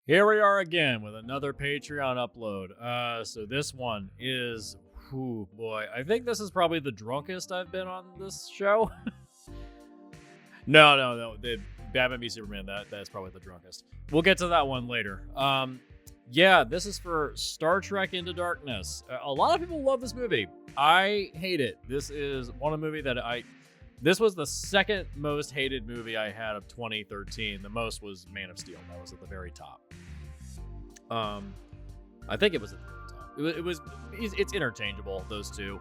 Here we are again with another Patreon upload. So this one is, boy, I think this is probably the drunkest I've been on this show. No. The Batman v Superman, that's probably the drunkest. We'll get to that one later. Yeah, this is for Star Trek Into Darkness. A lot of people love this movie. I hate it. This is one movie that this was the second most hated movie I had of 2013. The most was Man of Steel. That was at the very top. I think it was at the very top. It's interchangeable, those two.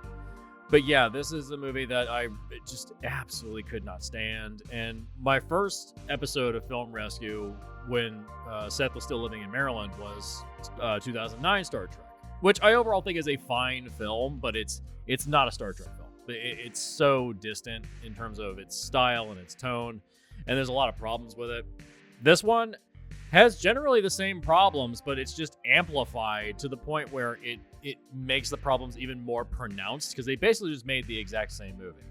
But yeah, this is a movie that I just absolutely could not stand. And my first episode of Film Rescue, when Seth was still living in Maryland, was 2009 Star Trek, which I overall think is a fine film, but it's not a Star Trek film. It's so distant in terms of its style and its tone, and there's a lot of problems with it. This one has generally the same problems, but it's just amplified to the point where it makes the problems even more pronounced, because they basically just made the exact same movie.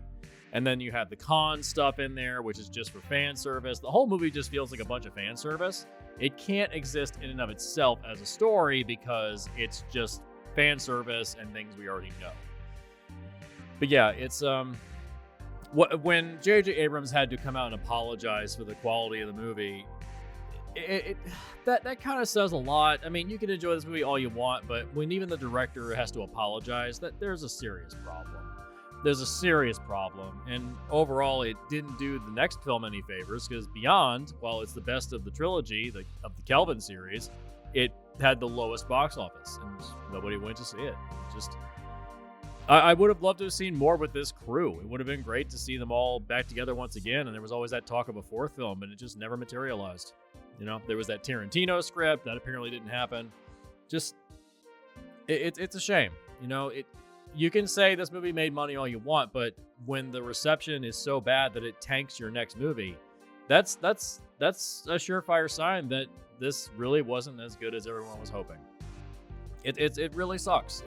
And then you have the con stuff in there, which is just for fan service. The whole movie just feels like a bunch of fan service. It can't exist in and of itself as a story because it's just fan service and things we already know. But yeah, it's when J.J. Abrams had to come out and apologize for the quality of the movie, that kind of says a lot. I mean, you can enjoy this movie all you want, but when even the director has to apologize, there's a serious problem. There's a serious problem, and overall, it didn't do the next film any favors, because Beyond, while it's the best of the trilogy, of the Kelvin series, it had the lowest box office, and nobody went to see it. I would have loved to have seen more with this crew. It would have been great to see them all back together once again, and there was always that talk of a fourth film, and it just never materialized. You know, there was that Tarantino script that apparently didn't happen. Just, it's a shame. You know, you can say this movie made money all you want, but when the reception is so bad that it tanks your next movie, that's a surefire sign that this really wasn't as good as everyone was hoping. It really sucks.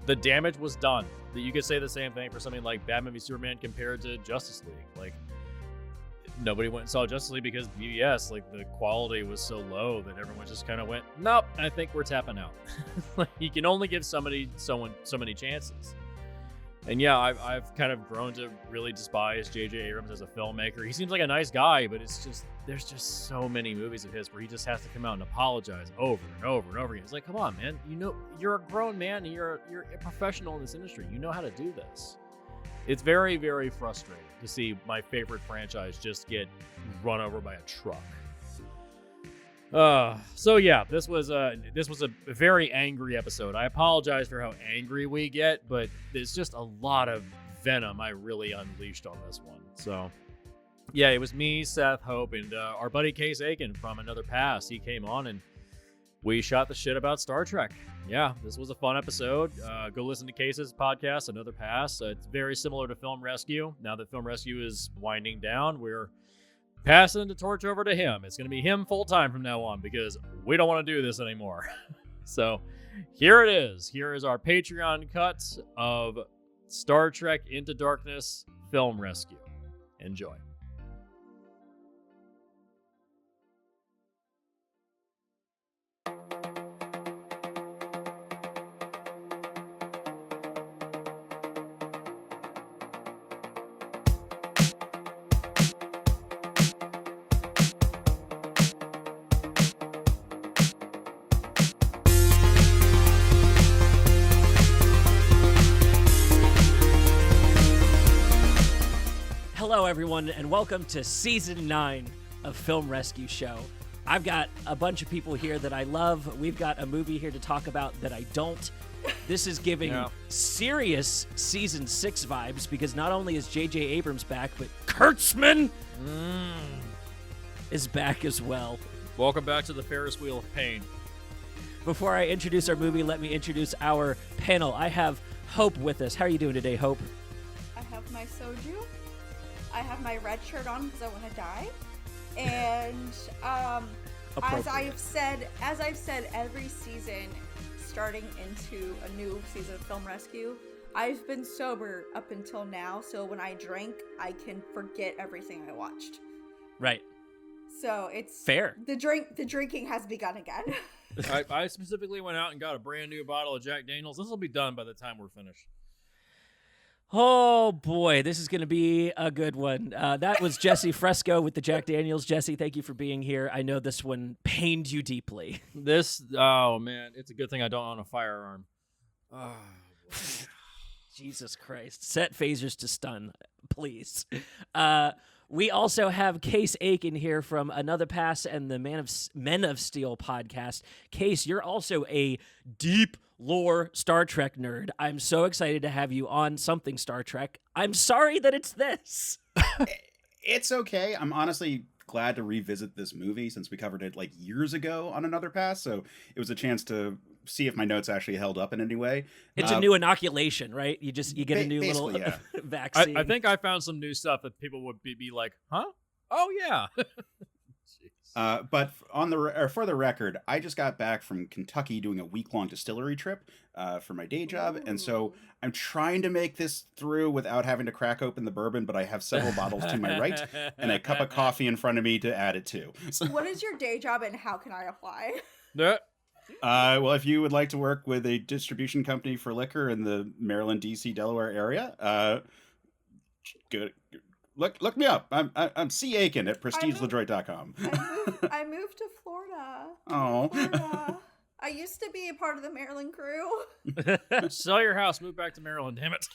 The damage was done. That you could say the same thing for something like Batman v Superman compared to Justice League. Like, nobody went and saw Justice League because BVS, like, the quality was so low that everyone just kind of went, nope, I think we're tapping out. Like, you can only give someone so many chances. And yeah, I've kind of grown to really despise J.J. Abrams as a filmmaker. He seems like a nice guy, but there's just so many movies of his where he just has to come out and apologize over and over and over again. It's like, come on, man. You know, you're a grown man. And you're a professional in this industry. You know how to do this. It's very, very frustrating to see my favorite franchise just get run over by a truck. So yeah, this was a very angry episode. I apologize for how angry we get, but there's just a lot of venom I really unleashed on this one. So yeah, it was me, Seth, Hope, and our buddy Case Aiken from Another Pass. He came on and we shot the shit about Star Trek. Yeah, this was a fun episode. Go listen to Case's podcast, Another Pass. It's very similar to Film Rescue. Now that Film Rescue is winding down, we're passing the torch over to him. It's going to be him full time from now on because we don't want to do this anymore. So here it is. Here is our Patreon cut of Star Trek Into Darkness Film Rescue. Enjoy. Hello, everyone, and welcome to Season 9 of Film Rescue Show. I've got a bunch of people here that I love. We've got a movie here to talk about that I don't. This is giving serious Season 6 vibes because not only is J.J. Abrams back, but Kurtzman is back as well. Welcome back to the Ferris wheel of pain. Before I introduce our movie, let me introduce our panel. I have Hope with us. How are you doing today, Hope? I have my soju. I have my red shirt on because I want to die. And as I've said every season, starting into a new season of Film Rescue, I've been sober up until now. So when I drink, I can forget everything I watched. Right. So it's fair. The drinking has begun again. I specifically went out and got a brand new bottle of Jack Daniels. This will be done by the time we're finished. Oh boy, this is going to be a good one. That was Jesse Fresco with the Jack Daniels. Jesse, thank you for being here. I know this one pained you deeply. Oh man, it's a good thing I don't own a firearm. Oh, Jesus Christ. Set phasers to stun, please. We also have Case Aiken here from Another Pass and the Men of Steel podcast. Case, you're also a deep lore Star Trek nerd. I'm so excited to have you on something Star Trek. I'm sorry that it's this. It's okay. I'm honestly glad to revisit this movie since we covered it like years ago on Another Pass. So it was a chance to see if my notes actually held up in any way. It's a new inoculation, right? You get a new little vaccine. I think I found some new stuff that people would be like, huh? Oh yeah. But for the record, I just got back from Kentucky doing a week-long distillery trip for my day job, and so I'm trying to make this through without having to crack open the bourbon, but I have several bottles to my right and a cup of coffee in front of me to add it to. So, what is your day job and how can I apply? Well, if you would like to work with a distribution company for liquor in the Maryland, D.C., Delaware area, good. Look me up. I'm C. Aiken at prestigeledroit.com. I moved to Florida. Oh. I used to be a part of the Maryland crew. Sell your house, move back to Maryland, damn it.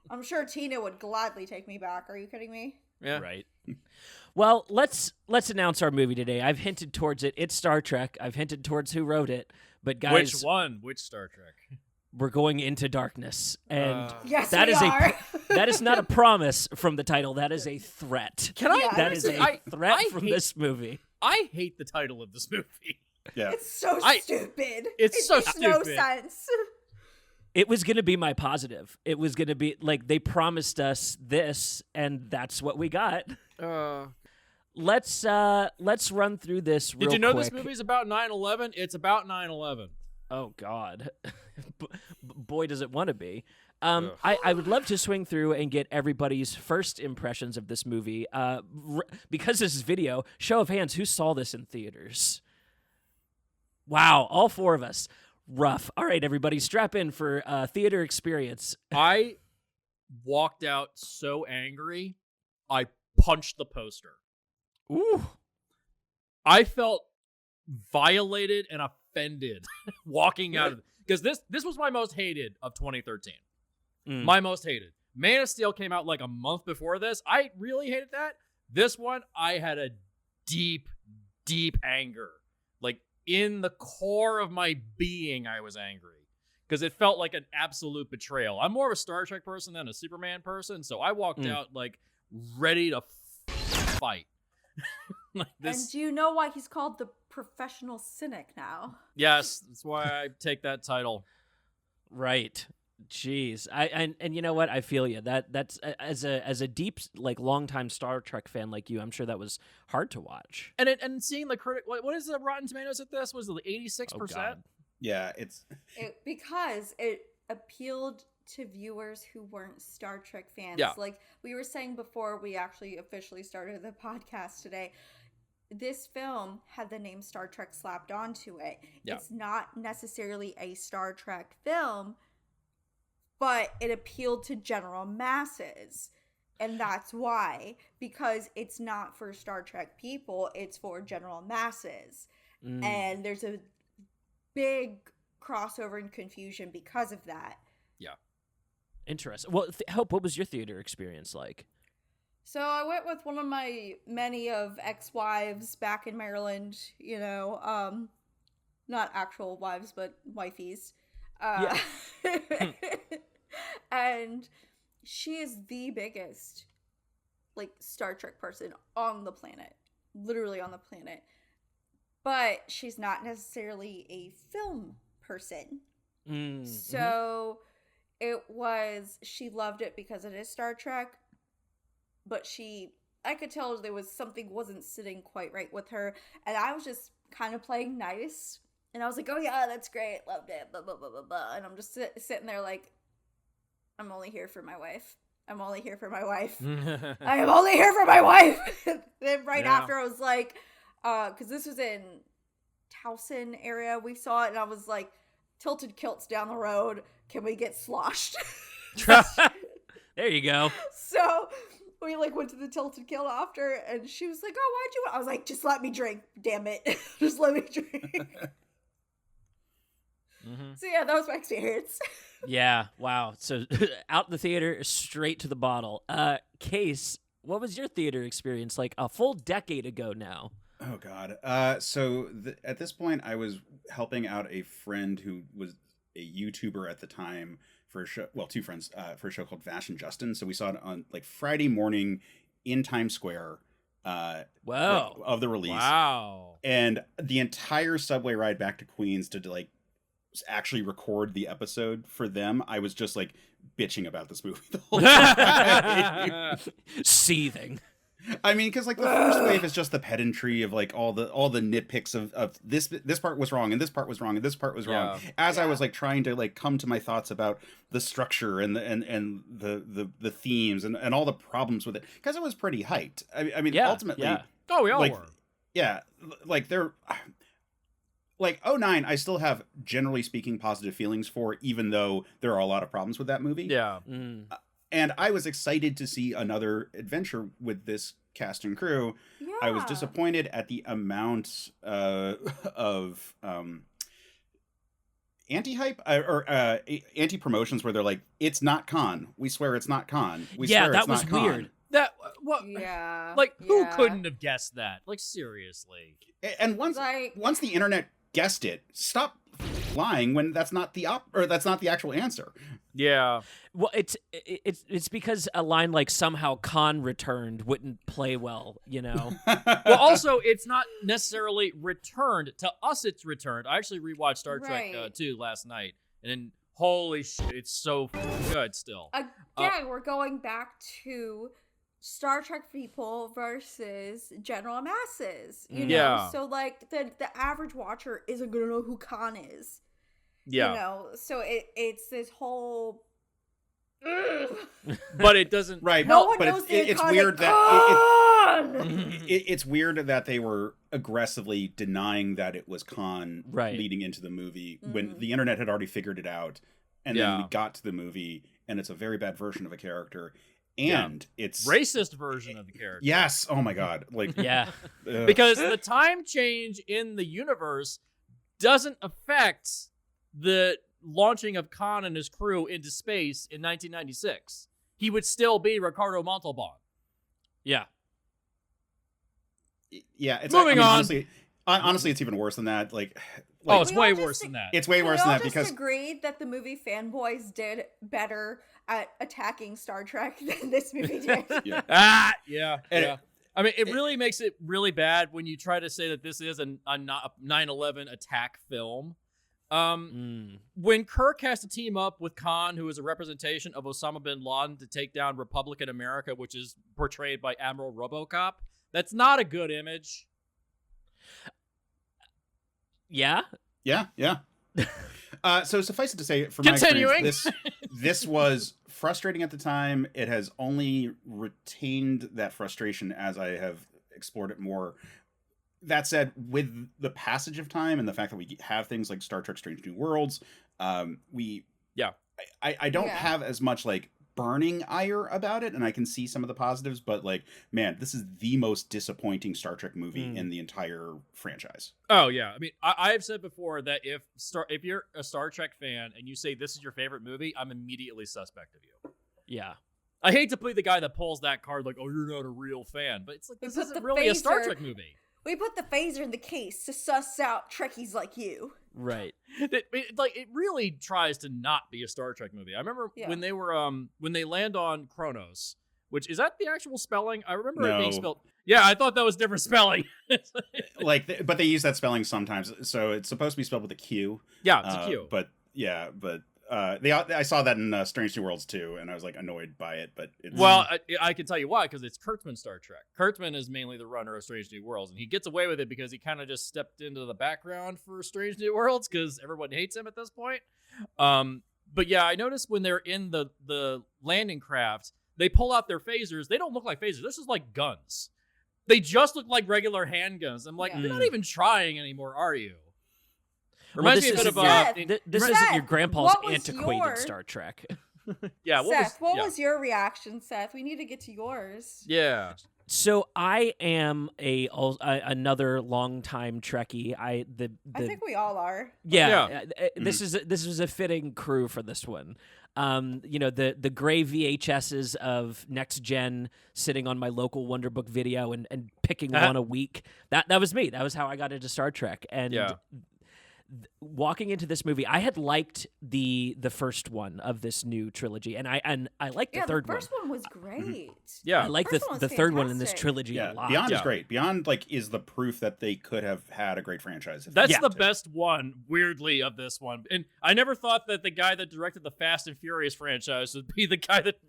I'm sure Tina would gladly take me back. Are you kidding me? Yeah. Right. Well, let's announce our movie today. I've hinted towards it. It's Star Trek. I've hinted towards who wrote it. But guys, which one? Which Star Trek? We're going into darkness, and yes, that we is are. that is not a promise from the title. That is a threat. That is a threat from this movie. I hate the title of this movie. Yeah, it's so stupid. It makes so stupid. No sense. It was going to be my positive. It was going to be like they promised us this, and that's what we got. Let's run through this real quick. Did you know this movie's about 9/11? It's about 9/11. Oh God, boy, does it want to be. I would love to swing through and get everybody's first impressions of this movie. Because this is video, show of hands, who saw this in theaters? Wow, all four of us. Rough. All right, everybody, strap in for theater experience. I walked out so angry, I punched the poster. Ooh. I felt violated and offended walking out of it. Because this was my most hated of 2013. My most hated. Man of Steel came out like a month before this. I really hated that. This one, I had a deep, deep anger. Like, in the core of my being, I was angry. Because it felt like an absolute betrayal. I'm more of a Star Trek person than a Superman person, so I walked out, like, ready to fight. Like this. And do you know why he's called the professional cynic now? Yes, that's why I take that title. Right. Jeez. And you know what? I feel you. That's as a deep, like, longtime Star Trek fan like you, I'm sure that was hard to watch. And seeing the critic, what is the Rotten Tomatoes at this? Was it 86%? Oh, God. Yeah, because it appealed to viewers who weren't Star Trek fans. Yeah. Like we were saying before we actually officially started the podcast today, this film had the name Star Trek slapped onto it. Yeah. It's not necessarily a Star Trek film, but it appealed to general masses. And that's why, because it's not for Star Trek people, it's for general masses. And there's a big crossover and confusion because of that. Yeah. Interesting. Well, Hope, what was your theater experience like? So I went with one of my many of ex-wives back in Maryland, you know, not actual wives, but wifeys. Yeah. And she is the biggest, like, Star Trek person on the planet. Literally on the planet. But she's not necessarily a film person. So she loved it because it is Star Trek. But I could tell there was something wasn't sitting quite right with her. And I was just kind of playing nice. And I was like, oh yeah, that's great. Loved it. Blah, blah, blah, blah, blah. And I'm just sitting there like, I'm only here for my wife. I'm only here for my wife. I am only here for my wife. Then Yeah. after I was like, because this was in Towson area, we saw it, and I was like, Tilted Kilts down the road. Can we get sloshed? There you go. So we like went to the Tilted Kilt after, and she was like, "Oh, why'd you?" I was like, "Just let me drink, damn it, just let me drink." So yeah, that was my experience. Yeah, wow. So out the theater, straight to the bottle. Case, what was your theater experience like a full decade ago now? Oh God. So at this point, I was helping out a friend who was a YouTuber at the time for a show. Well, two friends for a show called Vash and Justin. So we saw it on like Friday morning in Times Square. Wow. Of the release. Wow. And the entire subway ride back to Queens to like actually record the episode for them, I was just like bitching about this movie the whole time. Seething. I mean, because like the first wave is just the pedantry of like all the nitpicks of this part was wrong and this part was wrong and this part was wrong. As I was like trying to like come to my thoughts about the structure and the themes and all the problems with it, because it was pretty hyped. I mean, ultimately, Oh, we all like, were. Yeah, like they're like '09. I still have, generally speaking, positive feelings for, even though there are a lot of problems with that movie. Yeah. And I was excited to see another adventure with this cast and crew. Yeah. I was disappointed at the amount of anti-hype or anti-promotions where they're like, it's not Khan. We swear it's not Khan. We swear that it's was not Khan. weird. That what? Yeah. Like, who Yeah. couldn't have guessed that? Like, seriously. And once the internet guessed it, stop lying when that's not the that's not the actual answer. Yeah. Well, it's because a line like "somehow Khan returned" wouldn't play well, you know. Well, also, it's not necessarily returned. To us, it's returned. I actually rewatched Star Trek Right. 2 last night, and then holy shit, it's so good still. Again, we're going back to Star Trek people versus general masses. You know, Yeah. so like the average watcher isn't gonna know who Khan is. Yeah. You know, so it's this whole. But it doesn't. Right. No one but knows it's the weird Khan! it's weird that they were aggressively denying that it was Khan leading into the movie when the internet had already figured it out, and then we got to the movie and it's a very bad version of a character, and it's racist version of the character. Yes. Oh my God. Like because the time change in the universe doesn't affect the launching of Khan and his crew into space in 1996. He would still be Ricardo Montalban. Yeah. Yeah. It's Moving on. Honestly, it's even worse than that. Like oh, it's way worse than that. It's way worse than that because because agreed that the movie fanboys did better at attacking Star Trek than this movie did. Yeah. I mean, it really makes it really bad when you try to say that this is a 9/11 attack film. When Kirk has to team up with Khan, who is a representation of Osama bin Laden, to take down Republican America, which is portrayed by Admiral RoboCop, that's not a good image. Yeah. So suffice it to say, for Continuing. my experience, this was frustrating at the time. It has only retained that frustration as I have explored it more. That said, with the passage of time and the fact that we have things like Star Trek Strange New Worlds, I don't have as much like burning ire about it, and I can see some of the positives, but like, man, this is the most disappointing Star Trek movie in the entire franchise. Oh yeah, I mean, I've said before that if you're a Star Trek fan and you say this is your favorite movie, I'm immediately suspect of you. Yeah. I hate to be the guy that pulls that card like, oh, you're not a real fan, but it's like, this isn't really a Star Trek movie. We put the phaser in the case to suss out Trekkies like you. Right. It really tries to not be a Star Trek movie. I remember when they were when they land on Kronos, which is that the actual spelling? I remember it being spelled. Yeah, I thought that was different spelling. But they use that spelling sometimes, so it's supposed to be spelled with a Q. Yeah, it's a Q. I saw that in Strange New Worlds too, and I was like annoyed by it. But it's... I can tell you why, because it's Kurtzman's Star Trek. Kurtzman is mainly the runner of Strange New Worlds, and he gets away with it because he kind of just stepped into the background for Strange New Worlds because everyone hates him at this point. But yeah, I noticed when they're in the landing craft, they pull out their phasers. They don't look like phasers. This is like guns. They just look like regular handguns. I'm like, you're not even trying anymore, are you? Reminds me a bit of this isn't your grandpa's antiquated Star Trek. Yeah, Seth, what was your reaction, Seth? We need to get to yours. Yeah. So I am another longtime Trekkie. I think we all are. Yeah. This is a fitting crew for this one. The gray VHSs of Next Gen sitting on my local Wonderbook video and picking one a week. That was me. That was how I got into Star Trek. And walking into this movie, I had liked the first one of this new trilogy, and I liked the third one. The first one was great. Yeah, I like the third one in this trilogy a lot. Beyond is great. Beyond is the proof that they could have had a great franchise. That's the best one, weirdly, of this one. And I never thought that the guy that directed the Fast and Furious franchise would be the guy that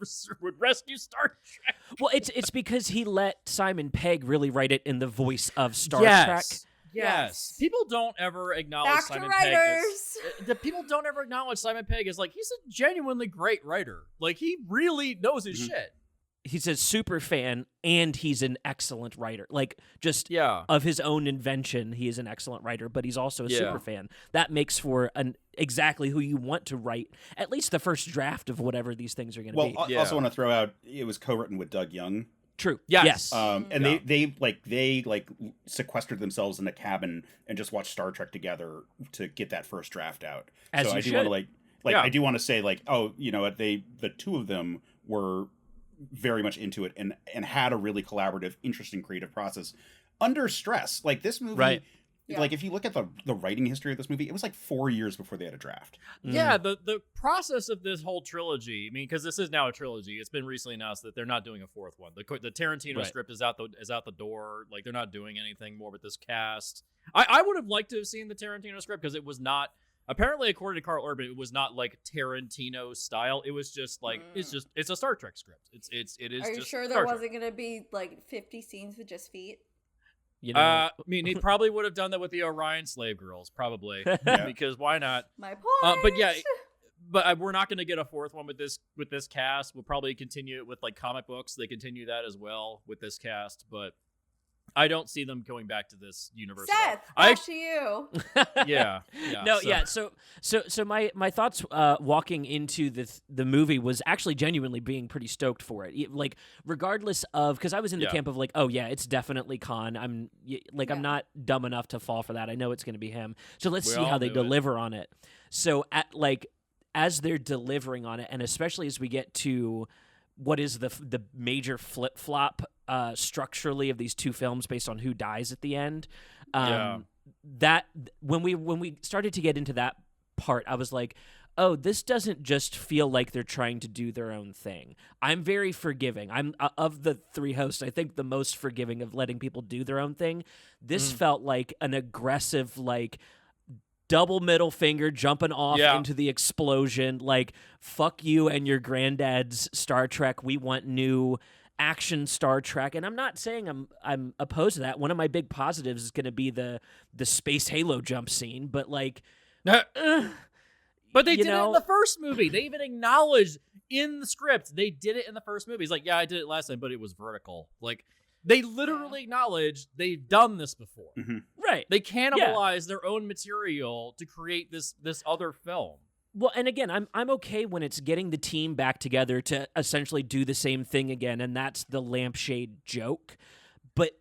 would rescue Star Trek. Well, it's because he let Simon Pegg really write it in the voice of Star Trek. Yes. People don't ever acknowledge Simon Pegg as people don't ever acknowledge Simon Pegg as he's a genuinely great writer. Like, he really knows his shit. He's a super fan and he's an excellent writer. Of his own invention, he is an excellent writer, but he's also a super fan. That makes for exactly who you want to write at least the first draft of whatever these things are going to be. Well, I also want to throw out, it was co-written with Doug Young. True. Yes. And they sequestered themselves in a cabin and just watched Star Trek together to get that first draft out. As so I do want to I do want to say the two of them were very much into it and had a really collaborative, interesting, creative process under stress. Like, this movie, right. If you look at the writing history of this movie, it was 4 years before they had a draft. Yeah, the process of this whole trilogy, I mean, because this is now a trilogy, it's been recently announced that they're not doing a fourth one. The Tarantino script is out the door. Like, they're not doing anything more with this cast. I would have liked to have seen the Tarantino script, because it was not, apparently according to Carl Urban, it was not like Tarantino style. It was just it's a Star Trek script. It is. Are you just sure Star there wasn't going to be 50 scenes with just feet? I mean, he probably would have done that with the Orion slave girls, probably, because why not? My point. But we're not going to get a fourth one with this cast. We'll probably continue it with comic books. They continue that as well with this cast, but I don't see them going back to this universe. Seth, back to you. Yeah. No, So my thoughts walking into the movie was actually genuinely being pretty stoked for it. Regardless of, because I was in the camp of it's definitely Khan. I'm not dumb enough to fall for that. I know it's going to be him. So let's see how they deliver on it. So as they're delivering on it, and especially as we get to what is the major flip-flop structurally of these two films based on who dies at the end, that when we started to get into that part, I was like, oh, this doesn't just feel like they're trying to do their own thing. I'm very forgiving. I'm of the three hosts, I think the most forgiving of letting people do their own thing. This felt like an aggressive, double middle finger jumping off into the explosion. Fuck you and your granddad's Star Trek. We want new action Star Trek. And I'm not saying I'm opposed to that. One of my big positives is going to be the space Halo jump scene, but but they did it in the first movie. They even acknowledged in the script they did it in the first movie. He's like, I did it last time, but it was vertical. They literally acknowledge they've done this before. Mm-hmm. Right. They cannibalize their own material to create this other film. Well, and again, I'm okay when it's getting the team back together to essentially do the same thing again, and that's the lampshade joke. But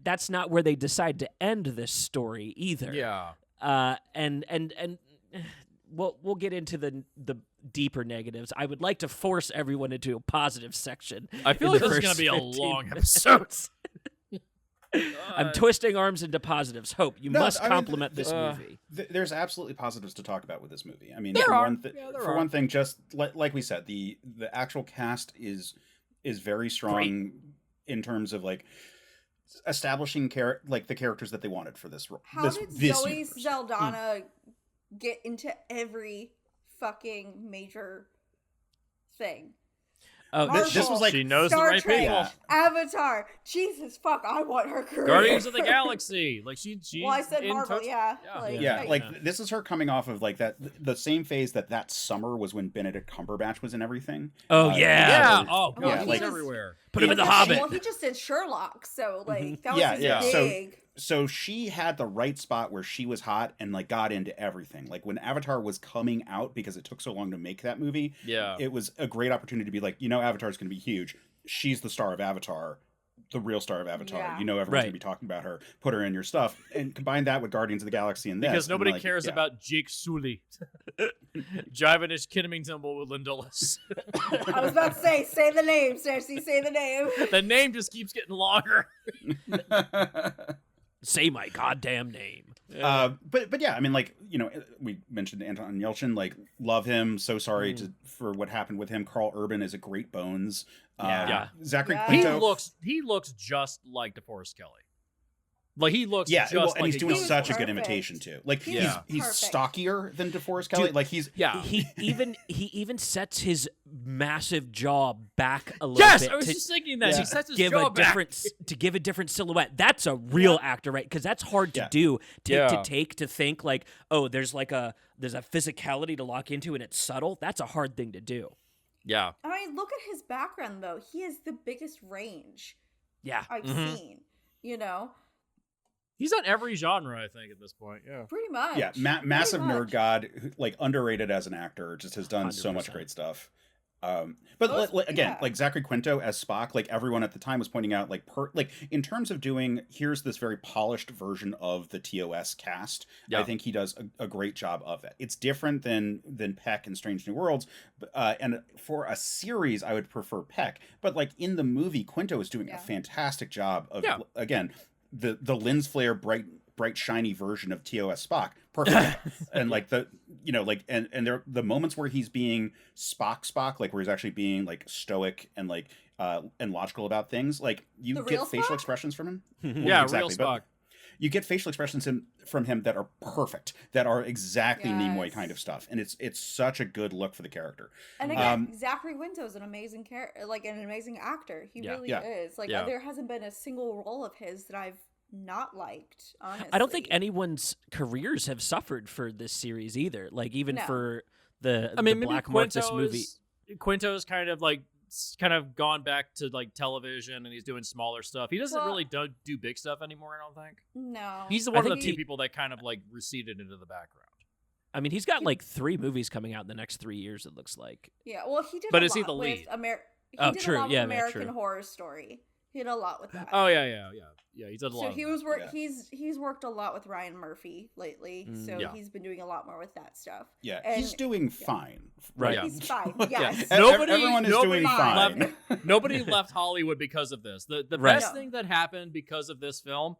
that's not where they decide to end this story either. Yeah. And we'll get into the deeper negatives. I would like to force everyone into a positive section. I feel like this is going to be a long episode. I'm twisting arms into positives. Hope, you must compliment this movie. There's absolutely positives to talk about with this movie. I mean, for one thing, just like we said, the actual cast is very strong in terms of establishing the characters that they wanted for this role. How did Zoe Saldana get into every fucking major thing? Oh, Marvel, this was like she knows Star the right Trek, people. Yeah. Avatar. Jesus fuck, I want her career. Guardians of the Galaxy. Like she's Well, I said in Marvel, touch- yeah. Yeah, like Yeah. this is her coming off of like the same phase that summer was when Benedict Cumberbatch was in everything. Oh, yeah. or- Oh Well, god, he he's was- everywhere. Put him in The Well, Hobbit. he just did Sherlock, so like that was Yeah, his yeah. big. So she had the right spot where she was hot and like got into everything. Like when Avatar was coming out, because it took so long to make that movie, Yeah. it was a great opportunity to be like, Avatar's going to be huge. She's the star of Avatar, the real star of Avatar. Yeah. Everyone's Right. going to be talking about her. Put her in your stuff, and combine that with Guardians of the Galaxy and this, Because and, nobody like, cares yeah. about Jake Sully. Jiving his Kiddington with Lindolas. I was about to say the name, Cersei, say the name. The name just keeps getting longer. Say my goddamn name. But yeah, I mean, like, we mentioned Anton Yelchin, like, love him. So sorry for what happened with him. Carl Urban is a great bones. Yeah. Zachary Yeah. Quinto. He looks just like DeForest Kelly. Like he looks Yeah, just well, like and he's a doing young- such a good perfect. imitation too. Like He was he's perfect. stockier than DeForest Kelly. Dude, like he's Yeah. He even sets his massive jaw back a little Yes, bit I was to just thinking that. Yeah. He sets his give jaw a back. different to give a different silhouette. That's a real actor, right? Because that's hard to Yeah. do. Yeah. To think like, oh, there's a physicality to lock into and it's subtle. That's a hard thing to do. Yeah. I mean, look at his background though. He has the biggest range Yeah. I've Mhm. seen. You know, He's on every genre, I think, at this point. Yeah. pretty much. yeah, Pretty massive much. nerd god, like underrated as an actor, just has done so much 100%. great stuff. Those- Again, yeah. like Zachary Quinto as Spock, like everyone at the time was pointing out, like in terms of doing, here's this very polished version of the TOS cast. Yeah. I think he does a great job of that. It's different than Peck in Strange New Worlds, and for a series, I would prefer Peck. But like in the movie, Quinto is doing Yeah. a fantastic job of Yeah. the lens flare bright shiny version of TOS Spock, perfect. And like and there the moments where he's being Spock, like where he's actually being like stoic and like and logical about things, like you The get real facial Spock? expressions from him. Yeah, exactly, real but Spock. you get facial expressions from him that are perfect, that are exactly Nimoy Yes. kind of stuff, and it's such a good look for the character. And again, Zachary Quinto is an amazing character, like an amazing actor. He Yeah. really Yeah. is. Like Yeah. there hasn't been a single role of his that I've not liked. Honestly, I don't think anyone's careers have suffered for this series either. Like even No. for the I mean, the maybe Black Marcus Quinto movie. Quinto's kind of gone back to like television, and he's doing smaller stuff. He doesn't Well- really do big stuff anymore. I don't think. No. He's I one of think the few he- people that kind of like receded into the background. I mean, he's got like 3 movies coming out in the next 3 years. It looks like. Yeah. Well, he did. But a is he lot the with lead? He Oh, did true. a lot with Yeah, man, American true. Horror Story. He did a lot with that. Oh yeah. He did a lot. So of he that. was work. Yeah. He's worked a lot with Ryan Murphy lately. So Yeah. he's been doing a lot more with that stuff. Yeah, And- he's doing fine. Right. Yeah. He's fine. Yeah. Yes. Everyone is doing Nobody fine. Nobody left Hollywood because of this. The Right. best thing that happened because of this film,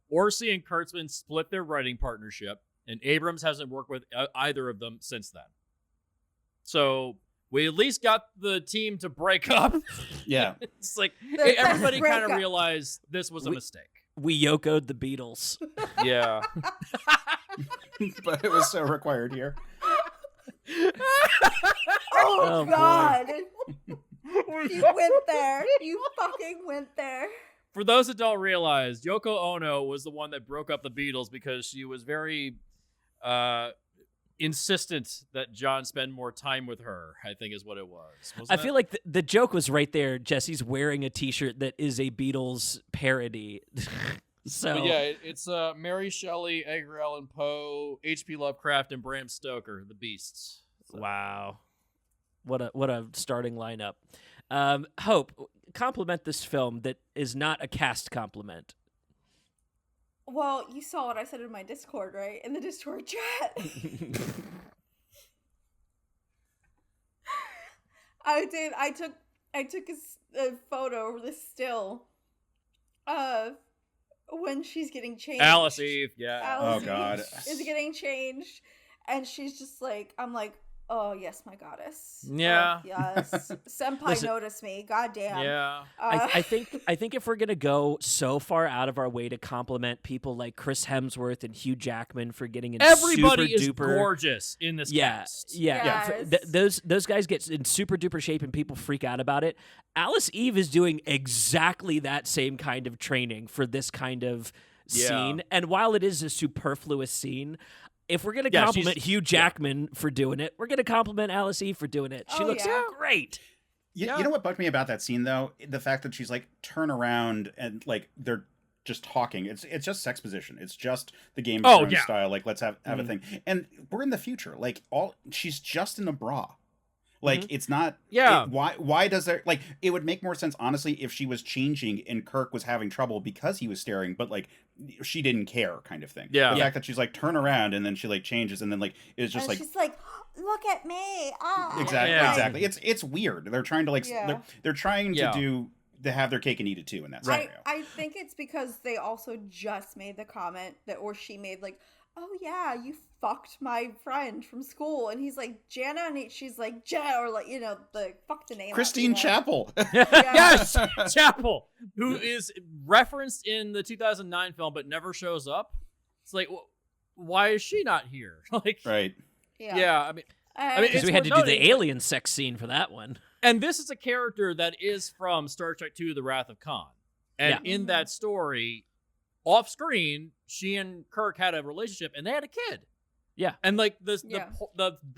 Orsi and Kurtzman split their writing partnership, and Abrams hasn't worked with either of them since then. So we at least got the team to break up. Yeah. It's like The everybody best kind of breakup. realized this was a mistake. We Yoko'd the Beatles. Yeah. But it was so required here. Oh, boy. God. You went there. You fucking went there. For those that don't realize, Yoko Ono was the one that broke up the Beatles because she was very insistent that John spend more time with her, I think is what it was. I feel like the joke was right there. Jesse's wearing a T-shirt that is a Beatles parody. So But yeah, it's Mary Shelley, Edgar Allan Poe, H.P. Lovecraft, and Bram Stoker, the Beasts. So- wow, what a starting lineup. Hope, compliment this film that is not a cast compliment. Well, you saw what I said in my Discord, right? In the Discord chat. I did. I took a photo, this still, of when she's getting changed. Alice Eve, yeah. Alice Oh, God. is getting changed, and she's just like, I'm like, Oh yes, my goddess. Yeah. Oh, yes. Senpai Listen, noticed me. God damn. Yeah. I think if we're gonna go so far out of our way to compliment people like Chris Hemsworth and Hugh Jackman for getting in Everybody super is duper gorgeous in this cast. Yeah. Yes. Those guys get in super duper shape and people freak out about it. Alice Eve is doing exactly that same kind of training for this kind of scene. And while it is a superfluous scene, if we're going to compliment Hugh Jackman for doing it, we're going to compliment Alice Eve for doing it. She looks great. You know what bugged me about that scene, though? The fact that she's like, turn around and like they're just talking. It's just sex position. It's just the Game of Thrones style. Like, let's have a thing. And we're in the future. Like, she's just in a bra. Like, it's not. Yeah. Why does there, like, it would make more sense, honestly, if she was changing and Kirk was having trouble because he was staring, but like, she didn't care, kind of thing. Yeah. The fact that she's like, turn around, and then she like changes, and then like, it's just and like. she's like, look at me. Ah. Exactly. It's weird. They're trying to like, they're trying to have their cake and eat it too in that scenario. I think it's because they also just made the comment or she made like, oh yeah, you fucked my friend from school, and he's like Jana, and she's like Jana, or like fuck the name Christine Chapel. Yes, Chapel, who is referenced in the 2009 film but never shows up. It's like, why is she not here? Like, right? Yeah, I mean, because we had to do the alien sex scene for that one. And this is a character that is from Star Trek II: The Wrath of Khan, and in that story, off screen, she and Kirk had a relationship, and they had a kid. Yeah, and like the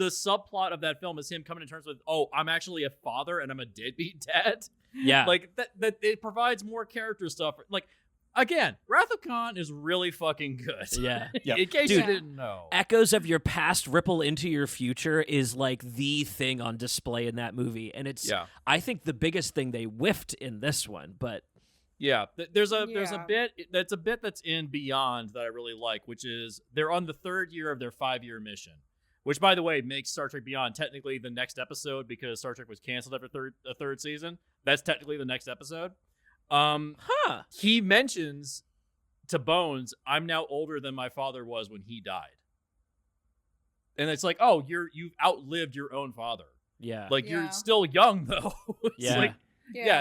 subplot of that film is him coming to terms with, oh, I'm actually a father, and I'm a deadbeat dad. Yeah, like that it provides more character stuff. Like, again, Wrath of Khan is really fucking good. Yeah. In case you didn't know. Echoes of your past ripple into your future is like the thing on display in that movie. And it's, I think, the biggest thing they whiffed in this one. But yeah, there's a bit that's in Beyond that I really like, which is they're on the third year of their 5-year mission, which, by the way, makes Star Trek Beyond technically the next episode because Star Trek was canceled after a third season. That's technically the next episode. He mentions to Bones, I'm now older than my father was when he died. And it's like, oh, you've outlived your own father. Yeah. Like, you're still young, though. Yeah. Like,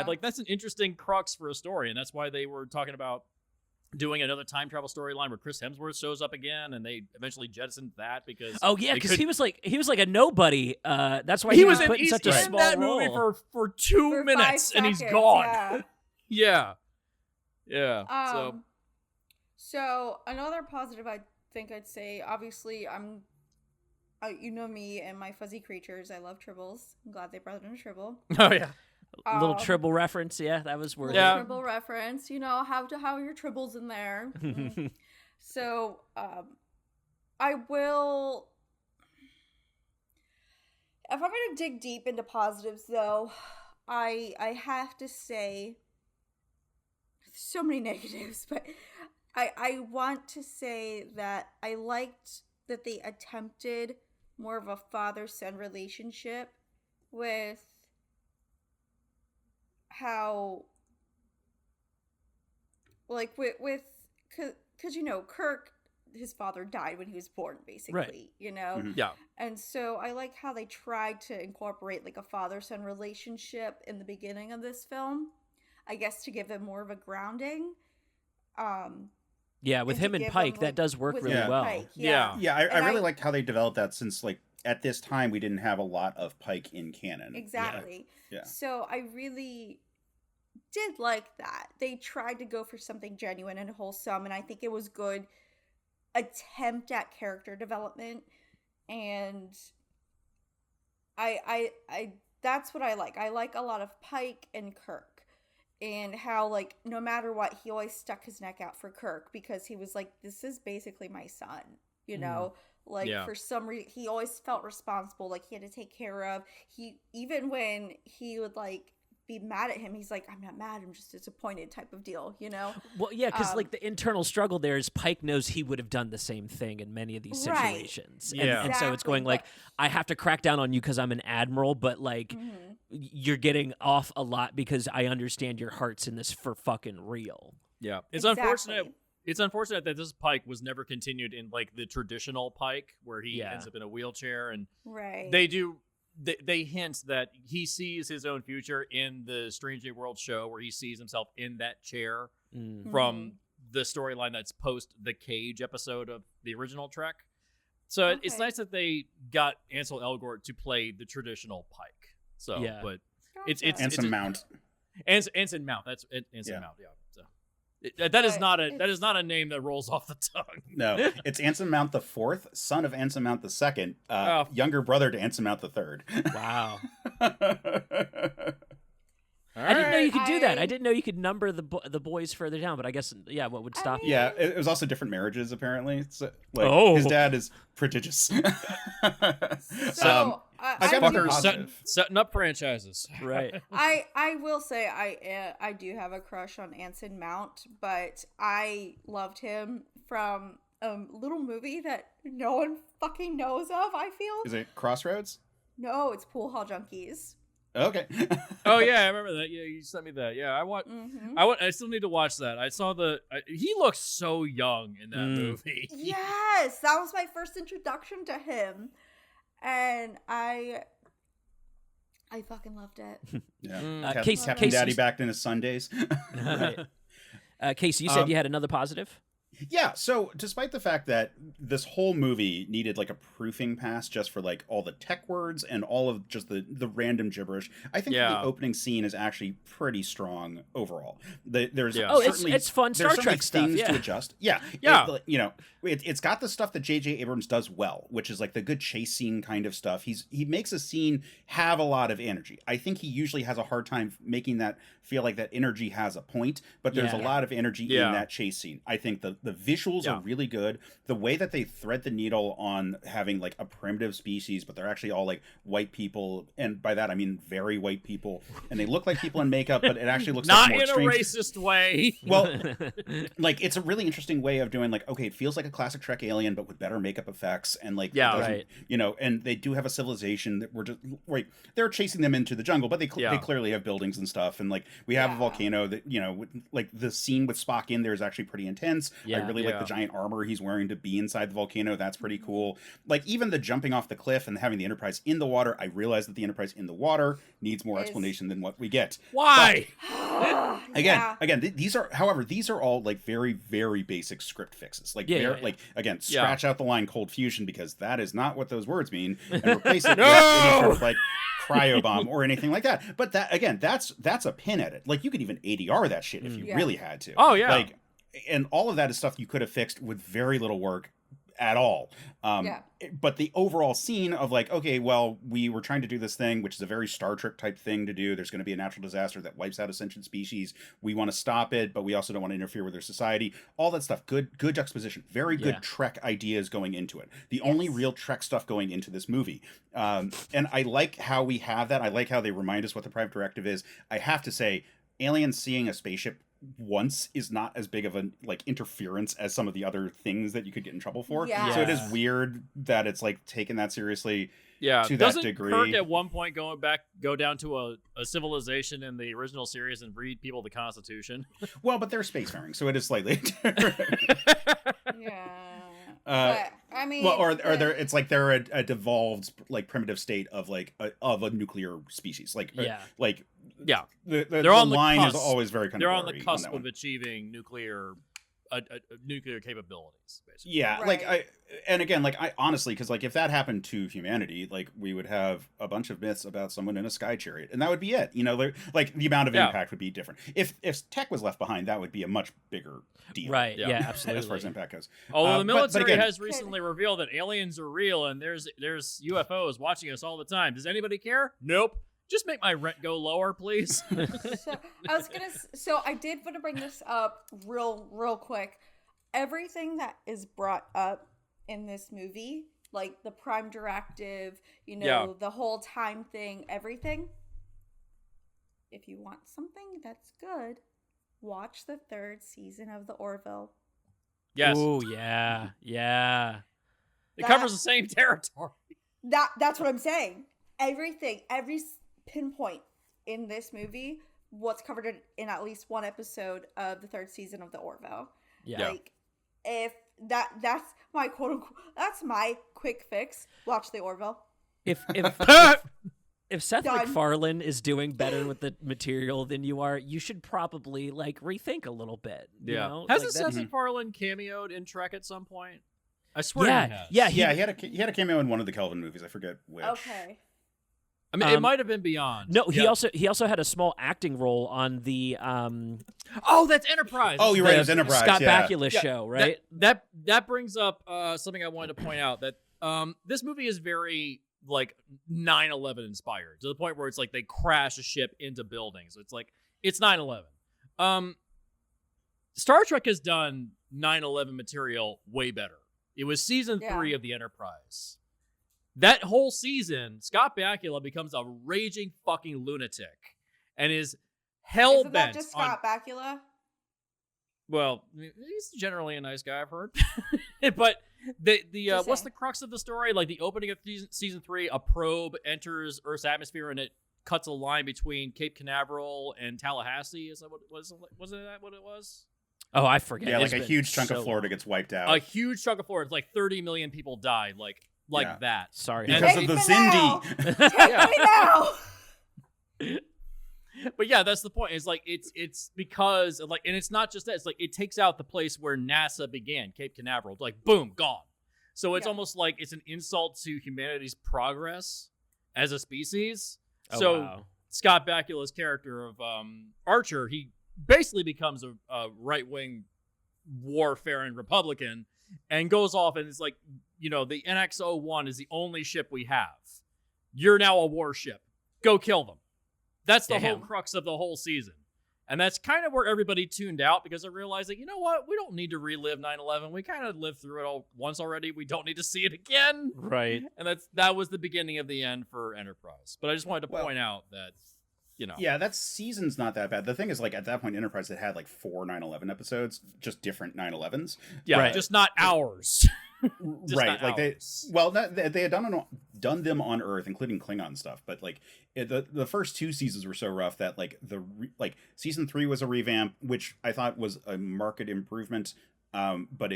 like, that's an interesting crux for a story, and that's why they were talking about doing another time travel storyline where Chris Hemsworth shows up again, and they eventually jettisoned that because because he was like a nobody. That's why he was put in such a small that role. movie for 2 minutes, and he's gone. Yeah. So another positive I think I'd say, obviously, you know me and my fuzzy creatures. I love tribbles. I'm glad they brought in a tribble. Oh yeah. Little tribble reference, that was worth it. Tribble reference, how are your tribbles in there? So, I will. If I'm gonna dig deep into positives, though, I have to say, so many negatives, but I want to say that I liked that they attempted more of a father-son relationship with how, like, with because Kirk, his father died when he was born, basically, right. Mm-hmm. Yeah. And so I like how they tried to incorporate like a father-son relationship in the beginning of this film, I guess, to give them more of a grounding. With him and Pike, that does work really well. Pike, I really liked how they developed that, since like at this time we didn't have a lot of Pike in canon. Exactly. Yeah. So I really did like that. They tried to go for something genuine and wholesome, and I think it was good attempt at character development, and I that's what I like. I like a lot of Pike and Kirk, and how, like, no matter what, he always stuck his neck out for Kirk because he was like, this is basically my son, for some reason he always felt responsible, like he had to take care of. He, even when he would like be mad at him, he's like, I'm not mad, I'm just disappointed, type of deal, Well, yeah, because like the internal struggle there is Pike knows he would have done the same thing in many of these situations. Right. And so it's going like, I have to crack down on you because I'm an admiral, but like you're getting off a lot because I understand your heart's in this for fucking real. Yeah. It's Exactly. unfortunate It's unfortunate that this Pike was never continued in like the traditional Pike, where he Yeah. ends up in a wheelchair, and Right. they hint that he sees his own future in the Strange New World show, where he sees himself in that chair from the storyline that's post the Cage episode of the original Trek. So it's nice that they got Ansel Elgort to play the traditional Pike. So, Yeah. but Gotcha. it's Anson Mount. Anson Mount. That's Anson Mount. Yeah. So that is not a name that rolls off the tongue. No, it's Anson Mount the Fourth, son of Anson Mount the Second, younger brother to Anson Mount the Third. Wow. All I didn't know you right. could do that. I didn't know you could number the boys further down, but I guess, yeah, what would stop you? Yeah, it was also different marriages, apparently. So, like, Oh. his dad is prodigious. So I got Fuckers positive. setting up franchises. Right. I will say I do have a crush on Anson Mount, but I loved him from a little movie that no one fucking knows of. I feel Is it Crossroads? no, it's Pool Hall Junkies. Okay. Oh yeah, I remember that. Yeah, you sent me that. Yeah, Mm-hmm. I still need to watch that. I saw he looks so young in that movie. Yes, that was my first introduction to him, and I fucking loved it. Yeah. Case- Captain Case- Daddy back in his Sundays. Right. Casey, you said you had another positive? Yeah, so despite the fact that this whole movie needed like a proofing pass just for like all the tech words and all of just the random gibberish, I think that the opening scene is actually pretty strong overall. There's certainly, it's fun Star there's certainly Trek stuff. things Yeah. to adjust. Yeah, Yeah. It's got the stuff that J.J. Abrams does well, which is like the good chase scene kind of stuff. He makes a scene have a lot of energy. I think he usually has a hard time making that feel like that energy has a point, but there's a lot of energy in that chase scene. I think the visuals are really good. The way that they thread the needle on having like a primitive species, but they're actually all like white people, and by that I mean very white people, and they look like people in makeup, but it actually looks Not like more in a extreme. racist way. Well, like it's a really interesting way of doing like, okay, it feels like a classic Trek alien, but with better makeup effects, and like right. and they do have a civilization that we're just they're chasing them into the jungle, but they clearly have buildings and stuff, and like we have a volcano that like the scene with Spock in there is actually pretty intense. I really like the giant armor he's wearing to be inside the volcano. That's pretty cool. Like even the jumping off the cliff and having the Enterprise in the water, I realize that the Enterprise in the water needs more explanation than what we get. Why? Again, these are all like very, very basic script fixes. Like, like again, scratch out the line cold fusion because that is not what those words mean, and replace it with any sort of like cryobomb or anything like that. But that again, that's a pin edit. Like you could even ADR that shit if you really had to. Oh yeah. Like, and all of that is stuff you could have fixed with very little work at all. But the overall scene of like, okay, well, we were trying to do this thing, which is a very Star Trek type thing to do. There's going to be a natural disaster that wipes out a sentient species. We want to stop it, but we also don't want to interfere with their society. All that stuff. Good juxtaposition. Very good Trek ideas going into it. The only real Trek stuff going into this movie. And I like how we have that. I like how they remind us what the Private Directive is. I have to say, aliens seeing a spaceship once is not as big of a like interference as some of the other things that you could get in trouble for. So it is weird that it's like taken that seriously to that degree. Doesn't Kirk at one point go down to a civilization in the original series and read people the Constitution? Well, but they're spacefaring, so it is slightly But I mean, well, or they're it's like they're a devolved like primitive state of like of a nuclear species. Like the line is always very kind they're of on the cusp of achieving nuclear capabilities, basically. Yeah, like I honestly, because like if that happened to humanity, like we would have a bunch of myths about someone in a sky chariot, and that would be it. Like the amount of impact would be different. If tech was left behind, that would be a much bigger deal. Right? Yeah, absolutely. As far as impact goes. Although the military but again, has recently revealed that aliens are real and there's UFOs watching us all the time. Does anybody care? Nope. Just make my rent go lower, please. So I did want to bring this up real quick. Everything that is brought up in this movie, like the Prime Directive, the whole time thing, everything. If you want something that's good, watch the 3rd season of The Orville. Yes. Oh yeah. It covers the same territory. That's what I'm saying. Every pinpoint in this movie was covered in at least one episode of the 3rd season of The Orville. Yeah. Like if that's my quote unquote, that's my quick fix. Watch the Orville. If Seth Done. MacFarlane is doing better with the material than you are, you should probably like rethink a little bit. You know? Hasn't Like, Seth MacFarlane cameoed in Trek at some point? I swear he has. Yeah, he had a cameo in one of the Kelvin movies. I forget which. Okay. I mean, it might have been Beyond. No, he also had a small acting role on the Oh, that's Enterprise. Oh, you're right. It was Enterprise. Scott yeah. Bakula show, right? That brings up something I wanted to point out, that this movie is very like 9/11 inspired, to the point where it's like they crash a ship into buildings. It's like it's 9/11. Star Trek has done 9/11 material way better. It was season 3 of the Enterprise. That whole season, Scott Bakula becomes a raging fucking lunatic and is hell Isn't that bent just on. Scott Bakula? Well, he's generally a nice guy, I've heard. But the what's the crux of the story? Like the opening of season 3, a probe enters Earth's atmosphere and it cuts a line between Cape Canaveral and Tallahassee. Is that what wasn't that what it was? Oh, I forget. Yeah, It's like a been huge chunk so of Florida long. gets wiped out. A huge chunk of Florida. It's like 30 million people died. Like Yeah. that. Sorry. because Take of the me now! Zindi. Take me now! But yeah, that's the point. It's like it's because like, and it's not just that. It's like it takes out the place where NASA began, Cape Canaveral. It's like boom, gone. So it's almost like it's an insult to humanity's progress as a species. Oh, So wow. Scott Bakula's character of Archer, he basically becomes a right-wing warfaring Republican and goes off and it's like, you know, the NX-01 is the only ship we have. You're now a warship. Go kill them. That's the whole Damn. crux of the whole season. And that's kind of where everybody tuned out because they realized that, you know what? We don't need to relive 9/11. We kind of lived through it all once already. We don't need to see it again. Right. And that was the beginning of the end for Enterprise. But I just wanted to Well- point out that, you know. Yeah, that season's not that bad. The thing is, like, at that point, Enterprise had had like 4 9/11 episodes, just different 9/11s. Yeah, Right. just not ours. Just Right, not like ours. they had done them on Earth, including Klingon stuff. But like the first 2 seasons were so rough that like season 3 was a revamp, which I thought was a marked improvement. But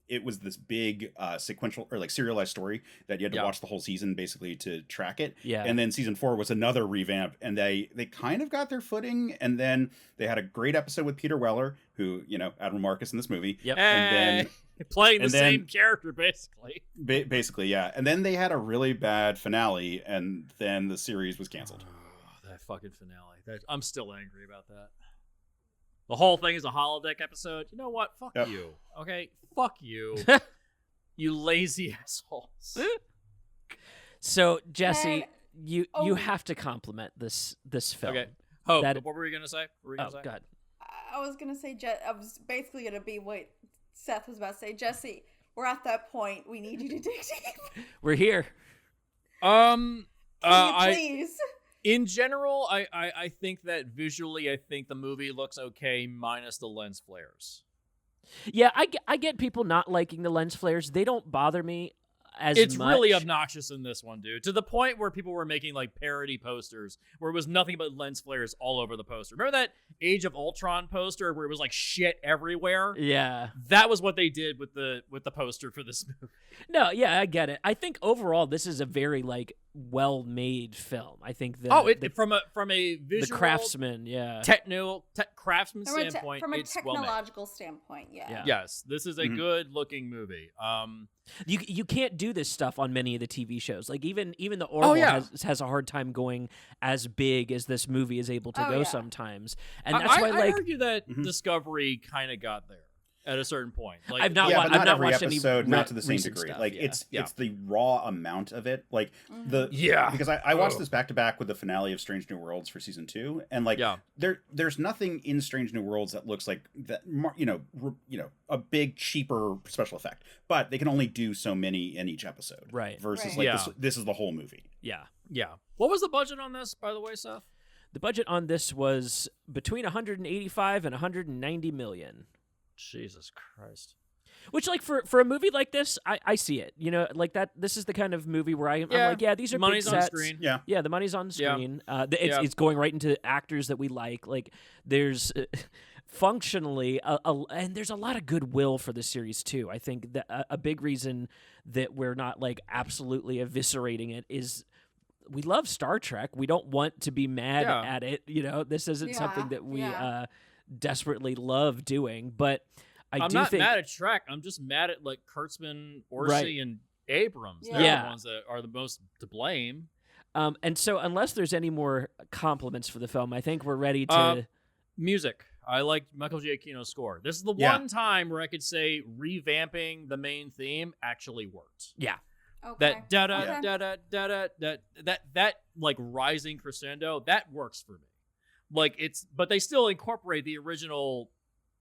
it was this big sequential or like serialized story that you had to watch the whole season basically to track it. Yeah. And then season 4 was another revamp, and they kind of got their footing. And then they had a great episode with Peter Weller, who, you know, Admiral Marcus in this movie. Yep. And then playing the and then- same character, basically. basically, yeah. And then they had a really bad finale, and then the series was canceled. Oh, that fucking finale. I'm still angry about that. The whole thing is a holodeck episode. You know what? Fuck Yep. you. Okay? Fuck you. You lazy assholes. So Jesse, And- you oh. have to compliment this film. Okay. Hope, That- what were we going to say? Oh God. I was gonna say, I was basically gonna be what Seth was about to say. Jesse, we're at that point. We need you to dig deep. We're here. Can you I please? in general, I think that visually, I think the movie looks okay, minus the lens flares. Yeah, I get people not liking the lens flares. They don't bother me as It's much. really obnoxious in this one, dude. To the point where people were making like parody posters where it was nothing but lens flares all over the poster. Remember that Age of Ultron poster where it was like shit everywhere? Yeah. That was what they did with the poster for this movie. No, yeah, I get it. I think overall this is a very like well-made film. I think the from a visual the craftsman, yeah. craftsman From standpoint, from a it's well made. technological standpoint, yeah. Yeah. Yes, this is a Mhm. good looking movie. You can't do this stuff on many of the TV shows. Like even the Orville has a hard time going as big as this movie is able to Oh, go yeah. sometimes. And that's why I like argue that Mhm. Discovery kind of got there at a certain point. Like, I've not Yeah, wa- but I've not not every watched any episode, not to the same recent degree. stuff, Like yeah. it's Yeah. the raw amount of it. Like the Yeah. because I watched Oh. this back to back with the finale of Strange New Worlds for season 2, and like Yeah. there's nothing in Strange New Worlds that looks like that, a big cheaper special effect, but they can only do so many in each episode, Right. Versus Right. like Yeah. this is the whole movie. yeah. Yeah. What was the budget on this, by the way, Seth? The budget on this was between 185 and 190 million. Jesus Christ. Which, like, for a movie like this, I see it. You know, like that. This is the kind of movie where I'm like, yeah, these are money's big on sets. screen. Yeah. Yeah, the money's on Yeah. screen. Yeah. It's going right into actors that we like. Like, there's functionally, and there's a lot of goodwill for the series too. I think that a big reason that we're not like absolutely eviscerating it is we love Star Trek. We don't want to be mad at it. You know, this isn't something that we desperately love doing. But I'm not think, mad at Trek. I'm just mad at like Kurtzman, Orsi, and Abrams. They're the ones that are the most to blame. And so, unless there's any more compliments for the film, I think we're ready to music. I like Michael Giacchino's score. This is the one time where I could say revamping the main theme actually worked. Yeah. Okay. That da da da da da da that like rising crescendo that works for me. Like but they still incorporate the original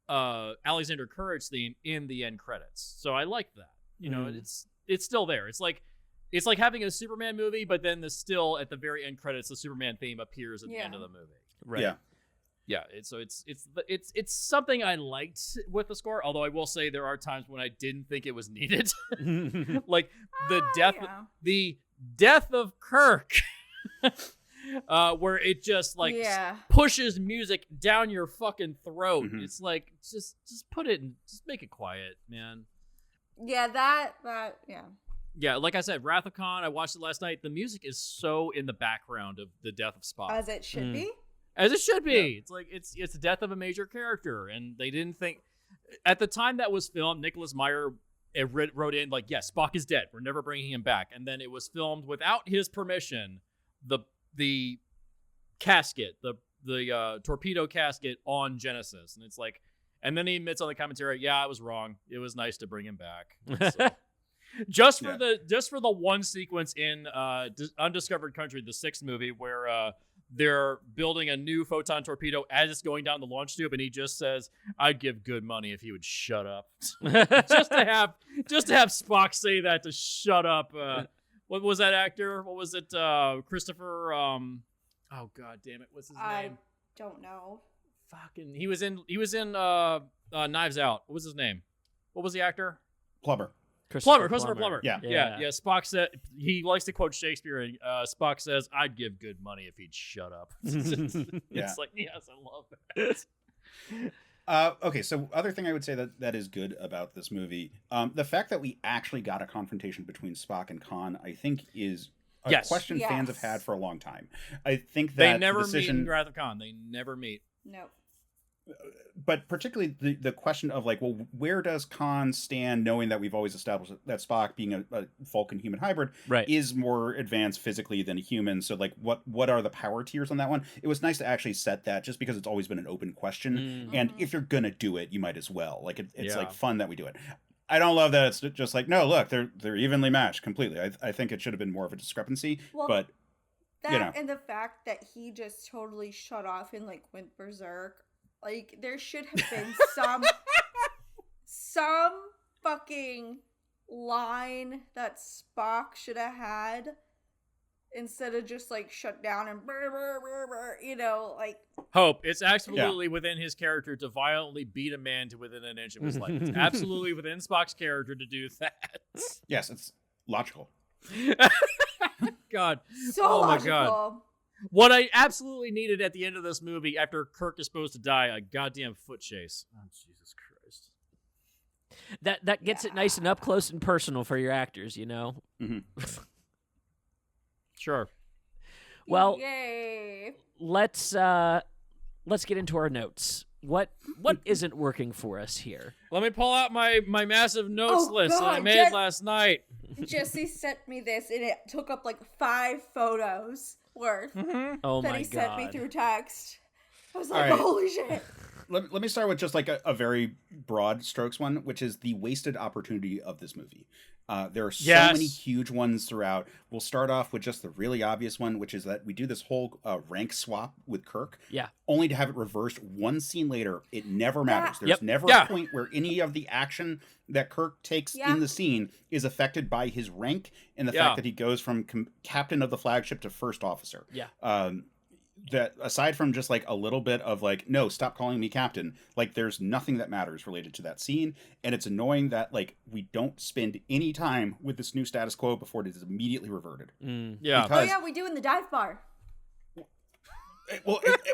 Alexander Courage theme in the end credits. So I like that. You know, it's still there. It's like having a Superman movie, but then still at the very end credits, the Superman theme appears at the end of the movie. Right. Yeah. Yeah, it's something I liked with the score. Although I will say there are times when I didn't think it was needed, like the death of Kirk, where it just like pushes music down your fucking throat. Mm-hmm. It's like just put it in, just make it quiet, man. Yeah, that Yeah, like I said, Wrath of Khan. I watched it last night. The music is so in the background of the death of Spock, as it should be. As it should be. Yeah. It's like it's the death of a major character, and they didn't think at the time that was filmed. Nicholas Meyer wrote in like, "Yes, Spock is dead. We're never bringing him back." And then it was filmed without his permission. The casket, the torpedo casket on Genesis, and it's like, and then he admits on the commentary, "Yeah, I was wrong. It was nice to bring him back." So, just for the one sequence in Undiscovered Country, the 6th movie, where they're building a new photon torpedo as it's going down the launch tube, and he just says, "I'd give good money if he would shut up." just to have Spock say that to shut up. What was that actor? What was it? Christopher. Oh god damn it! What's his name? I don't know. Fucking. He was in Knives Out. What was his name? What was the actor? Plummer. Christopher Plummer. Yeah. Spock said he likes to quote Shakespeare, and Spock says, "I'd give good money if he'd shut up." It's like, yes, I love that. Okay, so other thing I would say that is good about this movie, the fact that we actually got a confrontation between Spock and Khan, I think is a question fans have had for a long time. I think that they never meet in Wrath of Khan. They never meet. No. But particularly the question of like, well, where does Khan stand, knowing that we've always established that Spock, being a Vulcan human hybrid, is more advanced physically than a human? So like, what are the power tiers on that one? It was nice to actually set that, just because it's always been an open question, and if you're gonna do it, you might as well. Like it's like fun that we do it. I don't love that it's just like, no, look, they're evenly matched completely. I think it should have been more of a discrepancy, but that and the fact that he just totally shut off and like went berserk. Like, there should have been some fucking line that Spock should have had instead of just, like, shut down and you know, like... Hope. It's absolutely within his character to violently beat a man to within an inch of his life. It's absolutely within Spock's character to do that. Yes, it's logical. God. So logical. My God. What I absolutely needed at the end of this movie, after Kirk is supposed to die, a goddamn foot chase. Oh, Jesus Christ. That gets it nice and up close and personal for your actors, you know? Mm-hmm. Sure. Well, yay. Let's get into our notes. What isn't working for us here? Let me pull out my massive notes list that I made last night. Jesse sent me this, and it took up like 5 photos worth that he sent me through text. I was like, holy shit. Let me start with just like a very broad strokes one, which is the wasted opportunity of this movie. There are so many huge ones throughout. We'll start off with just the really obvious one, which is that we do this whole rank swap with Kirk, only to have it reversed one scene later. It never matters. There's never a point where any of the action that Kirk takes in the scene is affected by his rank and the fact that he goes from captain of the flagship to first officer. That aside from just like a little bit of like, no, stop calling me captain, like there's nothing that matters related to that scene. And it's annoying that like we don't spend any time with this new status quo before it is immediately reverted. Yeah. Because we do in the dive bar.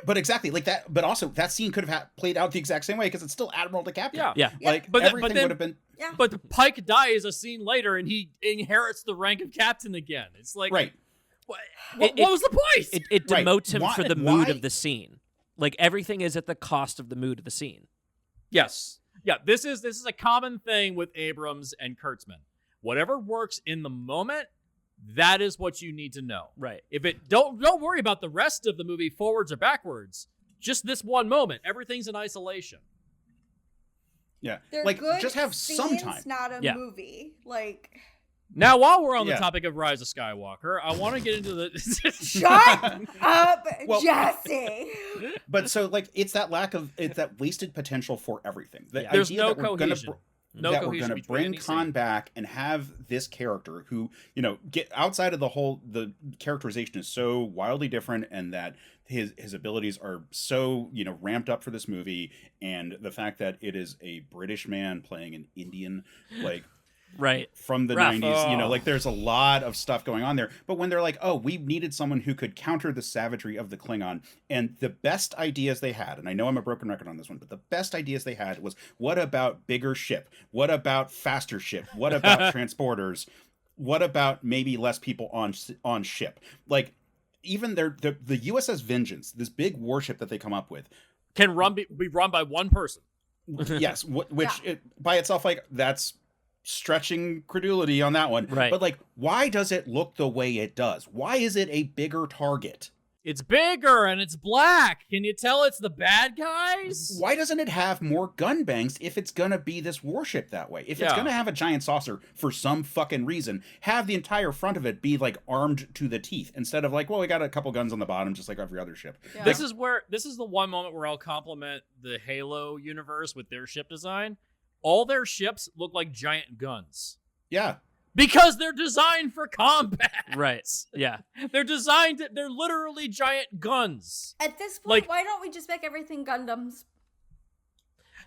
But exactly like that. But also that scene could have played out the exact same way because it's still Admiral to Captain. Yeah. Like But everything then- would have been. Yeah. But Pike dies a scene later, and he inherits the rank of captain again. It's like, Right. What, It- what was the point? It Right. demotes him Why- for the mood why- of the scene. Like everything is at the cost of the mood of the scene. Yes. Yeah, this is a common thing with Abrams and Kurtzman. Whatever works in the moment, that is what you need to know. Right. If it don't worry about the rest of the movie forwards or backwards. Just this one moment. Everything's in isolation. Yeah. They're like good just have some scenes, time. not a Yeah. movie. Like, Now, while we're on the Yeah. topic of Rise of Skywalker, I want to get into the shut up, Well- Jesse. But so like it's that wasted potential for everything. The Yeah. There's idea no that we're gonna cohesion. No that we're cohesion going to between bring any Khan scene. back and have this character who, get outside of the characterization is so wildly different, and that his abilities are so, ramped up for this movie, and the fact that it is a British man playing an Indian, like Right. from the Rough. 90s, Oh. like there's a lot of stuff going on there. But when they're like, oh, we needed someone who could counter the savagery of the Klingon, and the best ideas they had, and I know I'm a broken record on this one, but the best ideas they had was, what about bigger ship? What about faster ship? What about transporters? What about maybe less people on ship? Like, even the USS Vengeance, this big warship that they come up with, Can be run by one person. yes, which by itself, like, that's stretching credulity on that one. Right. But like, why does it look the way it does? Why is it a bigger target? It's bigger and it's black. Can you tell it's the bad guys? Why doesn't it have more gun banks if it's gonna be this warship that way? If it's Yeah. gonna have a giant saucer for some fucking reason, have the entire front of it be like armed to the teeth instead of like, well, we got a couple guns on the bottom just like every other ship. Yeah. This is the one moment where I'll compliment the Halo universe with their ship design. All their ships look like giant guns. Yeah. Because they're designed for combat. Right. Yeah. They're literally giant guns. At this point, Like- why don't we just make everything Gundams?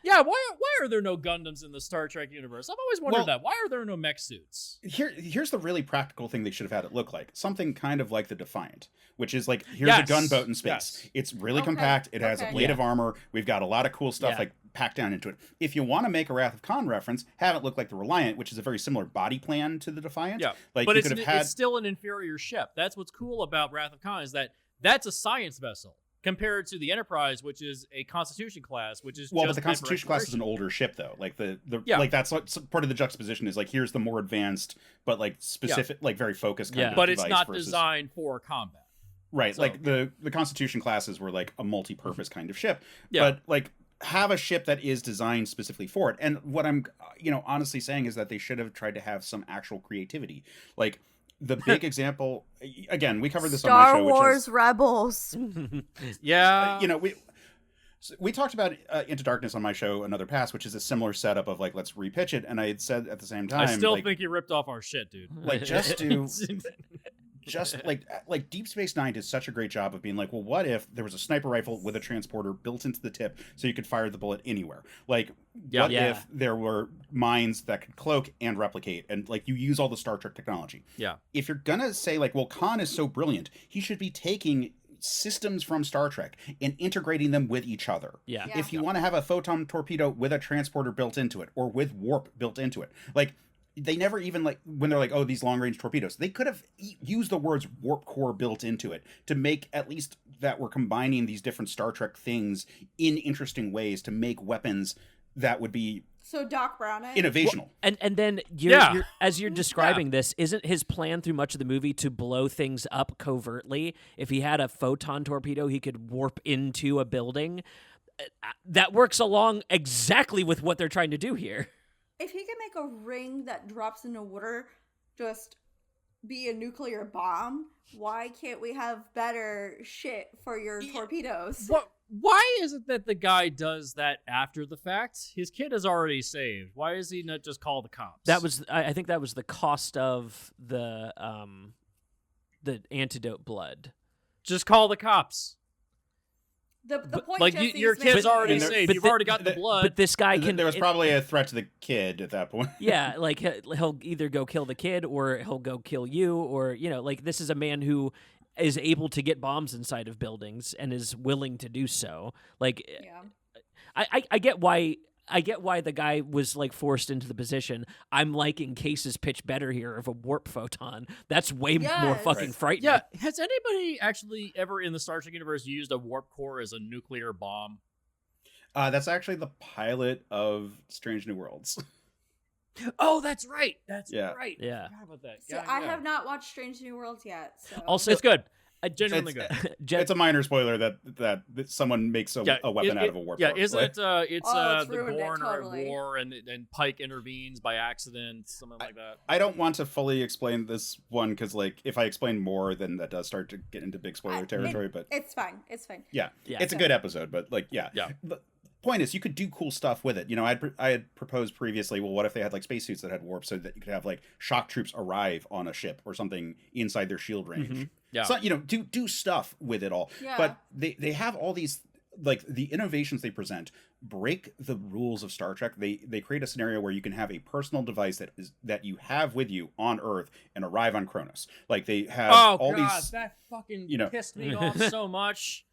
Yeah, why are there no Gundams in the Star Trek universe? I've always wondered Well- that. Why are there no mech suits? Here's the really practical thing they should have had it look like. Something kind of like the Defiant, which is like, here's Yes. a gunboat in space. Yes. It's really Okay. compact. It has a Okay. blade of armor. We've got a lot of cool stuff Yeah. like packed down into it. If you want to make a Wrath of Khan reference, have it look like the Reliant, which is a very similar body plan to the Defiant. Yeah, Like, but you it's, could have had it's still an inferior ship. That's what's cool about Wrath of Khan, is that that's a science vessel compared to the Enterprise, which is a Constitution class, which is well, but just the meant for Constitution class is an exploration. older ship, though. Like Yeah. like that's what part of the juxtaposition is. Like, here's the more advanced, but like specific, like very focused kind Yeah. of But it's device not versus- designed for combat. Right, So- like the Constitution classes were like a multi-purpose kind of ship. Yeah. But like, have a ship that is designed specifically for it. And what I'm honestly saying is that they should have tried to have some actual creativity. Like, the big example, again, we covered this on my Star show, Wars Rebels. Yeah, we talked about Into Darkness on my show, Another Pass, which is a similar setup of like, let's repitch it. And I had said at the same time, I still like, think you ripped off our shit, dude. like just like Deep Space Nine did such a great job of being like, well, what if there was a sniper rifle with a transporter built into the tip so you could fire the bullet anywhere? Like, Yeah. what Yeah. if there were mines that could cloak and replicate, and like you use all the Star Trek technology? Yeah. If you're gonna say like, well, Khan is so brilliant, he should be taking systems from Star Trek and integrating them with each other. Yeah. Yeah. If you want to have a photon torpedo with a transporter built into it, or with warp built into it, like, they never even, like, when they're like, oh, these long range torpedoes, they could have used the words warp core built into it to make at least that we're combining these different Star Trek things in interesting ways to make weapons that would be So Doc Brown it. innovational. And then as you're describing this, isn't his plan through much of the movie to blow things up covertly? If he had a photon torpedo, he could warp into a building. That works along exactly with what they're trying to do here. If he can make a ring that drops into water just be a nuclear bomb, why can't we have better shit for your torpedoes? Why is it that the guy does that after the fact? His kid is already saved. Why is he not just call the cops? I think that was the cost of the antidote blood. Just call the cops. The point Like, Jesse's your making kid's already is- saved. but You've the- already got the blood. But this guy can. There was probably a threat to the kid at that point. Yeah, like he'll either go kill the kid or he'll go kill you, or like this is a man who is able to get bombs inside of buildings and is willing to do so. Like, Yeah. I get why. I get why the guy was like forced into the position. I'm liking Case's pitch better here of a warp photon. That's way more Yes. fucking Right. frightening. Yeah, has anybody actually ever in the Star Trek universe used a warp core as a nuclear bomb? That's actually the pilot of Strange New Worlds. Oh, that's right. That's Yeah. right. Yeah. I forgot about that. So I have not watched Strange New Worlds yet. So. Also, It's good. Genuinely It's- good. It's a minor spoiler that someone makes a weapon out of a warp core. Isn't Like, it? It's it's the ruined it, Gorn are totally. at war, and Pike intervenes by accident, something like that. I don't want to fully explain this one because, like, if I explain more, then that does start to get into big spoiler territory. But It's fine. It's fine. Yeah. it's a good episode. But like, yeah. Yeah. The point is, you could do cool stuff with it. You know, I had proposed previously. Well, what if they had like spacesuits that had warp, so that you could have like shock troops arrive on a ship or something inside their shield range. Mm-hmm. Yeah. So, you know, do stuff with it all. Yeah. But they have all these, like, the innovations they present break the rules of Star Trek. They create a scenario where you can have a personal device that you have with you on Earth and arrive on Kronos. Like, they have all these, that fucking you know- pissed me off so much.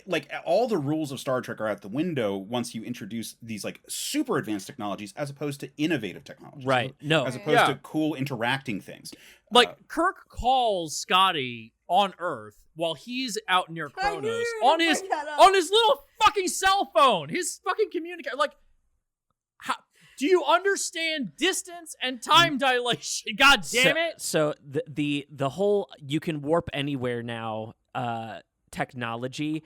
like, all the rules of Star Trek are out the window once you introduce these like super advanced technologies as opposed to innovative technologies. Right. No. As opposed Yeah. to cool interacting things. Like Kirk calls Scotty on Earth while he's out near I knew Kronos you were on gonna his bring that up. on his little fucking cell phone, his fucking communicator. Like, how, do you understand distance and time dilation? God damn it! So the whole you can warp anywhere now technology,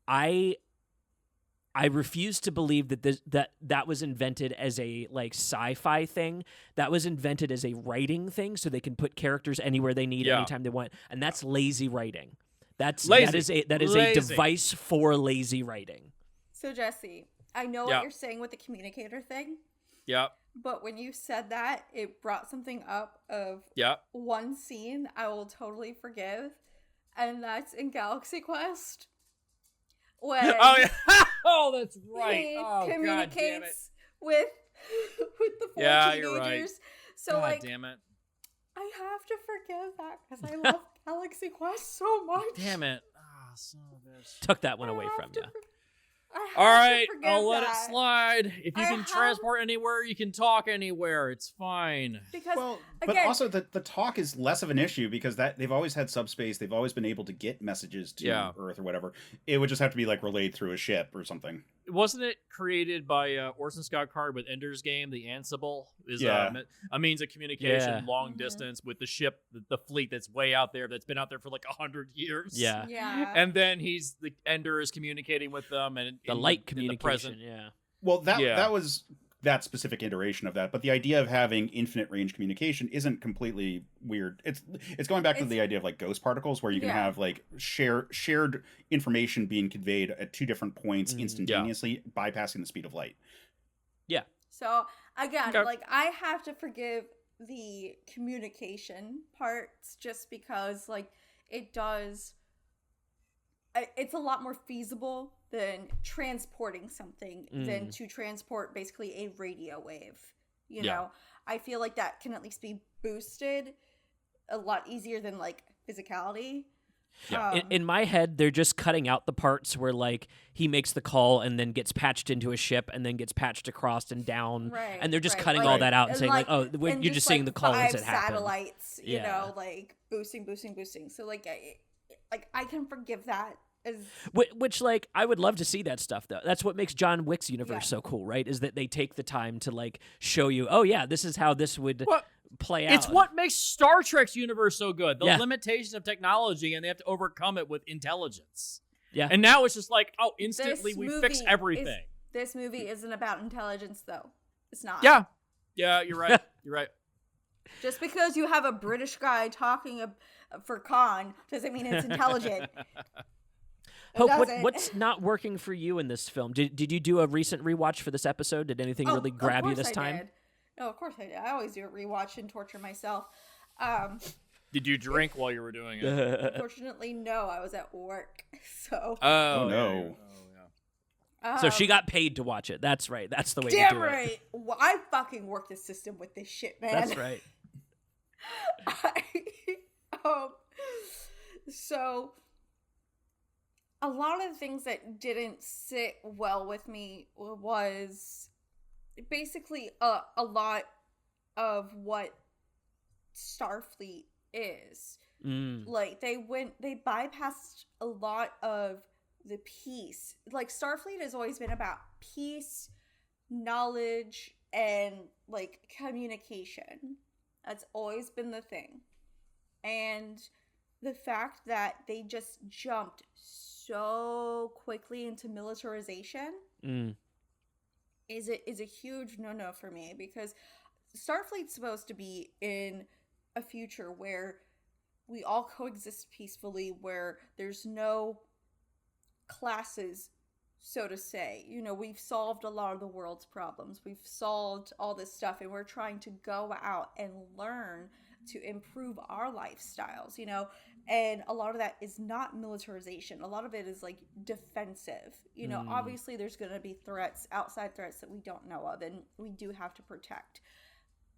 I refuse to believe that that was invented as a like sci-fi thing. That was invented as a writing thing, so they can put characters anywhere they need, Yeah. anytime they want, and that's lazy writing. That Lazy. is a Lazy. device for lazy writing. So Jesse, I know Yeah. what you're saying with the communicator thing, Yep, but when you said that, it brought something up of yep. one scene I will totally forgive, and that's in Galaxy Quest. When Oh yeah. Oh, that's right. he Oh, God damn it. communicates with the four Yeah, teenagers. you're right. So God like damn it. I have to forgive that because I love Galaxy Quest so much. Damn it. Ah, son of a bitch. Took that one I away have from to you. I All have to right, forgive I'll let it that. slide. If you I can have- transport anywhere, you can talk anywhere. It's fine. Because Well, but again, also the talk is less of an issue because that they've always had subspace. They've always been able to get messages to Yeah. Earth or whatever. It would just have to be like relayed through a ship or something. Wasn't it created by Orson Scott Card with Ender's Game? The Ansible is Yeah. a means of communication Yeah. long Mhm. distance with the ship, the fleet that's way out there, that's been out there for like 100 years. Yeah. yeah. And then the Ender is communicating with them, and The in light in communication. the present. Yeah. Well, that Yeah. that was that specific iteration of that, but the idea of having infinite range communication isn't completely weird. It's going back to It's- the idea of like ghost particles, where you can Yeah. have like shared information being conveyed at two different points Mhm. instantaneously, bypassing the speed of light. So again, Okay. like I have to forgive the communication parts just because like it does it's a lot more feasible than transporting something than to transport basically a radio wave. You Yeah. know, I feel like that can at least be boosted a lot easier than like physicality. Yeah. In my head, they're just cutting out the parts where like he makes the call and then gets patched into a ship and then gets patched across and down, Right, and they're just right, cutting like- all that out and, saying like, and "Oh, you're just seeing the call as it happens." satellites, you Yeah. know, like boosting. So like, I can forgive that as Which, like, I would love to see that stuff, though. That's what makes John Wick's universe Yeah. so cool, right? Is that they take the time to, like, show you, oh, yeah, this is how this would What? play out. It's what makes Star Trek's universe so good. The Yeah. limitations of technology, and they have to overcome it with intelligence. Yeah. And now it's just like, oh, instantly This we movie fix everything. This movie isn't about intelligence, though. It's not. Yeah. Yeah, you're right. You're right. Just because you have a British guy talking for Khan doesn't mean it's intelligent. Hope, doesn't. what's not working for you in this film? Did you do a recent rewatch for this episode? Did anything really grab you Of course this I time? did. No, of course I did. I always do a rewatch and torture myself. Did you drink while you were doing it? Unfortunately, no. I was at work, so. Oh, yeah. no. So she got paid to watch it. That's right. That's the way to Damn do right. it. Well, I fucking work the system with this shit, man. That's right. I, um, So a lot of the things that didn't sit well with me was basically a lot of what Starfleet is. Like they bypassed a lot of the peace. Like Starfleet has always been about peace, knowledge, and like communication. That's always been the thing. And the fact that they just jumped so quickly into militarization is a huge no-no for me, because Starfleet's supposed to be in a future where we all coexist peacefully, where there's no classes, so to say. You know, we've solved a lot of the world's problems. We've solved all this stuff, and we're trying to go out and learn to improve our lifestyles, you know? And a lot of that is not militarization. A lot of it is like defensive. You know, obviously there's going to be threats, outside threats that we don't know of, and we do have to protect.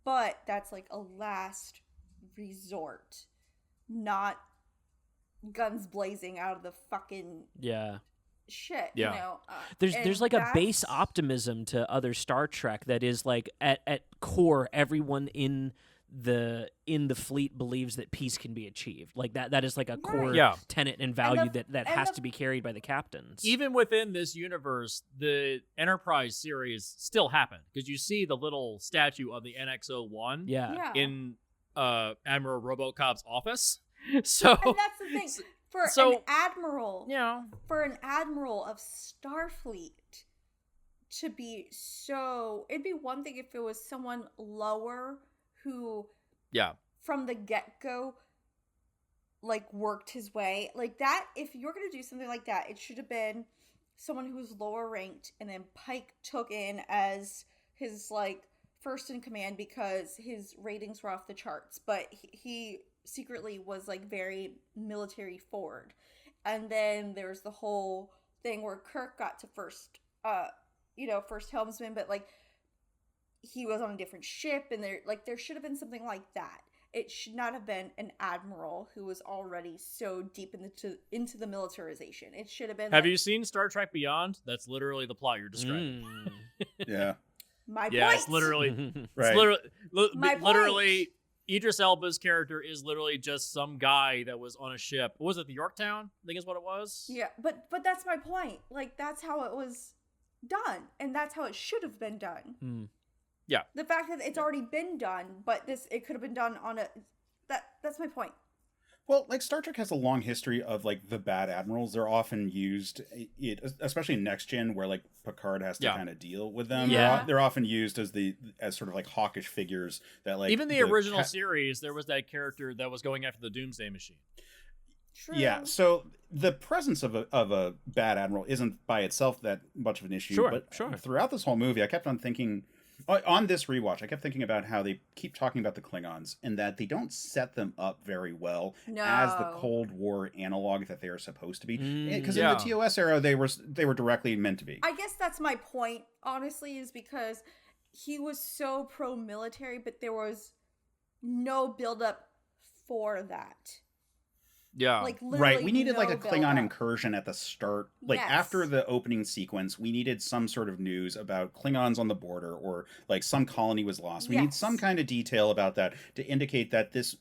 But that's like a last resort, not guns blazing out of the fucking shit. Yeah. You know, there's like a base optimism to other Star Trek that is like at core, everyone in the fleet believes that peace can be achieved. Like that is like a core tenet and value that has to be carried by the captains. Even within this universe, the Enterprise series still happened, because you see the little statue of the NX-01 in Admiral Robocop's office. So, and that's the thing. For an admiral, for an admiral of Starfleet to be so, it'd be one thing if it was someone lower who, from the get-go, like, worked his way. Like, that, if you're going to do something like that, it should have been someone who was lower ranked, and then Pike took in as his, like, first in command because his ratings were off the charts. But he secretly was, like, very military forward. And then there's the whole thing where Kirk got to first helmsman, but, like, he was on a different ship, and there should have been something like that. It should not have been an admiral who was already so deep into the militarization. It should have been. Have you seen Star Trek Beyond? That's literally the plot you're describing. Yeah. My point. Yeah, it's literally, right. literally, Idris Elba's character is literally just some guy that was on a ship. Was it the Yorktown? I think is what it was. Yeah, but that's my point. Like, that's how it was done, and that's how it should have been done. Yeah. The fact that it's already been done, but it could have been done on that's my point. Well, like, Star Trek has a long history of, like, the bad admirals. They're often used, especially in Next Gen, where, like, Picard has to kind of deal with them. Yeah. They're often used as sort of, like, hawkish figures that, like, even the original series, there was that character that was going after the Doomsday Machine. True. Yeah, so the presence of a bad admiral isn't by itself that much of an issue. Sure. Throughout this whole movie, I kept on thinking, on this rewatch, I kept thinking about how they keep talking about the Klingons and that they don't set them up very well as the Cold War analog that they are supposed to be. Because in the TOS era, they were directly meant to be. I guess that's my point, honestly, is because he was so pro-military, but there was no build-up for that. Yeah. Like, literally right. We needed, like, a Klingon build-up. incursion at the start. Like, Yes. after the opening sequence, we needed some sort of news about Klingons on the border, or, like, some colony was lost. We need some kind of detail about that to indicate that this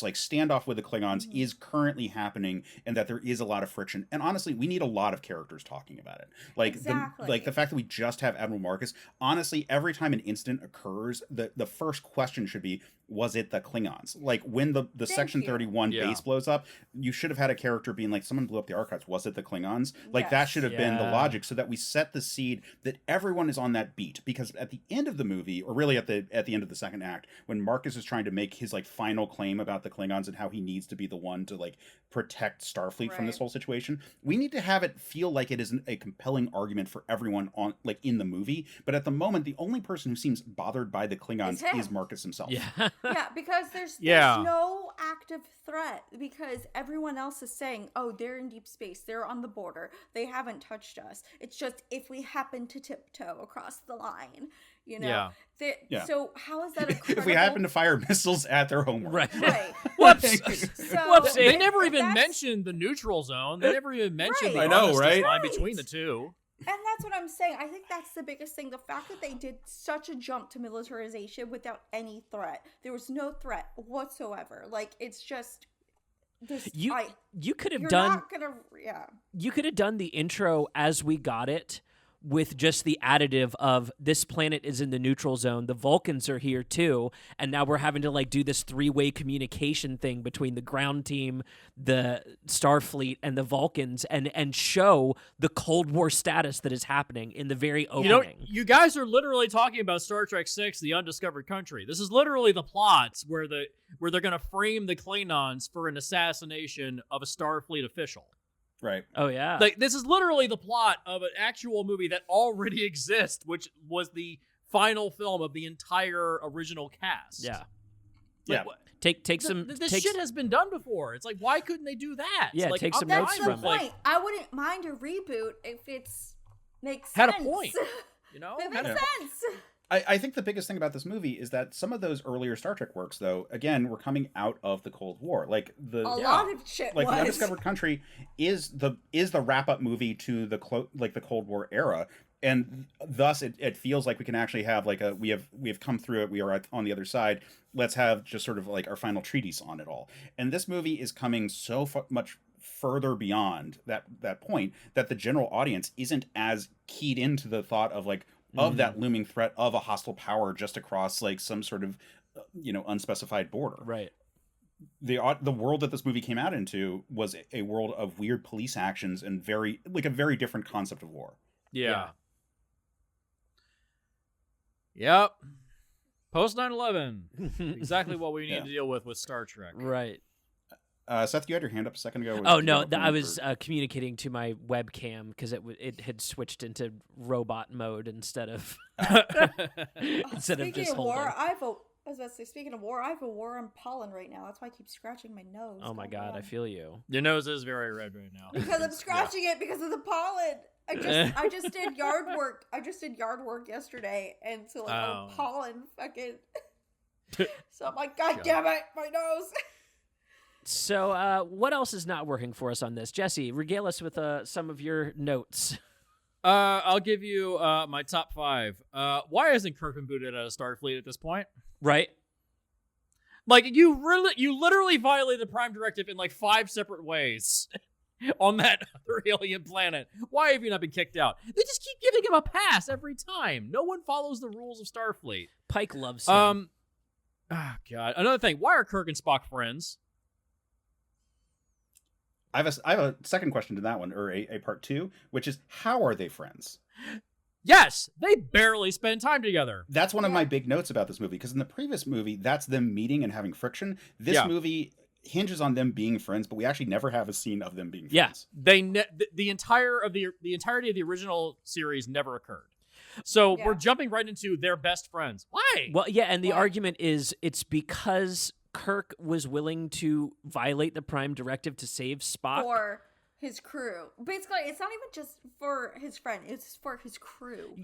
like, standoff with the Klingons is currently happening, and that there is a lot of friction. And honestly, we need a lot of characters talking about it. Like, Exactly. the fact that we just have Admiral Marcus, honestly, every time an incident occurs, the first question should be, was it the Klingons? Like, when the Section 31 base blows up, you should have had a character being like, someone blew up the archives. Was it the Klingons? Like, that should have been the logic, so that we set the seed that everyone is on that beat. Because at the end of the movie, or really at the end of the second act, when Marcus is trying to make his, like, final claim about the Klingons and how he needs to be the one to, like, protect Starfleet from this whole situation, we need to have it feel like it is a compelling argument for everyone on, like, in the movie. But at the moment, the only person who seems bothered by the Klingons is Marcus himself. Yeah, because there's no active threat, because everyone else is saying, oh, they're in deep space, they're on the border, they haven't touched us. It's just if we happen to tiptoe across the line, You know. Yeah. Yeah. So how is that a credible... If we happen to fire missiles at their homework. Right. Whoops. So, Whoops. They never even that's- mentioned the neutral zone. They never even mentioned Right. the I know, armistice right? line between the two. And that's what I'm saying. I think that's the biggest thing. The fact that they did such a jump to militarization without any threat. There was no threat whatsoever. Like, it's just this. You could have You're done not gonna. Yeah. you could have done the intro as we got it with just the additive of this planet is in the neutral zone, the Vulcans are here too, and now we're having to like do this three-way communication thing between the ground team, the Starfleet, and the Vulcans, and show the Cold War status that is happening in the very opening. You guys are literally talking about Star Trek VI, The Undiscovered Country. This is literally the plots where they're going to frame the Klingons for an assassination of a Starfleet official. Right. Oh yeah. Like, this is literally the plot of an actual movie that already exists, which was the final film of the entire original cast. yeah. Yeah. Take some. This shit has been done before. It's like, why couldn't they do that? Yeah, like, take some I'm notes That's fine the from with, it. point. I wouldn't mind a reboot if it's makes Had a sense. point. You know? It Had makes a- sense. I think the biggest thing about this movie is that some of those earlier Star Trek works, though, again, were coming out of the Cold War. Like A lot of shit like was. The Undiscovered Country is the wrap up movie to the Cold War era, and thus it feels like we can actually have like we have come through it. We are on the other side. Let's have just sort of like our final treatise on it all. And this movie is coming so much further beyond that point that the general audience isn't as keyed into the thought of like of that looming threat of a hostile power just across like some sort of unspecified border. Right. The world that this movie came out into was a world of weird police actions and a very different concept of war. Yeah. Yep. Post 9/11. Exactly what we need to deal with Star Trek. Right. Seth, you had your hand up a second ago. Oh no, I was communicating to my webcam because it had switched into robot mode instead of instead of just holding. War, speaking of war, I have a war on pollen right now. That's why I keep scratching my nose. Oh my god, I feel you. Your nose is very red right now. Because I'm scratching it because of the pollen. I just did yard work. I just did yard work yesterday, and so like pollen fucking. So I'm like, God damn it, my nose. So, what else is not working for us on this? Jesse, regale us with some of your notes. I'll give you my top 5. Why isn't Kirk been booted out of Starfleet at this point? Right. Like, you literally violated the Prime Directive in like 5 separate ways on that other alien planet. Why have you not been kicked out? They just keep giving him a pass every time. No one follows the rules of Starfleet. Pike loves him. Oh god. Another thing. Why are Kirk and Spock friends? I have a second question to that one, or a part 2, which is how are they friends? Yes, they barely spend time together. That's one of my big notes about this movie, because in the previous movie, that's them meeting and having friction. This movie hinges on them being friends, but we actually never have a scene of them being friends. They the entirety of the original series never occurred. So we're jumping right into their best friends. Why? Well, yeah, and the argument is it's because Kirk was willing to violate the Prime Directive to save Spock. For his crew. Basically, it's not even just for his friend, it's for his crew.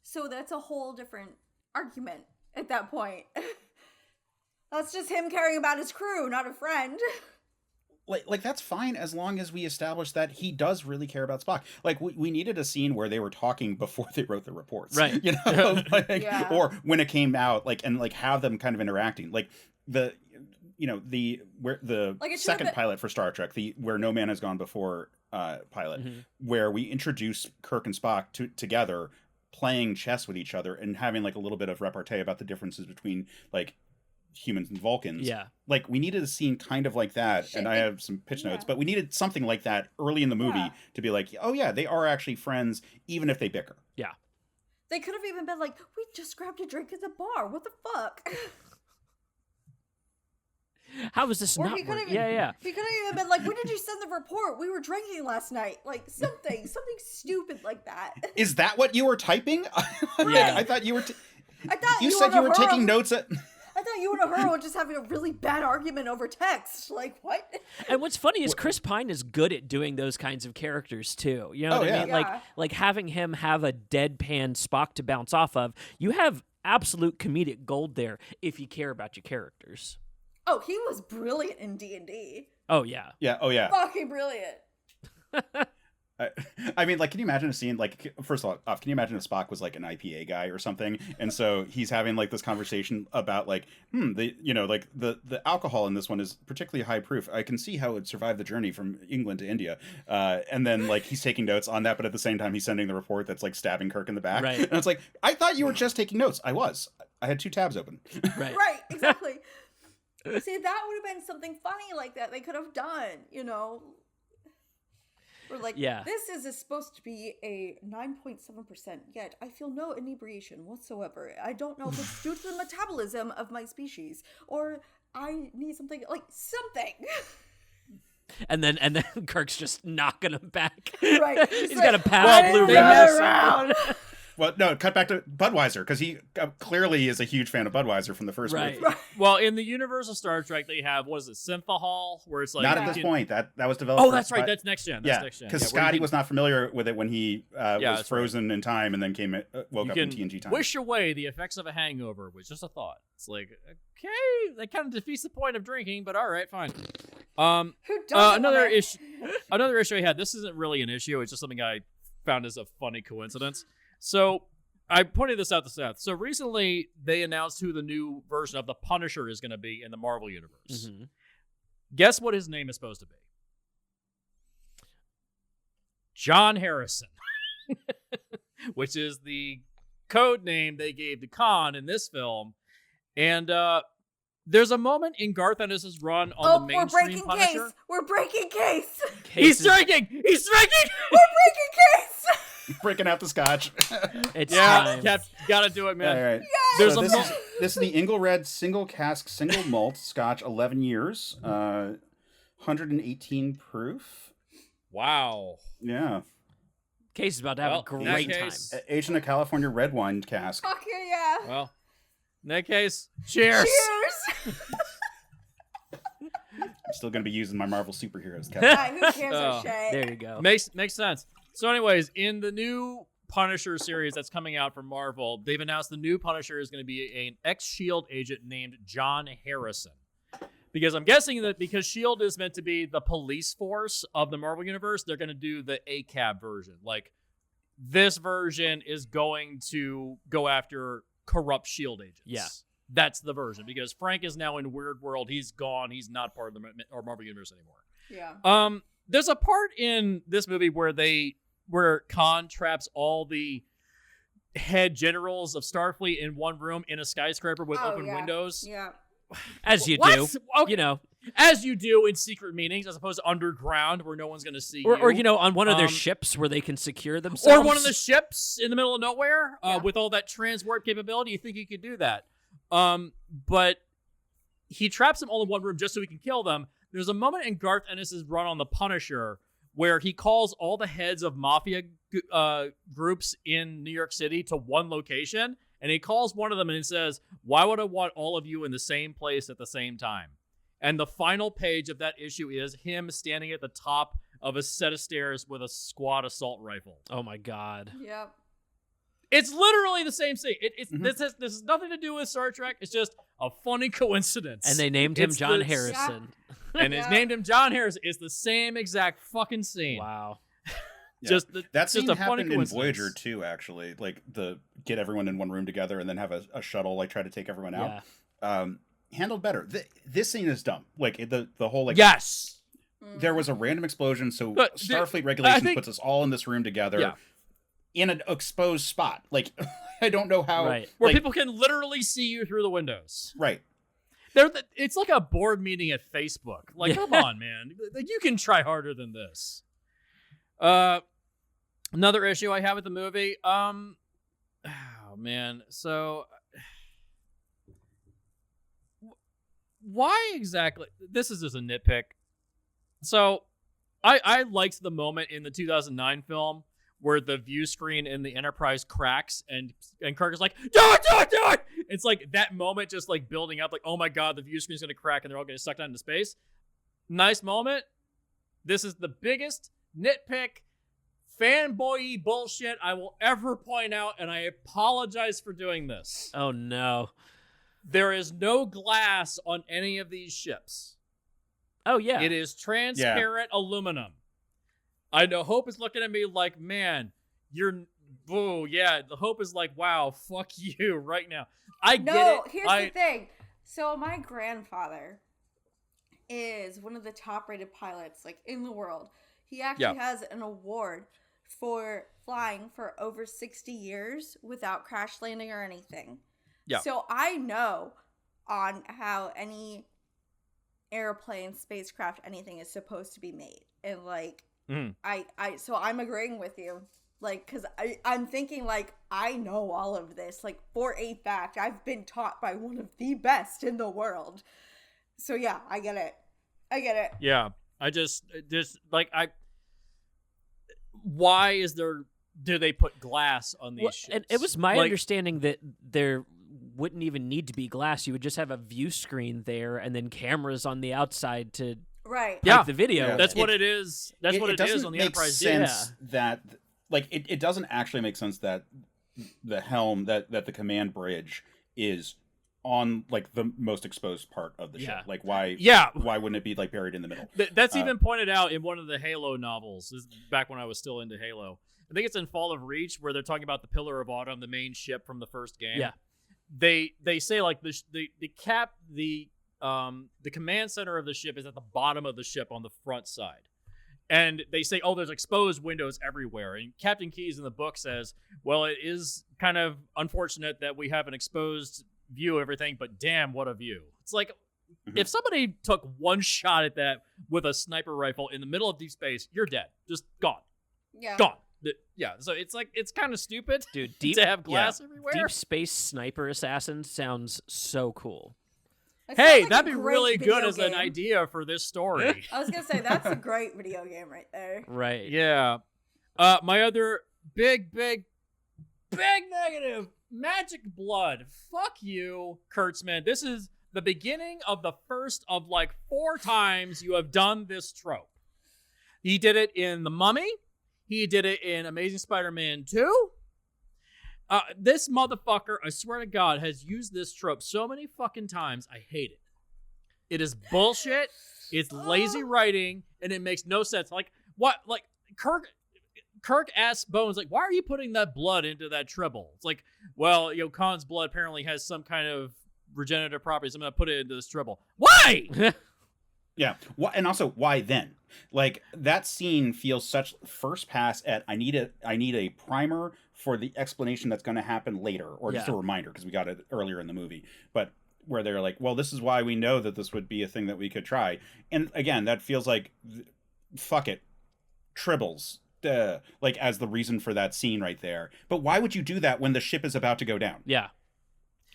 So that's a whole different argument at that point. That's just him caring about his crew, not a friend. Like that's fine as long as we establish that he does really care about Spock. Like we needed a scene where they were talking before they wrote the reports, right? You know, or when it came out, and have them kind of interacting, like the second pilot for Star Trek, the Where No Man Has Gone Before pilot, where we introduce Kirk and Spock together playing chess with each other and having like a little bit of repartee about the differences between like humans and Vulcans. Yeah. Like we needed a scene kind of like that, and I have some pitch notes, but we needed something like that early in the movie to be like, oh yeah, they are actually friends, even if they bicker. Yeah. They could have even been like, we just grabbed a drink at the bar. What the fuck? How is this not working? Yeah. He could have even been like, when did you send the report? We were drinking last night. Like something stupid like that. Is that what you were typing? Yeah. I thought you were. I thought you said you were taking notes at. I thought you and her were just having a really bad argument over text. Like, what? And what's funny is Chris Pine is good at doing those kinds of characters too. You know what I mean? Yeah. Like having him have a deadpan Spock to bounce off of. You have absolute comedic gold there if you care about your characters. Oh, he was brilliant in D&D. Oh yeah. Yeah. Oh yeah. Fucking brilliant. I mean, like, can you imagine a scene, like, first off, can you imagine if Spock was, like, an IPA guy or something, and so he's having, like, this conversation about, like, the alcohol in this one is particularly high proof. I can see how it would survive the journey from England to India. And then, like, he's taking notes on that, but at the same time, he's sending the report that's, like, stabbing Kirk in the back. Right. And it's like, I thought you were just taking notes. I was. I had 2 tabs open. Right. Right, exactly. See, that would have been something funny like that they could have done, you know? Or like, this is supposed to be a 9.7%, yet I feel no inebriation whatsoever. I don't know if it's due to the metabolism of my species, or I need something, like, something. And then Kirk's just knocking him back. Right. He's got a Pale Blue around. Well, no, cut back to Budweiser, because he clearly is a huge fan of Budweiser from the first movie. Right. Well, in the universe of Star Trek, they have, what is it, Synthahol, where it's like... Not at this point. That was developed... Oh, that's right. That's next gen. That's next gen. Because Scotty was not familiar with it when he was frozen in time and then woke up in TNG time. Wish away the effects of a hangover was just a thought. It's like, okay, that kind of defeats the point of drinking, but all right, fine. Who doesn't another issue I had, this isn't really an issue, it's just something I found as a funny coincidence. So I pointed this out to Seth. So recently they announced who the new version of the Punisher is going to be in the Marvel Universe. Mm-hmm. Guess what his name is supposed to be? John Harrison, which is the code name they gave to Khan in this film. And there's a moment in Garth Ennis' run on the mainstream Punisher. We're breaking case. He's striking! We're breaking case! Breaking out the scotch. It's time. Gotta do it, man. All right. Yes! So this is the Ingle Red single cask single malt scotch, 11 years, 118 proof. Wow. Yeah. Case is about to have a great time. Aged in a California red wine cask. Fuck yeah. Well, in that case, cheers. Cheers. I'm still going to be using my Marvel superheroes. Who cares a shit? There you go. Makes sense. So anyways, in the new Punisher series that's coming out from Marvel, they've announced the new Punisher is going to be an ex-SHIELD agent named John Harrison. Because I'm guessing that because SHIELD is meant to be the police force of the Marvel Universe, they're going to do the ACAB version. Like, this version is going to go after corrupt SHIELD agents. Yeah. That's the version. Because Frank is now in Weird World. He's gone. He's not part of the Marvel Universe anymore. Yeah. There's a part in this movie where Khan traps all the head generals of Starfleet in one room in a skyscraper with open windows. Yeah. As you What? do. Okay. You know. As you do in secret meetings, as opposed to underground where no one's going to see you. Or, you know, on one of their ships where they can secure themselves. Or one of the ships in the middle of nowhere with all that transwarp capability. You think you could do that. But he traps them all in one room just so he can kill them. There's a moment in Garth Ennis' run on The Punisher where he calls all the heads of mafia groups in New York City to one location, and he calls one of them and he says, "Why would I want all of you in the same place at the same time?" And the final page of that issue is him standing at the top of a set of stairs with a squad assault rifle. Oh my God. Yep. It's literally the same scene. This has nothing to do with Star Trek. It's just a funny coincidence. And they named him John Harrison. And it's named him John Harrison. It's the same exact fucking scene. Wow. Yeah. That scene just a funny happened in coincidence. Voyager too, actually. Like the get everyone in one room together and then have a shuttle like try to take everyone out. Yeah. Handled better. This scene is dumb. Like the whole like yes. There was a random explosion, so But Starfleet regulations puts us all in this room together in an exposed spot. Like I don't know how where people can literally see you through the windows. Right. It's like a board meeting at Facebook. Like, come on, man. Like, you can try harder than this. Another issue I have with the movie. Oh man. So why exactly? This is just a nitpick. So I liked the moment in the 2009 film where the view screen in the Enterprise cracks and Kirk is like, do it! It's like that moment just like building up, like, oh my god, the view screen's gonna crack and they're all gonna suck down into space. Nice moment. This is the biggest nitpick, fanboy bullshit I will ever point out, and I apologize for doing this. Oh no. There is no glass on any of these ships. Oh yeah. It is transparent aluminum. I know Hope is looking at me like, man, boo, yeah. The Hope is like, wow, fuck you right now. I get it. No, here's the thing. So my grandfather is one of the top-rated pilots, like, in the world. He actually has an award for flying for over 60 years without crash landing or anything. Yeah. So I know on how any airplane, spacecraft, anything is supposed to be made. And, like, so I'm agreeing with you. Like, because I'm thinking, like, I know all of this. Like, for a fact, I've been taught by one of the best in the world. So, yeah, I get it. Yeah. Why do they put glass on these ships? And it was my understanding that there wouldn't even need to be glass. You would just have a view screen there and then cameras on the outside to take the video. Yeah. That's what it is. That's what it is on the Enterprise. It doesn't make sense that, like, it doesn't actually make sense that the helm, that the command bridge is on, like, the most exposed part of the ship. Like, why wouldn't it be, like, buried in the middle? That's even pointed out in one of the Halo novels. This is back when I was still into Halo. I think it's in Fall of Reach where they're talking about the Pillar of Autumn, the main ship from the first game. Yeah. They say, like, the command center of the ship is at the bottom of the ship on the front side. And they say, oh, there's exposed windows everywhere. And Captain Keyes in the book says, well, it is kind of unfortunate that we have an exposed view of everything, but damn, what a view. It's like, if somebody took one shot at that with a sniper rifle in the middle of deep space, you're dead. Just gone. Yeah. Gone. Yeah, so it's like, it's kind of stupid, dude, to have glass everywhere. Deep space sniper assassin sounds so cool. Hey, like that'd be really good as an idea for this story. I was gonna say, that's a great video game right there. Right. Yeah. My other big negative, Magic Blood. Fuck you, Kurtzman. This is the beginning of the first of, like, 4 times you have done this trope. He did it in The Mummy. He did it in Amazing Spider-Man 2. This motherfucker, I swear to God, has used this trope so many fucking times. I hate it. It is bullshit. It's lazy writing, and it makes no sense. Like, what? Like, Kirk asks Bones, like, why are you putting that blood into that tribble? It's like, well, Khan's blood apparently has some kind of regenerative properties. I'm going to put it into this tribble. Why? Yeah. And also, why then? Like, that scene feels such first pass at, I need a primer for the explanation that's going to happen later, or just a reminder, because we got it earlier in the movie. But where they're like, well, this is why we know that this would be a thing that we could try. And again, that feels like, fuck it, tribbles, like, as the reason for that scene right there. But why would you do that when the ship is about to go down? Yeah.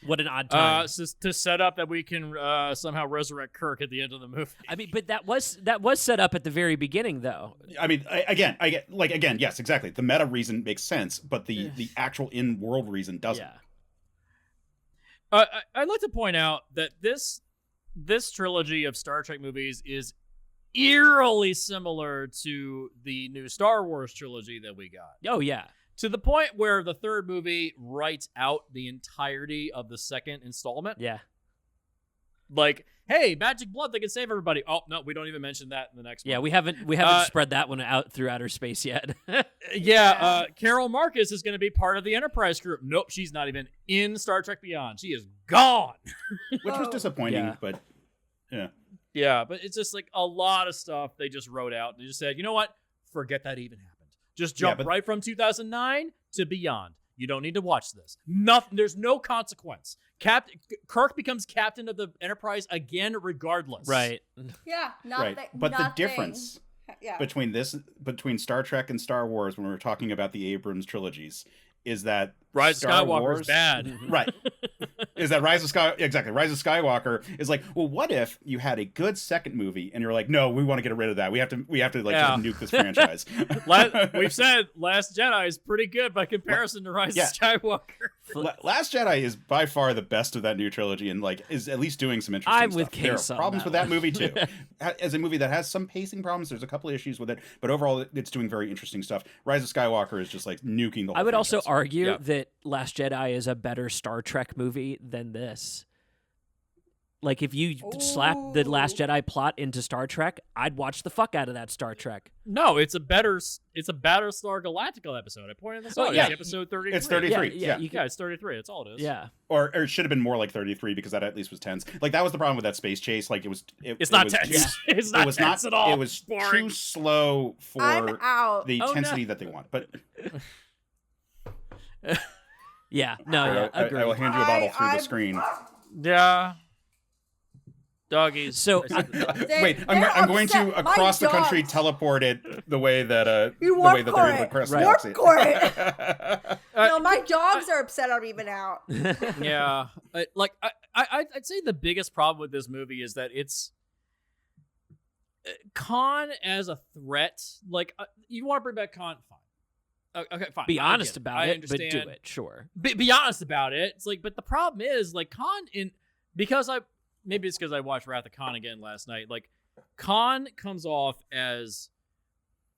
What an odd time. To set up that we can somehow resurrect Kirk at the end of the movie. I mean, but that was set up at the very beginning, though. I mean, again, yes, exactly. The meta reason makes sense, but the actual in-world reason doesn't. Yeah. I'd like to point out that this trilogy of Star Trek movies is eerily similar to the new Star Wars trilogy that we got. Oh, yeah. To the point where the third movie writes out the entirety of the second installment. Yeah. Like, hey, Magic Blood, they can save everybody. Oh, no, we don't even mention that in the next one. Yeah, we haven't spread that one out through outer space yet. Carol Marcus is going to be part of the Enterprise group. Nope, she's not even in Star Trek Beyond. She is gone. Which was disappointing, but yeah. Yeah, but it's just like a lot of stuff they just wrote out. They just said, you know what? Forget that even happened. Just jump right from 2009 to Beyond. You don't need to watch this. Nothing. There's no consequence. Kirk becomes captain of the Enterprise again, regardless. Right. Yeah. Nothing. Right. But the difference between Star Trek and Star Wars, when we're talking about the Abrams trilogies, is that Rise of Skywalker's Wars, bad. Right. is that Rise of Skywalker is like, well, what if you had a good second movie and you're like, no, we want to get rid of that. We have to like just nuke this franchise. We've said Last Jedi is pretty good by comparison to Rise of Skywalker. Last Jedi is by far the best of that new trilogy, and like is at least doing some interesting I'm stuff. with Case There are on problems that with that one. movie too. As a movie that has some pacing problems, there's a couple of issues with it, but overall it's doing very interesting stuff. Rise of Skywalker is just like nuking the whole I would franchise. also argue that Last Jedi is a better Star Trek movie than this. Like, if you slap the Last Jedi plot into Star Trek, I'd watch the fuck out of that Star Trek. No, it's a Battlestar Galactica episode. I pointed this out. yeah. It's episode 33. It's 33. Yeah, It's 33. That's all it is. Yeah. Or it should have been more like 33 because that at least was tense. Like that was the problem with that space chase. Like It's not tense. It's not tense at all. It was boring. too slow for I'm out. the intensity that they want. But Yeah. No, I agreed. will hand you a bottle through the screen. Yeah. Doggies. So Wait, I'm going to across the country teleport it the way that You the work way that for they're able it. to cross the Right. galaxy. Work for it. No, my dogs are upset I'm even out. Yeah. I'd say the biggest problem with this movie is that it's Khan as a threat. Like, you want to bring back Khan? Fine. Okay, fine. be I honest get about I it, understand. but do it. Sure. Be honest about it. It's like, but the problem is, like, Khan maybe it's because I watched Wrath of Khan again last night. Like, Khan comes off as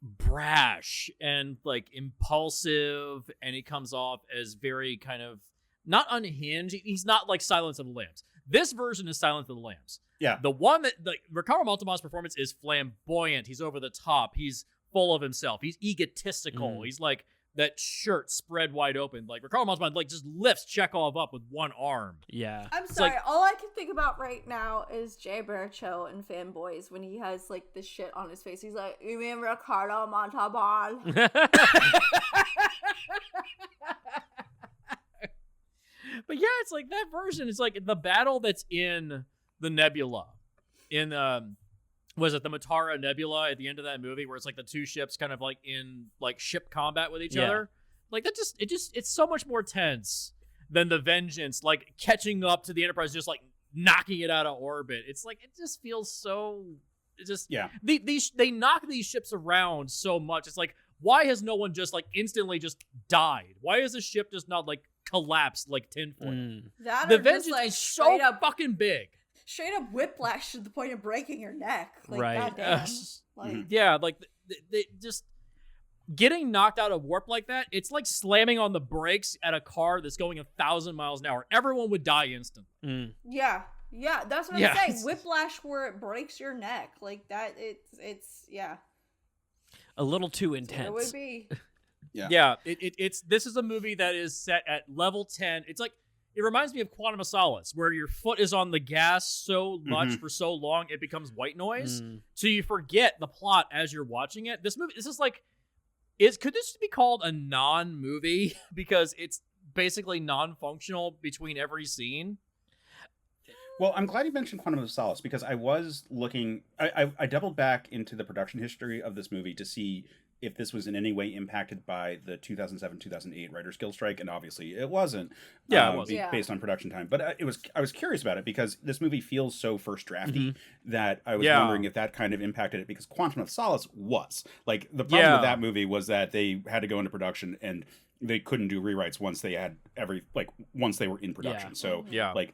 brash and like impulsive, and he comes off as very kind of not unhinged. He's not like Silence of the Lambs. This version is Silence of the Lambs. Yeah. The one that like Ricardo Montalban's performance is flamboyant. He's over the top. He's full of himself. He's egotistical. He's like that shirt spread wide open. Like Ricardo Montalban like just lifts Chekhov up with one arm. Yeah. I'm It's sorry. like- All I can think about right now is Jay Baruchel in Fanboys when he has like this shit on his face. He's like, "You mean Ricardo Montalban?" But yeah, it's like that version. It's like the battle that's in the Nebula, in was it the Matara Nebula at the end of that movie, where it's like the two ships kind of like in like ship combat with each Yeah. other. Like that it's so much more tense than the Vengeance, like catching up to the Enterprise, just like knocking it out of orbit. It's like it just feels so. It just they knock these ships around so much. It's like, why has no one just like instantly just died? Why is the ship just not like collapsed like tinfoil? That The or just Vengeance like is so straight up fucking big. whiplash to the point of breaking your neck. Like, Right. goddamn. Like, Yeah, like they just getting knocked out of warp like that. It's like slamming on the brakes at a car that's going 1,000 miles an hour. Everyone would die instantly. yeah, that's what Yeah. I'm saying. Whiplash where it breaks your neck, like that. It's yeah. A little too It intense. would be. Yeah, it's this is a movie that is set at level 10. It's like it reminds me of Quantum of Solace, where your foot is on the gas so much for so long it becomes white noise, so you forget the plot as you're watching it. This is like, could this be called a non-movie because it's basically non-functional between every scene? Well, I'm glad you mentioned Quantum of Solace because I was looking. I doubled back into the production history of this movie to see if this was in any way impacted by the 2007-2008 Writers Guild strike, and obviously it wasn't. Yeah, it wasn't. Based on production time. But I was curious about it because this movie feels so first drafty that I was Yeah. wondering if that kind of impacted it, because Quantum of Solace was. Like, the problem with that movie was that they had to go into production and they couldn't do rewrites once they had once they were in production. Yeah. So Yeah. like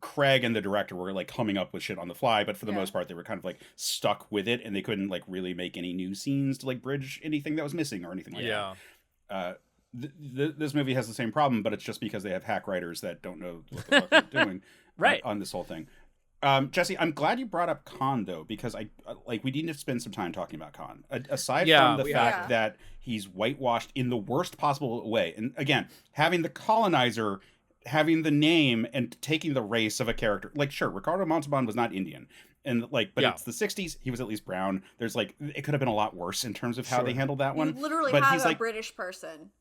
Craig and the director were like coming up with shit on the fly, but for the most part they were kind of like stuck with it, and they couldn't like really make any new scenes to like bridge anything that was missing or anything like that. This movie has the same problem, but it's just because they have hack writers that don't know what the fuck they're doing Right. on this whole thing. Jesse, I'm glad you brought up Khan though, because we need to spend some time talking about Khan. Aside from the fact that he's whitewashed in the worst possible way, and again, having the colonizer having the name and taking the race of a character. Like, sure, Ricardo Montalban was not Indian. And like, but it's the 60s. He was at least brown. There's like, it could have been a lot worse in terms of how they handled that one. You literally but have he's a like, British person.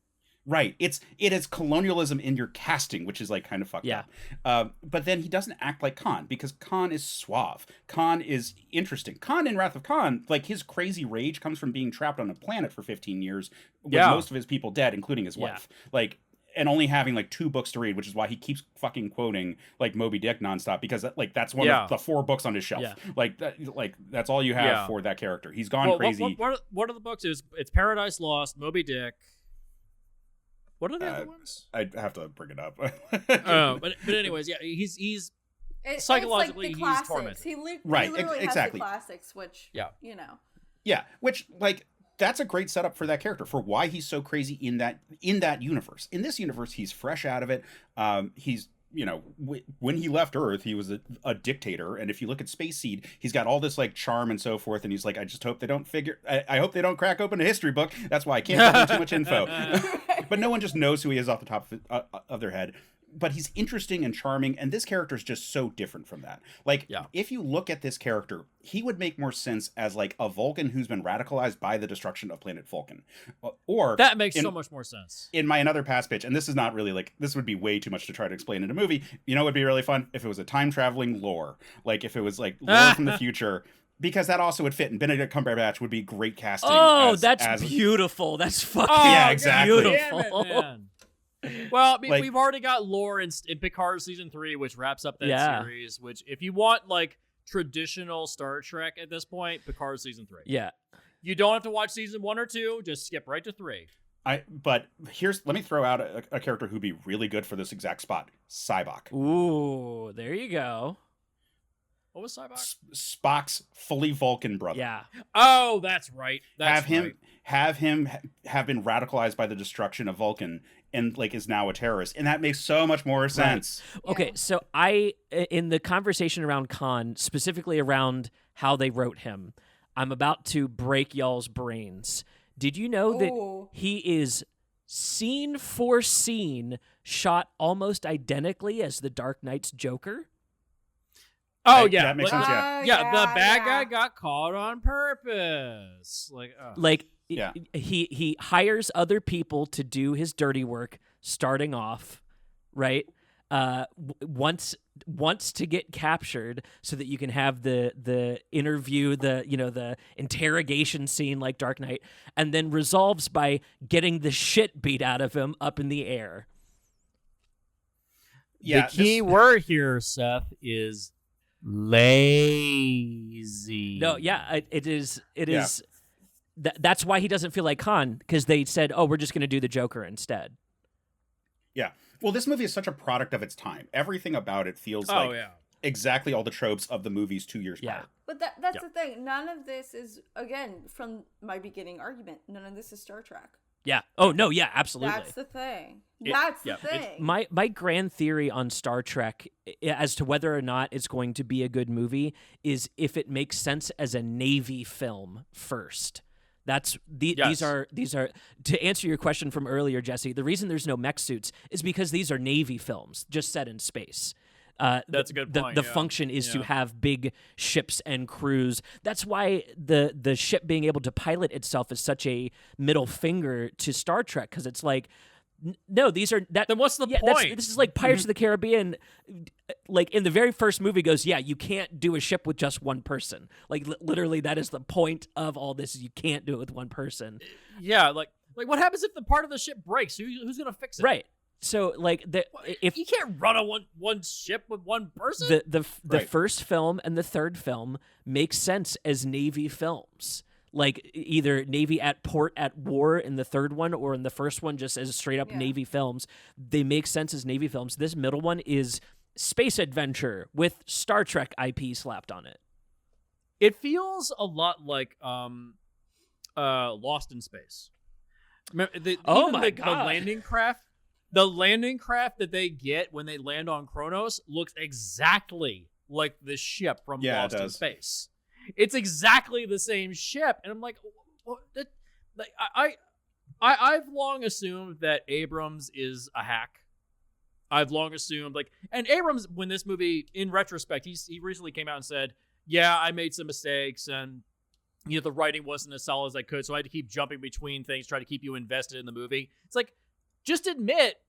Right. It is colonialism in your casting, which is like kind of fucked up. But then he doesn't act like Khan, because Khan is suave. Khan is interesting. Khan in Wrath of Khan, like, his crazy rage comes from being trapped on a planet for 15 years with most of his people dead, including his wife. Like, and only having like 2 books to read, which is why he keeps fucking quoting like Moby Dick nonstop, because like that's one of the 4 books on his shelf. Yeah. Like that's all you have for that character. He's gone crazy. What are the books? It's Paradise Lost, Moby Dick. What are the other ones? I'd have to bring it up. but anyways, yeah, he's psychologically it's like he's tormented. He literally exactly. has the classics, which you know. Yeah, which like that's a great setup for that character, for why he's so crazy in that universe. In this universe, he's fresh out of it. He's when he left Earth, he was a dictator, and if you look at Space Seed, he's got all this like charm and so forth, and he's like, I just hope they don't I hope they don't crack open a history book. That's why I can't give them too much info. But no one just knows who he is off the top of their head. But he's interesting and charming, and this character is just so different from that. Like, if you look at this character, he would make more sense as like a Vulcan who's been radicalized by the destruction of planet Vulcan. Or that makes so much more sense. In my another past pitch, and this is not really like, this would be way too much to try to explain in a movie. You know, it would be really fun if it was a time traveling lore, like if it was like lore from the future. Because that also would fit, and Benedict Cumberbatch would be great casting. Oh, that's beautiful. That's fucking exactly. beautiful. Damn it, man. Well, we've already got lore in Picard season 3, which wraps up that series. Which, if you want like traditional Star Trek at this point, Picard season 3. Yeah, you don't have to watch season 1 or 2. Just skip right to 3. But let me throw out a character who'd be really good for this exact spot: Sybok. Ooh, there you go. What was Sybok? Spock's fully Vulcan brother. Yeah. Oh, that's right. Have him have been radicalized by the destruction of Vulcan, and like is now a terrorist, and that makes so much more sense. Right. Okay, so in the conversation around Khan, specifically around how they wrote him, I'm about to break y'all's brains. Did you know that he is scene for scene shot almost identically as the Dark Knight's Joker? Oh yeah, that makes sense. Yeah, the bad guy got caught on purpose. He hires other people to do his dirty work, starting off, right? Wants to get captured so that you can have the interview, the interrogation scene like Dark Knight, and then resolves by getting the shit beat out of him up in the air. Yeah, the key word here, Seth, is lazy. No, yeah, it is. That's why he doesn't feel like Khan, because they said, "Oh, we're just going to do the Joker instead." Yeah. Well, this movie is such a product of its time. Everything about it feels exactly all the tropes of the movies 2 years prior. But that's the thing. None of this is, again, from my beginning argument, none of this is Star Trek. Yeah. Oh, no, yeah, absolutely. That's the thing. That's the thing. My grand theory on Star Trek as to whether or not it's going to be a good movie is if it makes sense as a Navy film first. These are to answer your question from earlier, Jesse. The reason there's no mech suits is because these are Navy films just set in space. That's a good point. The function is to have big ships and crews. That's why the ship being able to pilot itself is such a middle finger to Star Trek, because it's like, no, these are that. Then what's the point? This is like Pirates of the Caribbean. Like in the very first movie goes, yeah, you can't do a ship with just one person. Like literally, that is the point of all this: is you can't do it with one person. Yeah, like what happens if the part of the ship breaks? Who's gonna fix it? Right. So like if you can't run a one ship with one person, the first film and the third film make sense as Navy films. Like either Navy at port at war in the third one, or in the first one just as straight up Navy films. They make sense as Navy films. This middle one is space adventure with Star Trek IP slapped on it. It feels a lot like Lost in Space. Remember, the landing craft. The landing craft that they get when they land on Kronos looks exactly like the ship from Lost in Space. It's exactly the same ship, and I'm like, I've long assumed that Abrams is a hack. I've long assumed and Abrams, when this movie, in retrospect, he recently came out and said, "Yeah, I made some mistakes, and the writing wasn't as solid as I could, so I had to keep jumping between things, try to keep you invested in the movie." It's like, just admit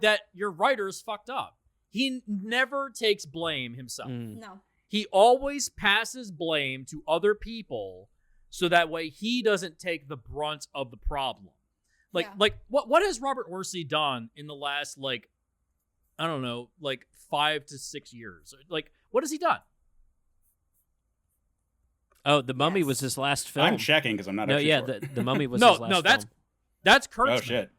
that your writers fucked up. He never takes blame himself. No. He always passes blame to other people so that way he doesn't take the brunt of the problem. What has Robert Orci done in the last, like, I don't know, like 5 to 6 years? Like, what has he done? Oh, The Mummy was his last film. I'm checking because I'm not actually sure. The Mummy was his last film. That's Kurtzman. Oh, shit.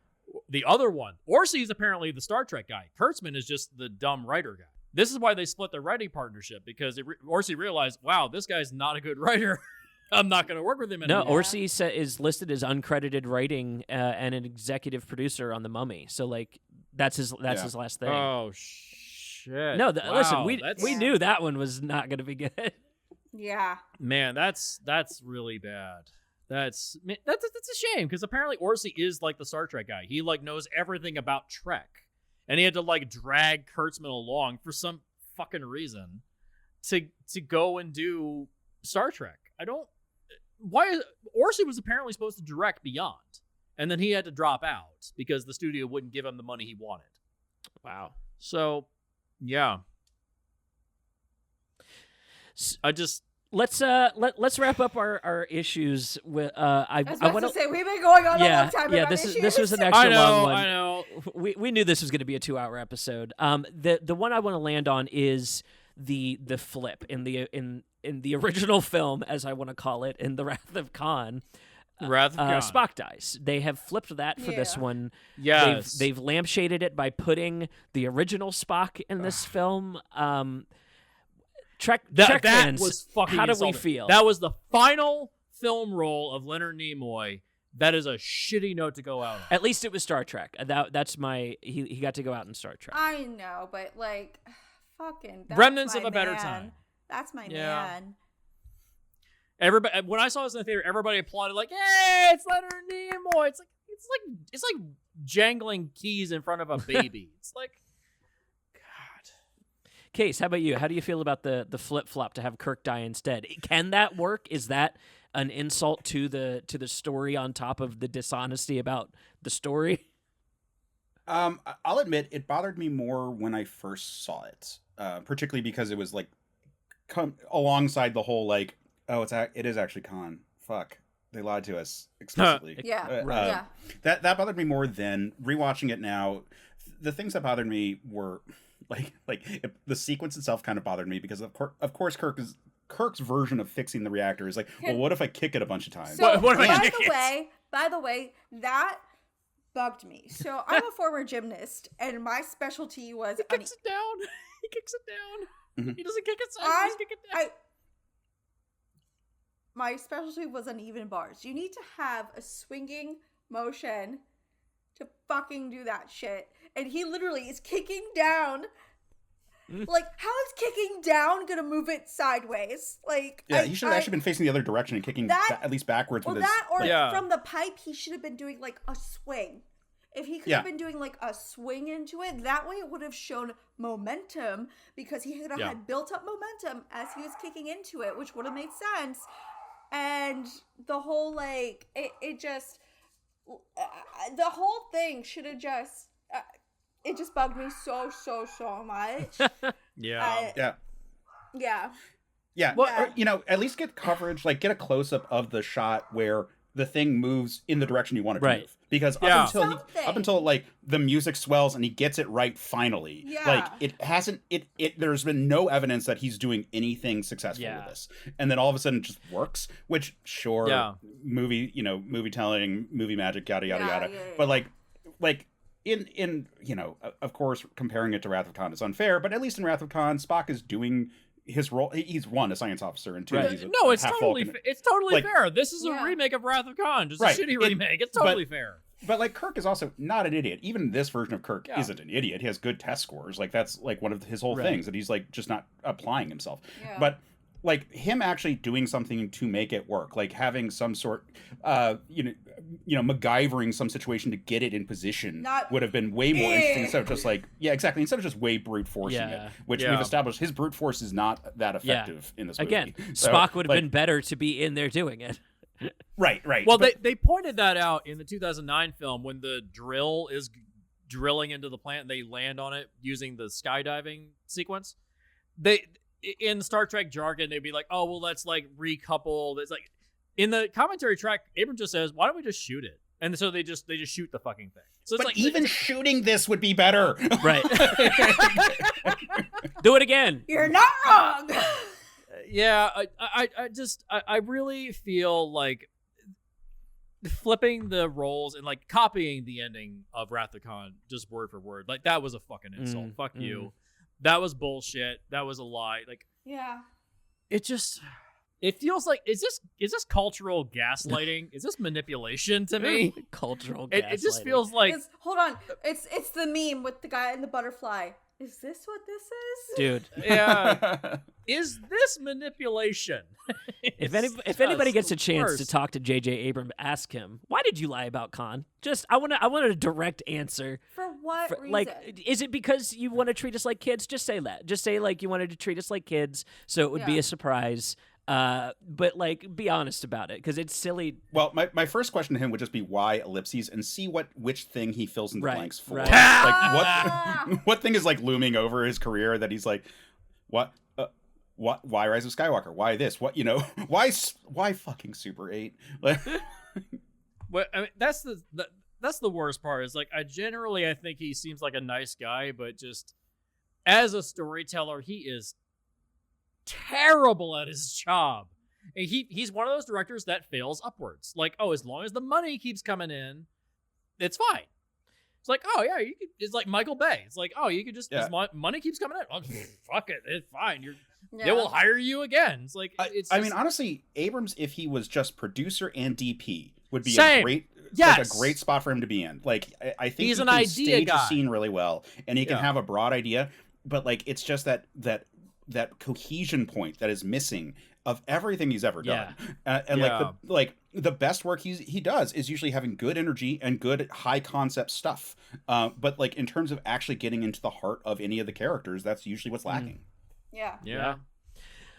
The other one. Orci is apparently the Star Trek guy. Kurtzman is just the dumb writer guy. This is why they split their writing partnership, because Orci realized, wow, this guy's not a good writer. I'm not going to work with him anymore. No, Orci is listed as uncredited writing and an executive producer on The Mummy. So, like, that's his last thing. Oh, shit. No, wow, listen, we knew that one was not going to be good. Yeah. Man, that's really bad. That's a shame, because apparently Orci is like the Star Trek guy. He like knows everything about Trek, and he had to like drag Kurtzman along for some fucking reason to go and do Star Trek. Orci was apparently supposed to direct Beyond, and then he had to drop out because the studio wouldn't give him the money he wanted. Wow. So, yeah. Let's wrap up our issues with I was about to say we've been going on a long time. Yeah, about this was an extra long one. I know. We knew this was going to be a 2-hour episode. The one I want to land on is the flip in the original film, as I want to call it, in The Wrath of Khan. Spock dies. They have flipped that for this one. Yes. They've lampshaded it by putting the original Spock in this film. Trek fans, was fucking how do insulting. we feel? That was the final film role of Leonard Nimoy. That is a shitty note to go out on. At least it was Star Trek. That's my he got to go out in Star Trek. I know, but like, fucking that's Remnants my of a Better man. Time. That's my Yeah. man. Everybody, when I saw this in the theater, everybody applauded like, "Hey, it's Leonard Nimoy!" It's like jangling keys in front of a baby. It's like, God. Case, how about you? How do you feel about the flip flop to have Kirk die instead? Can that work? Is that an insult to the story on top of the dishonesty about the story? I'll admit it bothered me more when I first saw it, particularly because it was like alongside the whole like, oh, it is actually Khan. Fuck, they lied to us explicitly. Yeah. That bothered me more than rewatching it now. The things that bothered me were the sequence itself kind of bothered me because of course Kirk's version of fixing the reactor is like, well, what if I kick it a bunch of times? So, by the way, that bugged me. So I'm a former gymnast, and my specialty was He kicks it down. He kicks it down. Mhm. He doesn't kick it. He just kick it down. My specialty was uneven bars. You need to have a swinging motion to fucking do that shit. And he literally is kicking down. Like, how is kicking down gonna move it sideways? Like, yeah, he should have actually been facing the other direction and kicking at least backwards with his. From the pipe, he should have been doing like a swing. If he could have been doing like a swing into it, that way it would have shown momentum, because he could have had built up momentum as he was kicking into it, which would have made sense. And the whole like it just the whole thing should have just it just bugged me so much. Yeah. Yeah. Well, at least get coverage, like get a close up of the shot where the thing moves in the direction you want it to move. Because up until like the music swells and he gets it right finally, like it hasn't. There's been no evidence that he's doing anything successful with this, and then all of a sudden it just works. Which movie telling, movie magic, yada yada yada. But like in of course comparing it to Wrath of Khan is unfair. But at least in Wrath of Khan, Spock is doing his role. He's one, a science officer, and two, he's it's totally fair. This is a remake of Wrath of Khan, just a shitty remake. It's totally fair. But like Kirk is also not an idiot. Even this version of Kirk isn't an idiot. He has good test scores. Like that's like one of his whole things, that he's like just not applying himself. Yeah. But like him actually doing something to make it work, like having some sort, MacGyvering some situation to get it in position would have been way more interesting instead of just like, instead of just way brute forcing it, which we've established his brute force is not that effective in this movie. Again, Spock would have been better to be in there doing it. Right. Well, they pointed that out in the 2009 film when the drill is drilling into the plant and they land on it using the skydiving sequence. In Star Trek jargon, they'd be like, "Oh, well, let's like recouple." It's like in the commentary track, Abrams just says, "Why don't we just shoot it?" And so they just shoot the fucking thing. So it's but even shooting this would be better. Right. Do it again. You're not wrong. Yeah, I really feel like flipping the roles and like copying the ending of Wrath of Khan just word for word, like that was a fucking insult. Fuck you. That was bullshit. That was a lie. Like, yeah, it feels like is this cultural gaslighting? Is this manipulation to me? Cultural gaslighting. It just feels like hold on. It's the meme with the guy and the butterfly. Is this what this is? Dude. Yeah. Is this manipulation? If anybody gets a chance to talk to J.J. Abrams, ask him, why did you lie about Khan? Just I want a direct answer. For what reason? Like, is it because you want to treat us like kids? Just say that. Just say like you wanted to treat us like kids, so it would be a surprise. But like, be honest about it, because it's silly. Well, my first question to him would just be why ellipses, and see which thing he fills in the blanks for. Right. Like what thing is like looming over his career that he's like, what, why Rise of Skywalker? Why this? What, why fucking Super 8? Like, well, I mean, that's the worst part. Is like I think he seems like a nice guy, but just as a storyteller, he is terrible at his job. And he's one of those directors that fails upwards. Like, oh, as long as the money keeps coming in, it's fine. It's like, oh yeah, you could. It's like Michael Bay. It's like, oh, you could just as money keeps coming in. Oh, fuck it, it's fine. They will hire you again. It's like, I mean, honestly, Abrams, if he was just producer and DP, would be Same. a great. Yes. Like a great spot for him to be in. Like, I think he's he an can idea stage guy. a scene really well, and he can have a broad idea. But like, it's just that cohesion point that is missing of everything he's ever done. And like the best work he does is usually having good energy and good high concept stuff. But like in terms of actually getting into the heart of any of the characters, that's usually what's lacking. Yeah.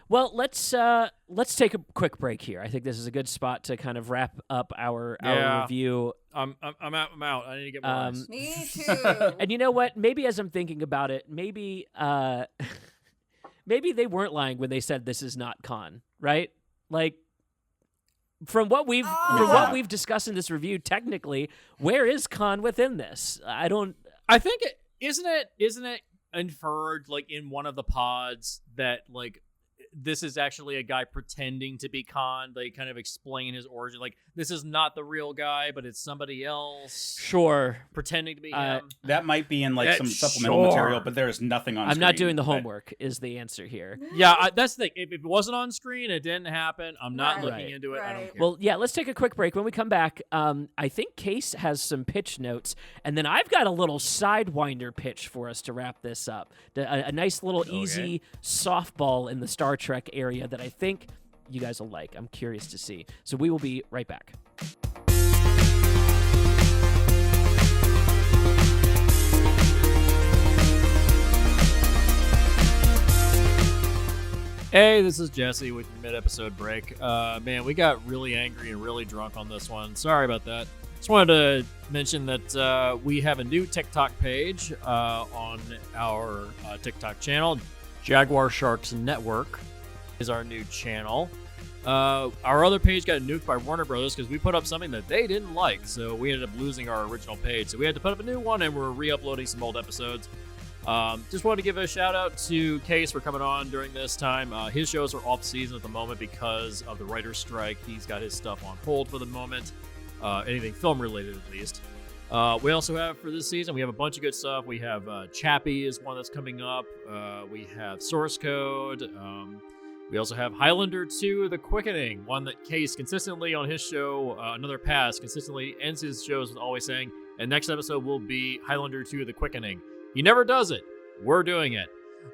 Well, let's take a quick break here. I think this is a good spot to kind of wrap up our review. I'm out. I need to get more ice. Me too. And you know what? Maybe as I'm thinking about it, maybe they weren't lying when they said this is not Khan, right? Like, from what we've discussed in this review, technically, where is Khan within this? I think isn't it inferred like in one of the pods that like this is actually a guy pretending to be Khan. They kind of explain his origin. Like, this is not the real guy, but it's somebody else. Sure. Pretending to be him. That might be in like some supplemental material, but there is nothing on I'm screen. not doing the homework is the answer here. Yeah, that's the thing. If it wasn't on screen, it didn't happen. I'm not looking into it. I don't care. Well, yeah, let's take a quick break. When we come back, I think Case has some pitch notes, and then I've got a little sidewinder pitch for us to wrap this up. A nice little easy softball in the Star Trek area that I think you guys will like. I'm curious to see. So we will be right back. Hey, this is Jesse with your mid-episode break. Man, we got really angry and really drunk on this one. Sorry about that. Just wanted to mention that we have a new TikTok page on our TikTok channel. Jaguar Sharks Network is our new channel. Our other page got nuked by Warner Brothers because we put up something that they didn't like, so we ended up losing our original page. So we had to put up a new one, and we're re-uploading some old episodes. Just wanted to give a shout out to Case for coming on during this time. His shows are off season at the moment because of the writer's strike. He's got his stuff on hold for the moment. Anything film related at least. We also have for this season, we have a bunch of good stuff. We have Chappie is one that's coming up. We have Source Code. We also have Highlander 2, The Quickening, one that Case consistently on his show, Another Pass, consistently ends his shows with always saying, and next episode will be Highlander 2, The Quickening. He never does it. We're doing it.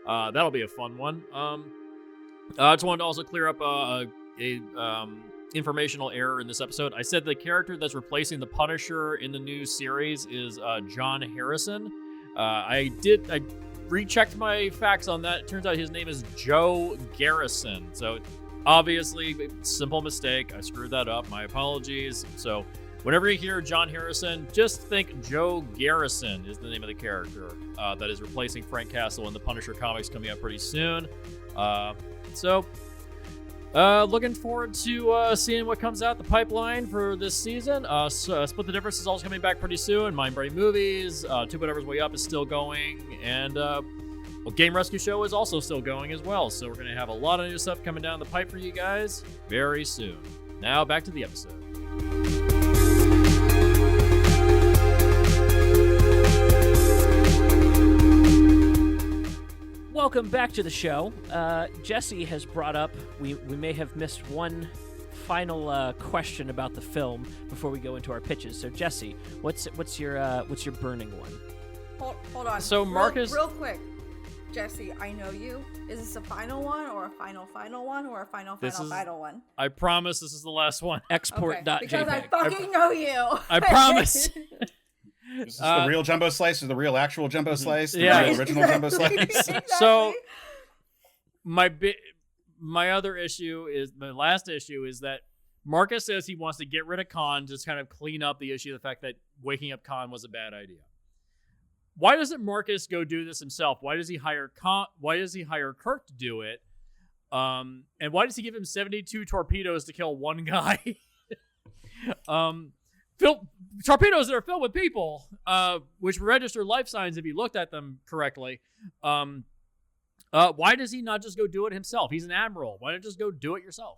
That'll be a fun one. I just wanted to also clear up a informational error in this episode. I said the character that's replacing the Punisher in the new series is John Harrison. I rechecked my facts on that. It turns out his name is Joe Garrison. So obviously, simple mistake. I screwed that up. My apologies. So whenever you hear John Harrison, just think Joe Garrison is the name of the character that is replacing Frank Castle in the Punisher comics coming out pretty soon. So Looking forward to seeing what comes out the pipeline for this season. Split the Difference is also coming back pretty soon. Mind Brain Movies, Two Whatever's Way Up is still going, and Game Rescue Show is also still going as well. So we're going to have a lot of new stuff coming down the pipe for you guys very soon. Now back to the episode. Welcome back to the show. Jesse has brought up, we may have missed one final question about the film before we go into our pitches. So Jesse, what's your burning one? Hold on. So Marcus, real quick, Jesse, I know you. Is this a final one or a final one or a final one? I promise this is the last one. Export.jpg. Okay, because I fucking know you. I promise. Is this the real jumbo slice or the real actual jumbo slice? The yeah. real original jumbo slice? Exactly. So my last issue is that Marcus says he wants to get rid of Khan, just kind of clean up the issue of the fact that waking up Khan was a bad idea. Why doesn't Marcus go do this himself? Why does he hire Kirk to do it? And why does he give him 72 torpedoes to kill one guy? Torpedoes that are filled with people, which register life signs if you looked at them correctly. Why does he not just go do it himself? He's an admiral. Why not just go do it yourself?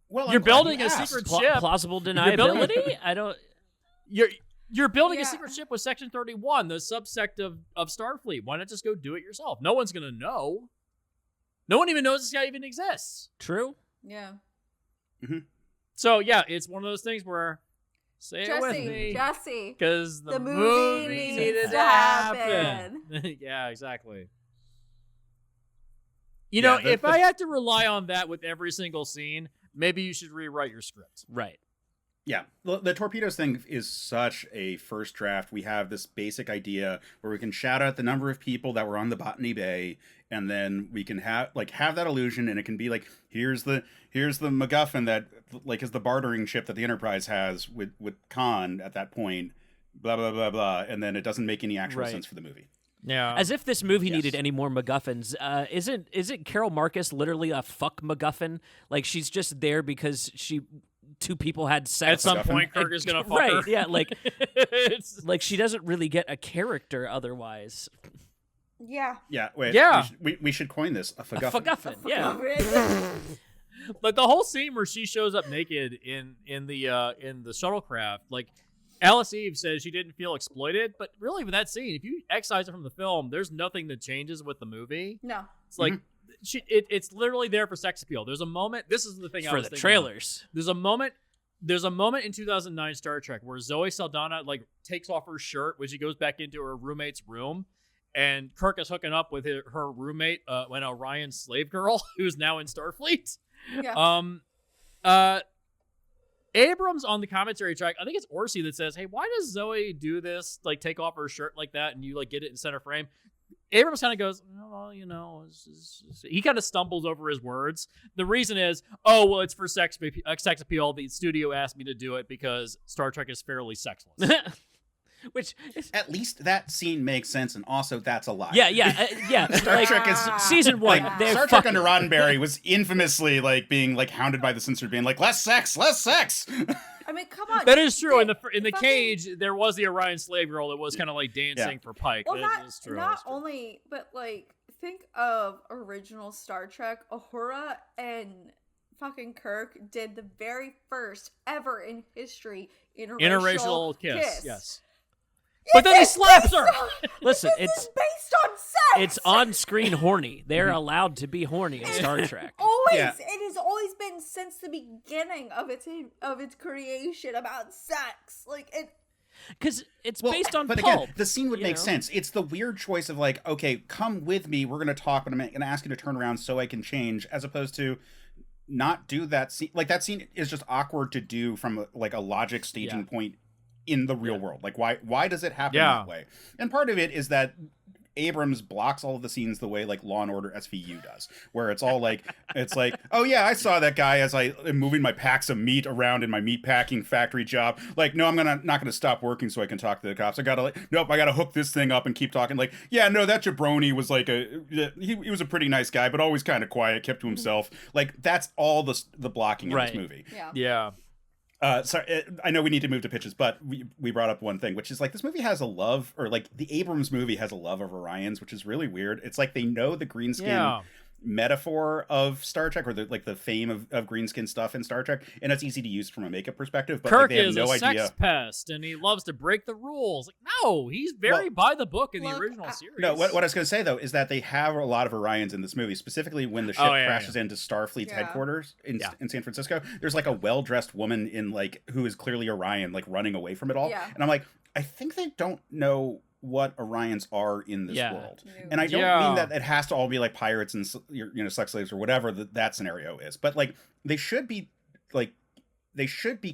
Well, you're building a secret ship. Plausible deniability? You're building a secret ship with Section 31, the subsect of Starfleet. Why not just go do it yourself? No one's gonna know. No one even knows this guy even exists. True. Yeah. Mm-hmm. So yeah, it's one of those things where it with me, Jesse, because the movie needed to happen. Yeah, exactly. You know, if I had to rely on that with every single scene, maybe you should rewrite your script. Right. Yeah, the torpedoes thing is such a first draft. We have this basic idea where we can shout out the number of people that were on the Botany Bay, and then we can have that illusion, and it can be like, here's the MacGuffin that is the bartering ship that the Enterprise has with Khan at that point, blah blah blah blah, and then it doesn't make any actual sense for the movie. Yeah. As if this movie needed any more MacGuffins. Isn't Carol Marcus literally a fuck MacGuffin? Like, she's just there because two people had sex. At some point, Kirk is gonna fuck her. Right, yeah, like she doesn't really get a character otherwise. Yeah. Yeah, wait. Yeah. We should coin this a A MacGuffin, yeah. Like the whole scene where she shows up naked in the shuttlecraft, like Alice Eve says she didn't feel exploited, but really with that scene, if you excise it from the film, there's nothing that changes with the movie. No. It's like it's literally there for sex appeal. There's a moment. This is the thing I was thinking trailers. Of. There's a moment in 2009 Star Trek where Zoe Saldana takes off her shirt when she goes back into her roommate's room, and Kirk is hooking up with her roommate, an Orion slave girl who's now in Starfleet. Yeah. Abrams on the commentary track, I think it's Orsi that says, "Hey, why does Zoe do this? Like, take off her shirt like that, and you get it in center frame." Abrams kind of goes, "Oh, he kind of stumbles over his words. The reason is, it's for sex appeal. The studio asked me to do it because Star Trek is fairly sexless." Which at least that scene makes sense, and also that's a lie. Yeah. Star Trek is season one. Star Trek under Roddenberry was infamously being hounded by the censor, being like, less sex. I mean, come on. That is true. In the cage, there was the Orion slave girl that was kind of dancing for Pike. Well, that is true. Not only, but think of original Star Trek. Uhura and fucking Kirk did the very first ever in history interracial kiss. Yes. But then he slaps her. Listen, it's based on sex. It's on-screen horny. They're allowed to be horny in Star Trek. It has always been since the beginning of its creation about sex. Because it's based on but pulp. Again, the scene would make sense. It's the weird choice of okay, come with me. We're going to talk, but I'm going to ask you to turn around so I can change, as opposed to not do that scene. That scene is just awkward to do from a logic staging point in the real world. Why does it happen that way? And part of it is that Abrams blocks all of the scenes the way like Law and Order SVU does, where it's all like, oh yeah, I saw that guy as I am moving my packs of meat around in my meat packing factory job. Like, no, I'm not gonna stop working so I can talk to the cops. I gotta hook this thing up and keep talking. Like, yeah, no, that jabroni was like he was a pretty nice guy, but always kind of quiet, kept to himself. Like, that's all the blocking in this movie. Yeah. Sorry, I know we need to move to pitches, but we brought up one thing, which is like this movie has a love, or like the Abrams movie has a love of Orions, which is really weird. It's like they know the green skin metaphor of Star Trek, or the fame of green skin stuff in Star Trek, and it's easy to use from a makeup perspective. But Kirk they have is no a idea. sex pest, and he loves to break the rules. Like, no, he's very by the book in the original series. No, what I was going to say though is that they have a lot of Orions in this movie, specifically when the ship crashes into Starfleet's headquarters in San Francisco. There's like a well-dressed woman in like who is clearly Orion, like running away from it all, and I'm like, I think they don't know what Orions are in this world, and I don't mean that it has to all be like pirates and sex slaves or whatever that scenario is, but like they should be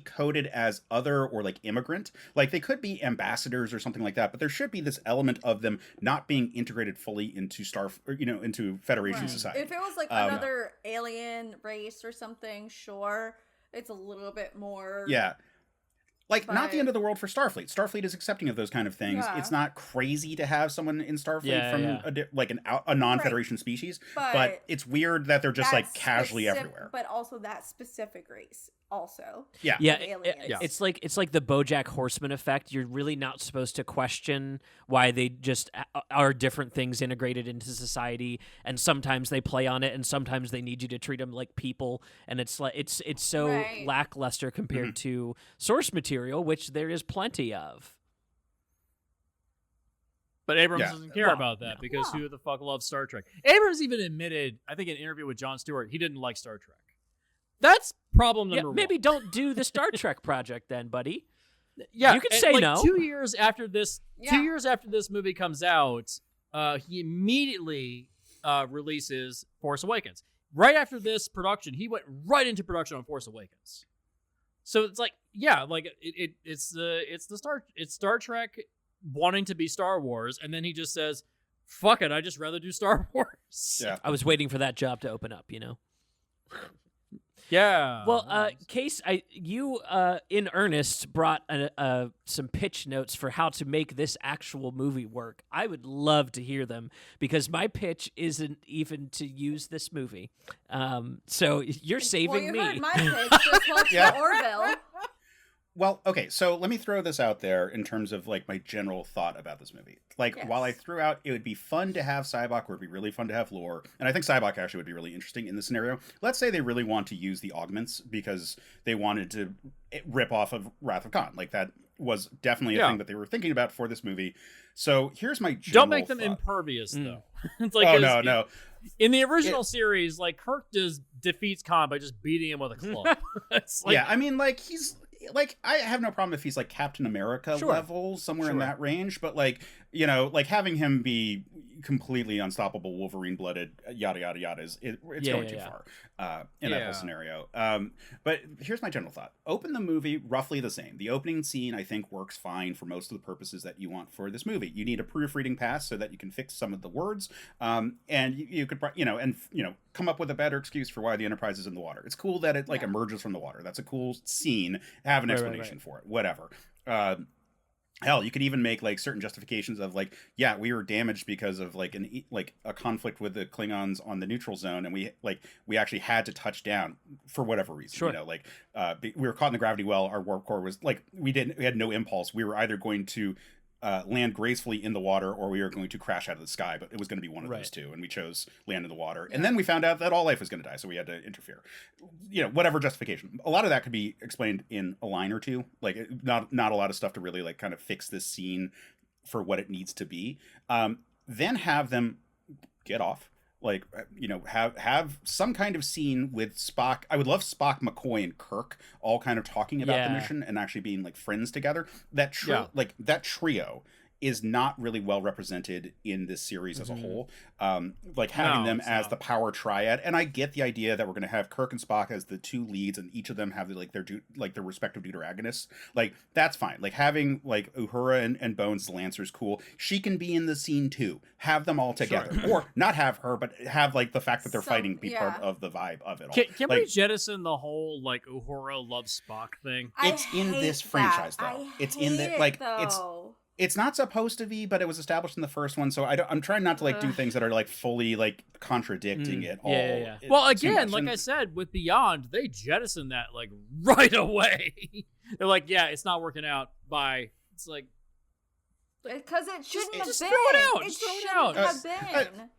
coded as other or like immigrant. Like they could be ambassadors or something like that, but there should be this element of them not being integrated fully into into Federation society. If it was like another alien race or something, sure, it's a little bit more. Yeah. Like, not the end of the world for Starfleet. Starfleet is accepting of those kind of things. Yeah. It's not crazy to have someone in Starfleet from a non-Federation species, but it's weird that they're just like casually everywhere. But also that specific race, also. Yeah. It's like the BoJack Horseman effect. You're really not supposed to question why they just are different things integrated into society, and sometimes they play on it, and sometimes they need you to treat them like people, and it's like it's so lackluster compared to source material, which there is plenty of. But Abrams doesn't care about that because who the fuck loves Star Trek? Abrams even admitted, I think in an interview with Jon Stewart, he didn't like Star Trek. That's problem number one. Maybe don't do the Star Trek project then, buddy. Yeah, you can say no. 2 years after this, 2 years after this movie comes out, he immediately releases Force Awakens. Right after this production, he went right into production on Force Awakens. So it's like, it's Star Trek wanting to be Star Wars, and then he just says, "Fuck it, I just rather do Star Wars." Yeah, I was waiting for that job to open up, Yeah. Well, Case, you in earnest brought some pitch notes for how to make this actual movie work. I would love to hear them because my pitch isn't even to use this movie. So you're saving me. Well, you heard my pitch. Just watch the Orville. Well, okay, so let me throw this out there in terms of like my general thought about this movie. Like, while I threw out it would be fun to have Sybok, or it'd be really fun to have lore, and I think Sybok actually would be really interesting in this scenario. Let's say they really want to use the augments because they wanted to rip off of Wrath of Khan. Like, that was definitely a thing that they were thinking about for this movie. So here's my general Don't make them thought. impervious, though. It's like, no. In the original series, like, Kirk defeats Khan by just beating him with a club. I mean, like, he's... Like, I have no problem if he's like Captain America level, somewhere in that range, but like, like having him be completely unstoppable, Wolverine blooded, yada yada yada it's going too far in that whole scenario. But here's my general thought: open the movie roughly the same. The opening scene, I think, works fine for most of the purposes that you want for this movie. You need a proofreading pass so that you can fix some of the words, and you could come up with a better excuse for why the Enterprise is in the water. It's cool that it emerges from the water. That's a cool scene. Have an explanation for it. Whatever. Hell, you could even make like certain justifications of like, we were damaged because of like a conflict with the Klingons on the neutral zone, and we actually had to touch down for whatever reason. We were caught in the gravity well. Our warp core was like we had no impulse. We were either going to land gracefully in the water, or we were going to crash out of the sky, but it was going to be one of those two, and we chose land in the water. And then we found out that all life was going to die, so we had to interfere. Whatever justification. A lot of that could be explained in a line or two. Like, not a lot of stuff to really like kind of fix this scene for what it needs to be. Then have them get off. Like, have some kind of scene with Spock. I would love Spock, McCoy, and Kirk all kind of talking about the mission and actually being like friends together. That trio is not really well represented in this series as a whole. Like having them as the power triad, and I get the idea that we're going to have Kirk and Spock as the two leads, and each of them have their respective deuteragonists. Like that's fine. Like having like Uhura and Bones the Lancer's cool. She can be in the scene too. Have them all together, or not have her, but have like the fact that they're fighting be part of the vibe of it all. Can we jettison the whole like Uhura loves Spock thing? It's in this franchise though. It's in the like it's not supposed to be, but it was established in the first one, so I'm trying not to like do things that are like fully like contradicting it all. Yeah. Well, again, like I said, with Beyond, they jettison that like right away. They're like, yeah, it's not working out. Bye. It's like because it shouldn't have been. Throw it out. It Throw it out. shouldn't have been.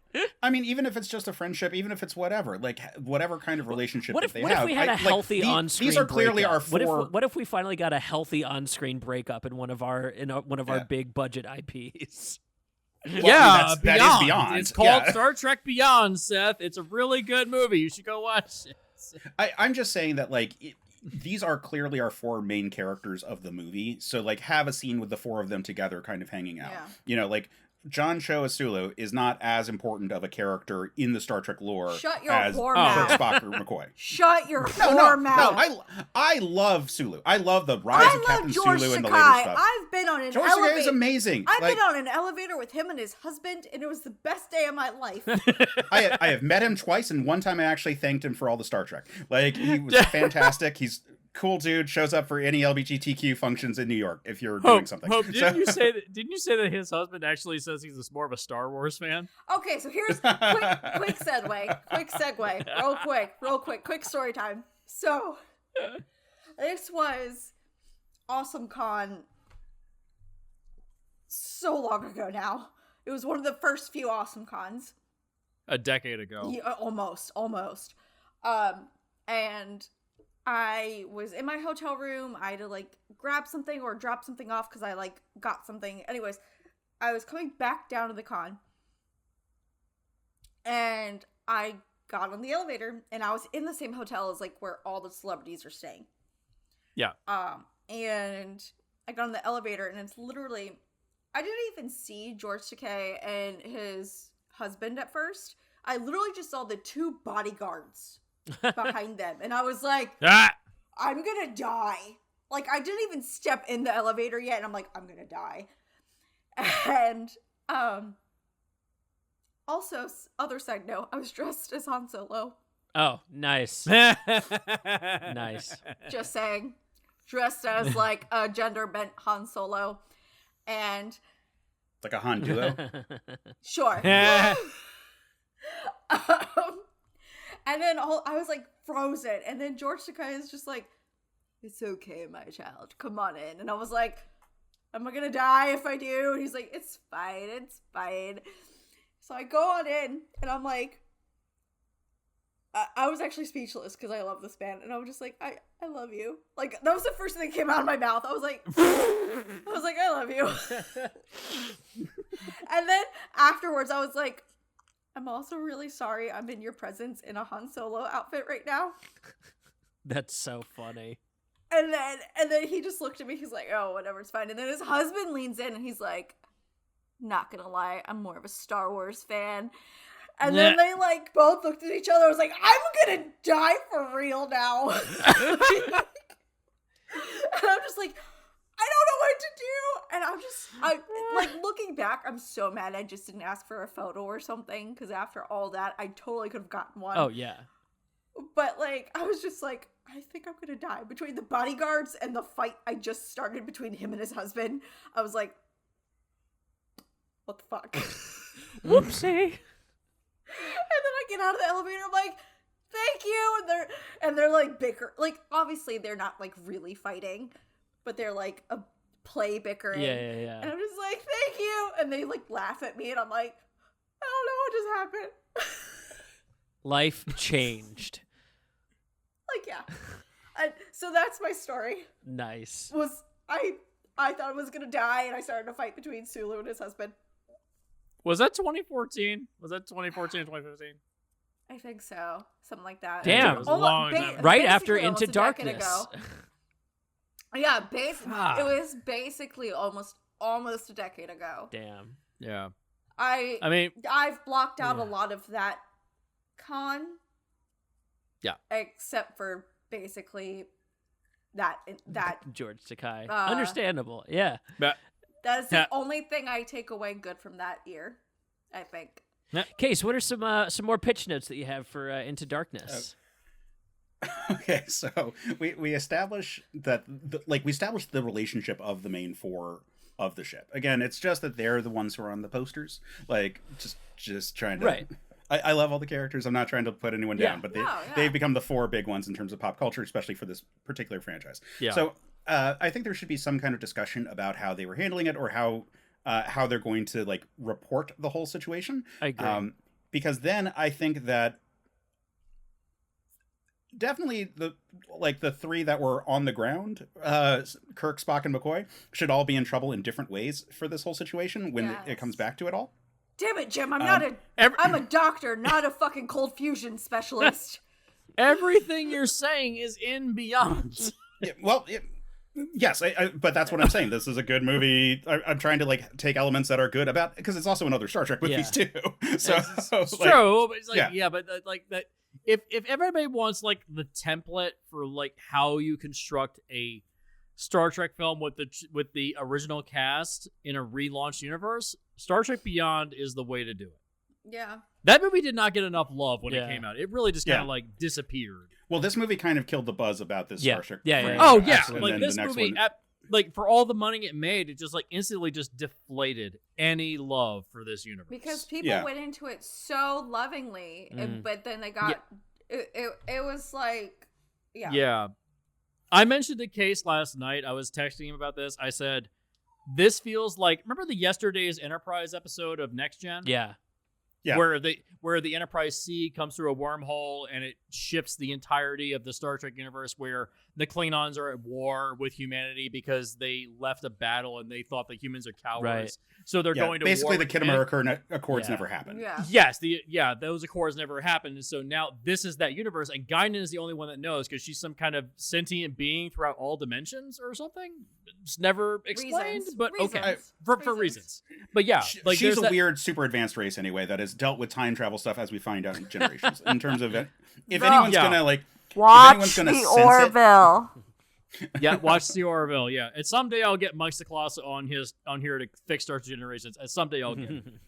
I mean, even if it's just a friendship, even if it's whatever, like whatever kind of relationship what if they have. We had a healthy on-screen these are clearly breakup? our four. What if we finally got a healthy on-screen breakup in one of our big budget IPs? Well, yeah, that is Beyond. It's called Star Trek Beyond, Seth. It's a really good movie. You should go watch it. I'm just saying that like these are clearly our four main characters of the movie. So like have a scene with the four of them together kind of hanging out. Yeah. You know, like John Cho as Sulu is not as important of a character in the Star Trek lore Shut your as whore mouth. Spock or McCoy. Shut your whore mouth. No, I love Sulu. I love the rise of Captain George Sulu and the Takei. later stuff. I've been on an George elevator. Takei is amazing. I've been on an elevator with him and his husband, and it was the best day of my life. I have met him twice, and one time I actually thanked him for all the Star Trek. Like, he was fantastic. He's cool dude, shows up for any LGBTQ functions in New York if you're doing something. Hope, didn't you say that his husband actually says he's more of a Star Wars fan? Okay, so here's quick segue. Real quick story time. So this was Awesome Con so long ago now. It was one of the first few Awesome Cons. A decade ago. Yeah, almost. And I was in my hotel room. I had to like grab something or drop something off because I like got something. Anyways, I was coming back down to the con, and I got on the elevator, and I was in the same hotel as like where all the celebrities are staying. Yeah. And I got on the elevator, and it's literally, I didn't even see George Takei and his husband at first. I literally just saw the two bodyguards behind them, and I was like, I'm gonna die. Like, I didn't even step in the elevator yet, and I'm like, I'm gonna die. And also, other side note, I was dressed as Han Solo. Oh, nice. Nice. Just saying. Dressed as like a gender bent Han Solo. And like a Han duo. Sure. And then I was like frozen, and then George Takei is just like, it's okay, my child, come on in. And I was like, am I gonna die if I do? And he's like, it's fine. So I go on in, and I'm like, I was actually speechless because I love this band, and I was just like, I love you. Like, that was the first thing that came out of my mouth. I was like, I love you. And then afterwards, I was like, I'm also really sorry I'm in your presence in a Han Solo outfit right now. That's so funny. And then he just looked at me. He's like, oh, whatever, it's fine. And then his husband leans in, and he's like, not gonna lie, I'm more of a Star Wars fan. And then they like both looked at each other. I was like, I'm gonna die for real now. And I'm just like, I don't know what to do. And I like looking back, I'm so mad I just didn't ask for a photo or something, because after all that, I totally could have gotten one. Oh yeah. But like, I was just like, I think I'm gonna die. Between the bodyguards and the fight I just started between him and his husband, I was like, what the fuck? Whoopsie. And then I get out of the elevator, I'm like, thank you. And they're like bicker. Like, obviously they're not like really fighting, but they're like a play bickering. Yeah. And I'm just like, thank you. And they like laugh at me, and I'm like, I don't know what just happened. Life changed. Like, yeah. And so that's my story. Nice. I thought I was gonna die, and I started a fight between Sulu and his husband. Was that 2014? Was that 2014 or 2015? I think so. Something like that. Damn. It was a long time. Right after Basically Into almost a decade Darkness. ago. Yeah, it was basically almost almost a decade ago. Damn. Yeah. I mean, I've blocked out Yeah. a lot of that con. Yeah. Except for basically that George Takei. Uh, Understandable. Yeah. But that is Yeah. the only thing I take away good from that year, I think. Case, what are some more pitch notes that you have for Into Darkness? Okay, so we establish that we established the relationship of the main four of the ship. Again, it's just that they're the ones who are on the posters. Like just trying to. Right. I love all the characters. I'm not trying to put anyone down, but they've become the four big ones in terms of pop culture, especially for this particular franchise. Yeah. So I think there should be some kind of discussion about how they were handling it, or how they're going to like report the whole situation. I agree. Because then I think that definitely the three that were on the ground, Kirk, Spock, and McCoy, should all be in trouble in different ways for this whole situation when it comes back to it all. Damn it, Jim! I'm a doctor, not a fucking cold fusion specialist. everything you're saying is in Beyond. Yeah, well, yes, but that's what I'm saying. This is a good movie. I'm trying to like take elements that are good about, because it's also in other Star Trek movies too. So It's true, but it's like but like that. If everybody wants like the template for like how you construct a Star Trek film with the original cast in a relaunched universe, Star Trek Beyond is the way to do it. Yeah. That movie did not get enough love when it came out. It really just kind of like disappeared. Well, this movie kind of killed the buzz about this Star Trek. Yeah. Oh yeah, absolutely. like this movie, like for all the money it made, it just like instantly just deflated any love for this universe. Because people went into it so lovingly, but then they got it was like Yeah. I mentioned to Case last night. I was texting him about this. I said, "This feels like remember the Yesterday's Enterprise episode of Next Gen? Yeah. Where the Enterprise C comes through a wormhole and it shifts the entirety of the Star Trek universe, where the Klingons are at war with humanity because they left a battle and they thought the humans are cowards. Right. So they're going to basically war the Khitomer Accords never happened. Yeah. Yes, those accords never happened. And so now this is that universe, and Guinan is the only one that knows because she's some kind of sentient being throughout all dimensions or something. It's never explained, but okay, for reasons. But yeah, like she's a weird, super advanced race anyway that has dealt with time travel stuff, as we find out in Generations. In terms of if anyone's gonna like watch the Orville. Yeah, watch the Orville. Yeah, and someday I'll get Mike Sikolas on here to fix Star Trek Generations. And someday I'll get him.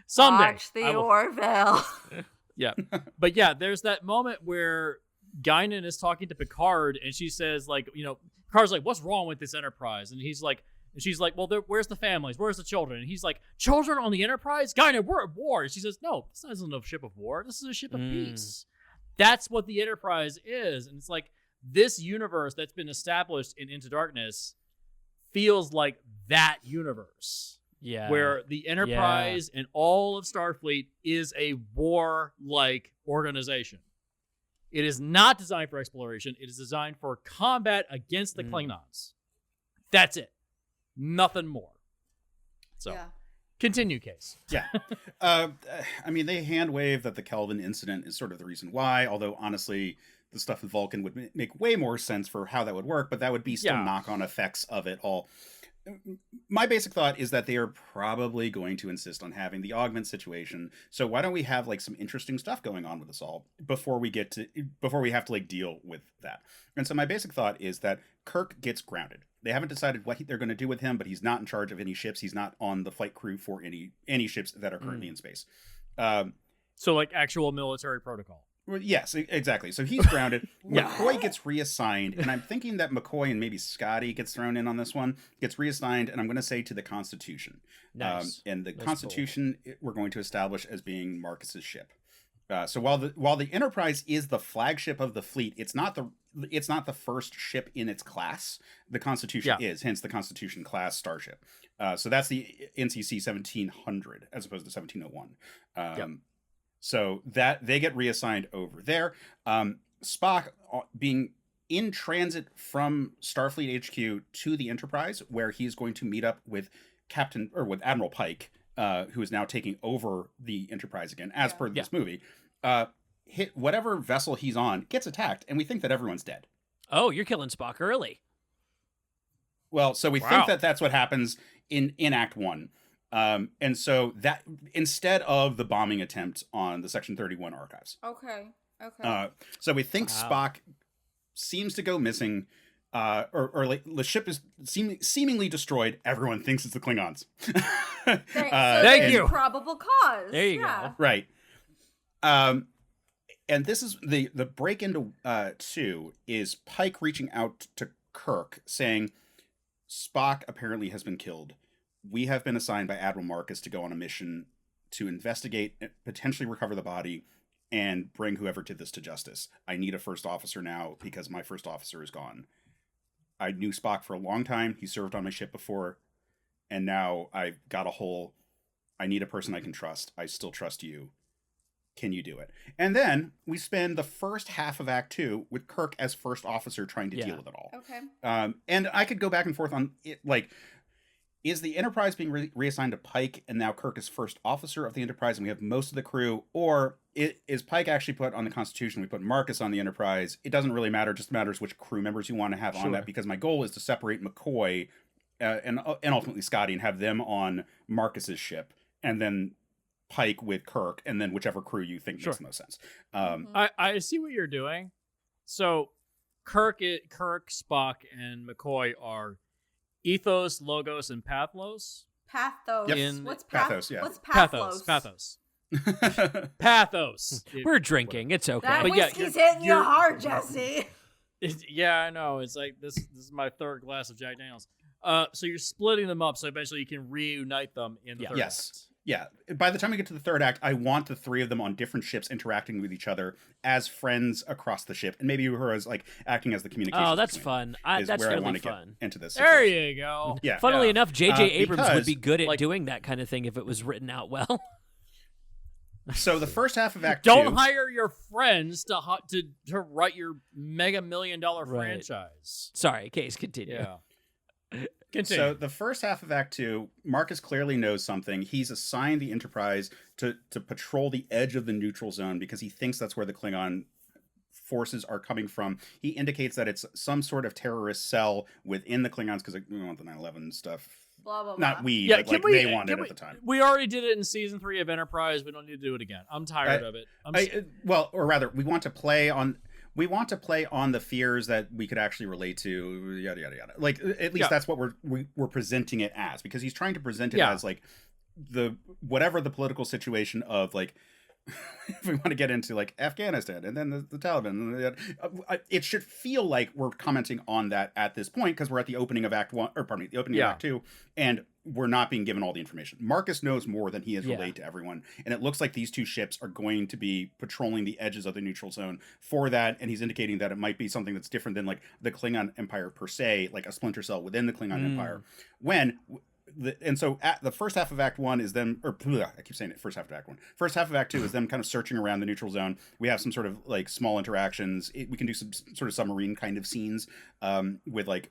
Someday Watch the Orville. Yeah, but yeah, there's that moment where Guinan is talking to Picard, and she says, like, Picard's like, "What's wrong with this Enterprise?" And she's like, "Well, where's the families? Where's the children?" And he's like, "Children on the Enterprise? Guinan, we're at war." And she says, "No, this isn't a ship of war. This is a ship of peace." That's what the Enterprise is, and it's like, this universe that's been established in Into Darkness feels like that universe. Yeah. Where the Enterprise and all of Starfleet is a war-like organization. It is not designed for exploration. It is designed for combat against the Klingons. That's it. Nothing more. So, continue, Case. Yeah. I mean, they hand-wave that the Kelvin incident is sort of the reason why, although honestly, the stuff with Vulcan would make way more sense for how that would work, but that would be still knock-on effects of it all. My basic thought is that they are probably going to insist on having the augment situation. So why don't we have like some interesting stuff going on with us all before we have to like deal with that? And so my basic thought is that Kirk gets grounded. They haven't decided what they're going to do with him, but he's not in charge of any ships. He's not on the flight crew for any ships that are currently in space. So like actual military protocol. Well, yes, exactly. So he's grounded. McCoy gets reassigned, and I'm thinking that McCoy and maybe Scotty gets thrown in on this one, gets reassigned, and I'm going to say to the Constitution. Nice. And the Constitution we're going to establish as being Marcus's ship. So while the Enterprise is the flagship of the fleet, it's not the first ship in its class. The Constitution is, hence the Constitution class starship. So that's the NCC 1700 as opposed to 1701. So that they get reassigned over there. Spock being in transit from Starfleet HQ to the Enterprise, where he's going to meet up with Admiral Pike, who is now taking over the Enterprise again, as per this movie. Hit whatever vessel he's on, gets attacked, and we think that everyone's dead. Oh, you're killing Spock early. Well, so we Wow. think that that's what happens in Act 1. And so that instead of the bombing attempt on the Section 31 archives. Okay. Okay. So we think Wow. Spock seems to go missing, or like the ship is seemingly destroyed. Everyone thinks it's the Klingons. Thank you. Probable cause. There you yeah. go. Right. And this is the break into 2 is Pike reaching out to Kirk saying, Spock apparently has been killed. We have been assigned by Admiral Marcus to go on a mission to investigate, potentially recover the body, and bring whoever did this to justice. I need a first officer now because my first officer is gone. I knew Spock for a long time. He served on my ship before. And now I've got a hole. I need a person I can trust. I still trust you. Can you do it? And then we spend the first half of Act 2 with Kirk as first officer trying to deal with it all. Okay. And I could go back and forth on it, like, is the Enterprise being reassigned to Pike and now Kirk is first officer of the Enterprise and we have most of the crew? Or is Pike actually put on the Constitution? We put Marcus on the Enterprise. It doesn't really matter. It just matters which crew members you want to have on that, because my goal is to separate McCoy and ultimately Scotty and have them on Marcus's ship, and then Pike with Kirk, and then whichever crew you think makes the most sense. I see what you're doing. So Kirk, Spock, and McCoy are Ethos, Logos, and Pathos. Pathos. Yep. What's Pathos, yeah. What's Pathos. Pathos? Pathos. We're drinking. It's okay. That But yeah, whiskey's hitting you you're- hard, Jesse. Yeah, I know. It's like this is my third glass of Jack Daniels. So you're splitting them up so eventually you can reunite them in the third Yes. act. Yeah. By the time we get to the third act, I want the three of them on different ships interacting with each other as friends across the ship, and maybe her as like acting as the communication. Oh, that's fun. That's where I really want to fun. get into this. There situation. you go. Yeah. Funnily Yeah. enough, J.J. Abrams would because, be good at like- doing that kind of thing if it was written out well. So the first half of Act Don't 2. hire your friends to write your $1 million Right. franchise. Sorry, Case, continue. Yeah. Continue. So the first half of Act 2, Marcus clearly knows something. He's assigned the Enterprise to patrol the edge of the neutral zone because he thinks that's where the Klingon forces are coming from. He indicates that it's some sort of terrorist cell within the Klingons because we want the 9/11 stuff. Blah blah blah. Not we, yeah, but can like we, they wanted can we, at the time. We already did it in season 3 of Enterprise. We don't need to do it again. I'm tired of it. Well, or rather, we want to play on the fears that we could actually relate to, yada yada yada. Like at least that's what we're presenting it as, because he's trying to present it as like the whatever the political situation of like if we want to get into like Afghanistan and then the Taliban, it should feel like we're commenting on that at this point because we're at the opening of Act 1, or pardon me, the opening of Act 2, and we're not being given all the information. Marcus knows more than he has relayed to everyone, and it looks like these two ships are going to be patrolling the edges of the neutral zone for that, and he's indicating that it might be something that's different than like the Klingon Empire per se, like a splinter cell within the Klingon Empire. And so at the first half of Act 1 is them, or I keep saying it, first half of Act 1. First half of Act 2 is them kind of searching around the neutral zone. We have some sort of like small interactions. We can do some sort of submarine kind of scenes with like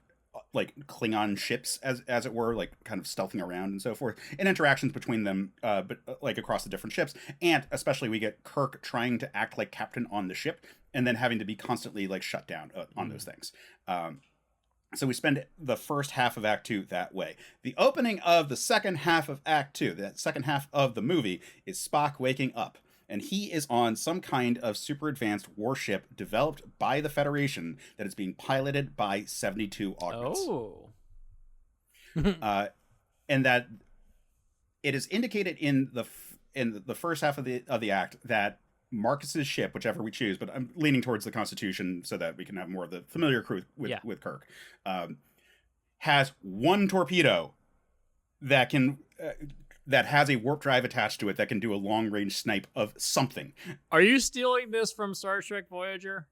Klingon ships, as it were, like kind of stealthing around and so forth, and interactions between them, but like across the different ships. And especially we get Kirk trying to act like captain on the ship and then having to be constantly like shut down on those things. So we spend the first half of Act 2 that way. The opening of the second half of Act 2, that second half of the movie, is Spock waking up. And he is on some kind of super advanced warship developed by the Federation that is being piloted by 72 augments. Oh. And that it is indicated in the first half of the act that Marcus's ship, whichever we choose, but I'm leaning towards the Constitution so that we can have more of the familiar crew with Kirk, has one torpedo that can that has a warp drive attached to it that can do a long range snipe of something. Are you stealing this from Star Trek Voyager?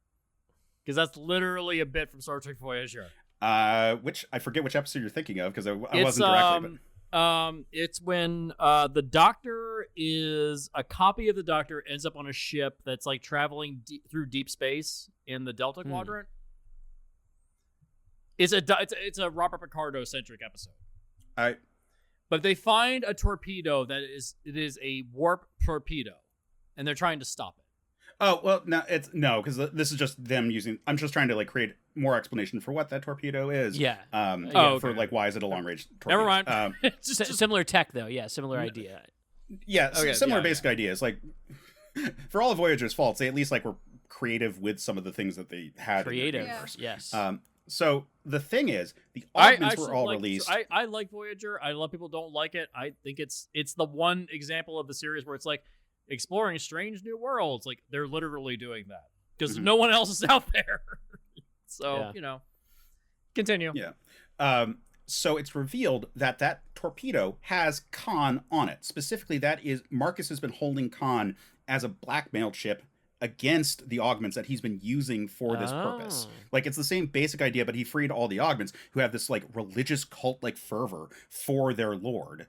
Because that's literally a bit from Star Trek Voyager. Which I forget which episode you're thinking of because I wasn't directly. But it's when the Doctor is a copy of the Doctor ends up on a ship that's like traveling through deep space in the Delta Quadrant. It's a Robert Picardo centric episode. But they find a torpedo it is a warp torpedo, and they're trying to stop it. Oh well, no, because this is just them using. I'm just trying to like create more explanation for what that torpedo is. Yeah. For like why is it a long range torpedo? Never mind. It's just similar tech though. Yeah, similar idea. Yeah, Okay, similar yeah, basic ideas. Like for all of Voyager's faults, they at least like were creative with some of the things that they had. Creative. In the universe. Yes. So the thing is, the augments were all released. I like Voyager. I love people don't like it. I think it's the one example of the series where it's like exploring strange new worlds. Like they're literally doing that because no one else is out there. So continue. Yeah. So it's revealed that torpedo has Khan on it. Specifically, that is Marcus has been holding Khan as a blackmail chip against the augments that he's been using for this purpose. Like it's the same basic idea, but he freed all the augments who have this like religious cult like fervor for their lord.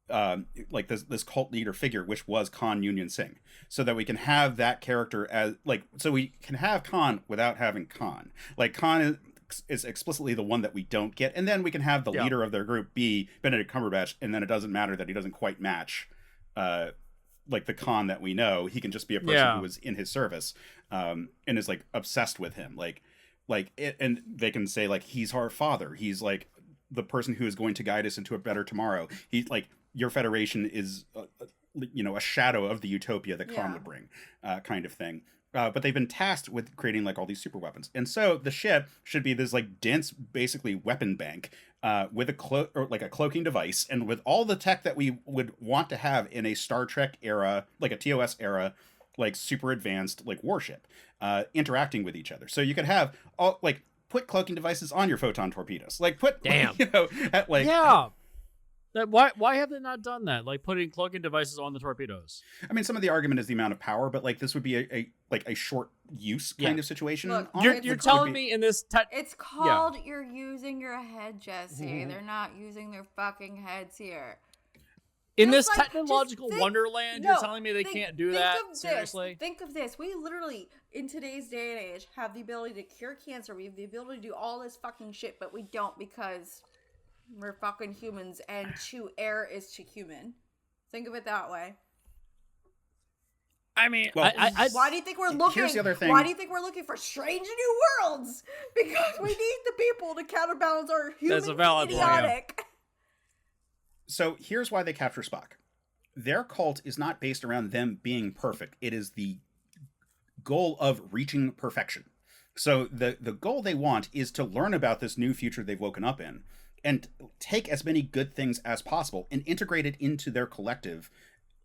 Like this cult leader figure, which was Khan Union Singh, so that we can have that character as like, so we can have Khan without having Khan. Like Khan is explicitly the one that we don't get, and then we can have the leader of their group be Benedict Cumberbatch, and then it doesn't matter that he doesn't quite match like the Khan that we know. He can just be a person who was in his service and is like obsessed with him, like it, and they can say like he's our father, he's like the person who is going to guide us into a better tomorrow. He's like, your Federation is a shadow of the utopia that Khan would bring, kind of thing. But they've been tasked with creating like all these super weapons, and so the ship should be this like dense, basically weapon bank with a cloaking device, and with all the tech that we would want to have in a Star Trek era, like a TOS era, like super advanced like warship, interacting with each other. So you could have all like put cloaking devices on your photon torpedoes, like put Why have they not done that? Like putting cloaking devices on the torpedoes. I mean, some of the argument is the amount of power, but like this would be a short use kind of situation. Look, you're telling me in this it's called you're using your head, Jesse. They're not using their fucking heads here. In Just this like, technological wonderland, you're telling me they can't do that? Seriously? Think of this. We literally, in today's day and age, have the ability to cure cancer. We have the ability to do all this fucking shit, but we don't because we're fucking humans, and to err is to human. Think of it that way. I mean, well, why do you think we're looking? Here's the other thing. Why do you think we're looking for strange new worlds? Because we need the people to counterbalance our human That's a valid idiotic. point. So here's why they capture Spock. Their cult is not based around them being perfect. It is the goal of reaching perfection. So the goal they want is to learn about this new future they've woken up in, and take as many good things as possible and integrate it into their collective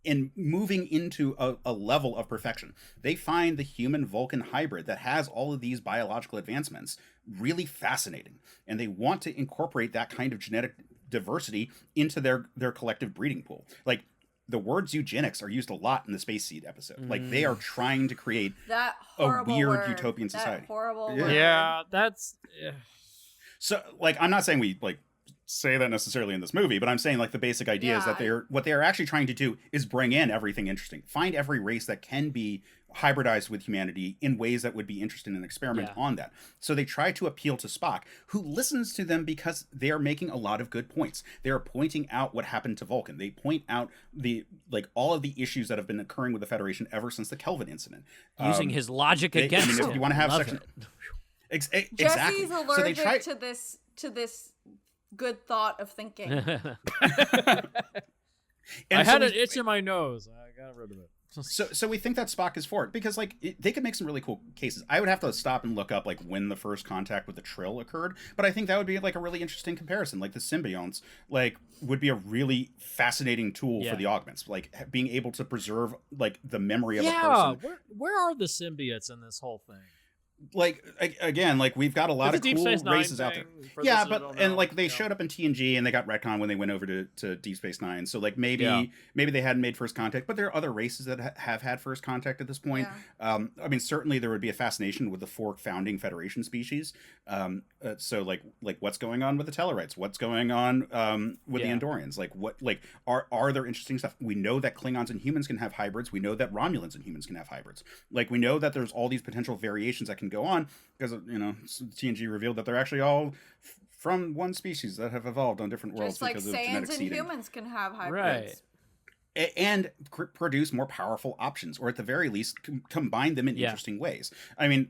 in moving into a level of perfection. They find the human Vulcan hybrid that has all of these biological advancements really fascinating, and they want to incorporate that kind of genetic diversity into their collective breeding pool. Like the words eugenics are used a lot in the Space Seed episode. Like they are trying to create that a weird word, utopian society. That horrible word. Yeah, that's... So like I'm not saying we like say that necessarily in this movie, but I'm saying like the basic idea is that what they are actually trying to do is bring in everything interesting, find every race that can be hybridized with humanity in ways that would be interesting and experiment on that. So they try to appeal to Spock, who listens to them because they are making a lot of good points. They are pointing out what happened to Vulcan. They point out the like all of the issues that have been occurring with the Federation ever since the Kelvin incident. Using his logic against him. If you want to have Love section, it. exactly. Jesse's allergic so they try to this good thought of thinking. I had an itch in my nose. I got rid of it. So we think that Spock is for it because like they could make some really cool cases. I would have to stop and look up like when the first contact with the Trill occurred, but I think that would be like a really interesting comparison. Like the symbionts like would be a really fascinating tool for the augments, like being able to preserve like the memory of a person. Where are the symbiotes in this whole thing? Like again, like we've got a lot of cool races out there. Yeah, but and like they showed up in TNG and they got retcon when they went over to Deep Space Nine. So like maybe they hadn't made first contact, but there are other races that have had first contact at this point. Yeah. I mean, certainly there would be a fascination with the 4 founding Federation species. So like what's going on with the Tellarites? What's going on with the Andorians? Like what are there interesting stuff? We know that Klingons and humans can have hybrids. We know that Romulans and humans can have hybrids. Like we know that there's all these potential variations that can go on because TNG revealed that they're actually all from one species that have evolved on different worlds just like because of Saiyans genetic and seeding. Humans can have hybrids. Right. and produce more powerful options, or at the very least combine them in interesting ways. I mean,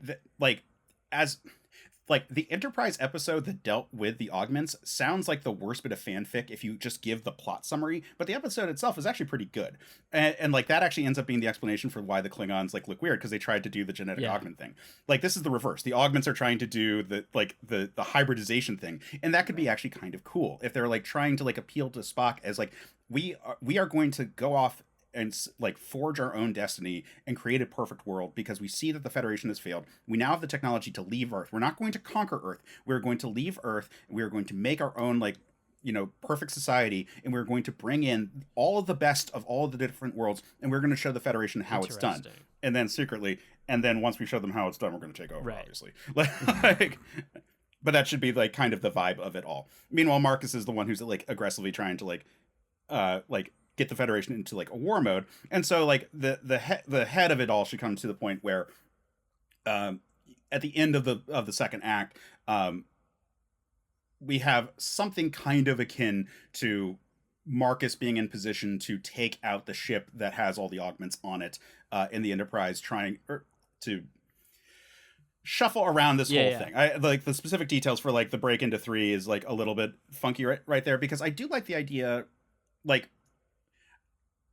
the Enterprise episode that dealt with the augments sounds like the worst bit of fanfic if you just give the plot summary, but the episode itself is actually pretty good. And like that actually ends up being the explanation for why the Klingons like look weird, because they tried to do the genetic augment thing. Like this is the reverse. The augments are trying to do the hybridization thing, and that could be actually kind of cool if they're like trying to like appeal to Spock as like we are going to go off and like forge our own destiny and create a perfect world because we see that the Federation has failed. We now have the technology to leave Earth. We're not going to conquer Earth. We're going to leave Earth. We're going to make our own like, you know, perfect society, and we're going to bring in all of the best of all of the different worlds, and we're going to show the Federation how it's done. And then secretly, and then once we show them how it's done, we're going to take over, obviously. Like, but that should be like kind of the vibe of it all. Meanwhile, Marcus is the one who's like aggressively trying to like get the Federation into like a war mode, and so like the head of it all should come to the point where, at the end of the second act, we have something kind of akin to Marcus being in position to take out the ship that has all the augments on it, in the Enterprise, trying to shuffle around this whole thing. I like the specific details for like the break into 3 is like a little bit funky right there, because I do like the idea. Like,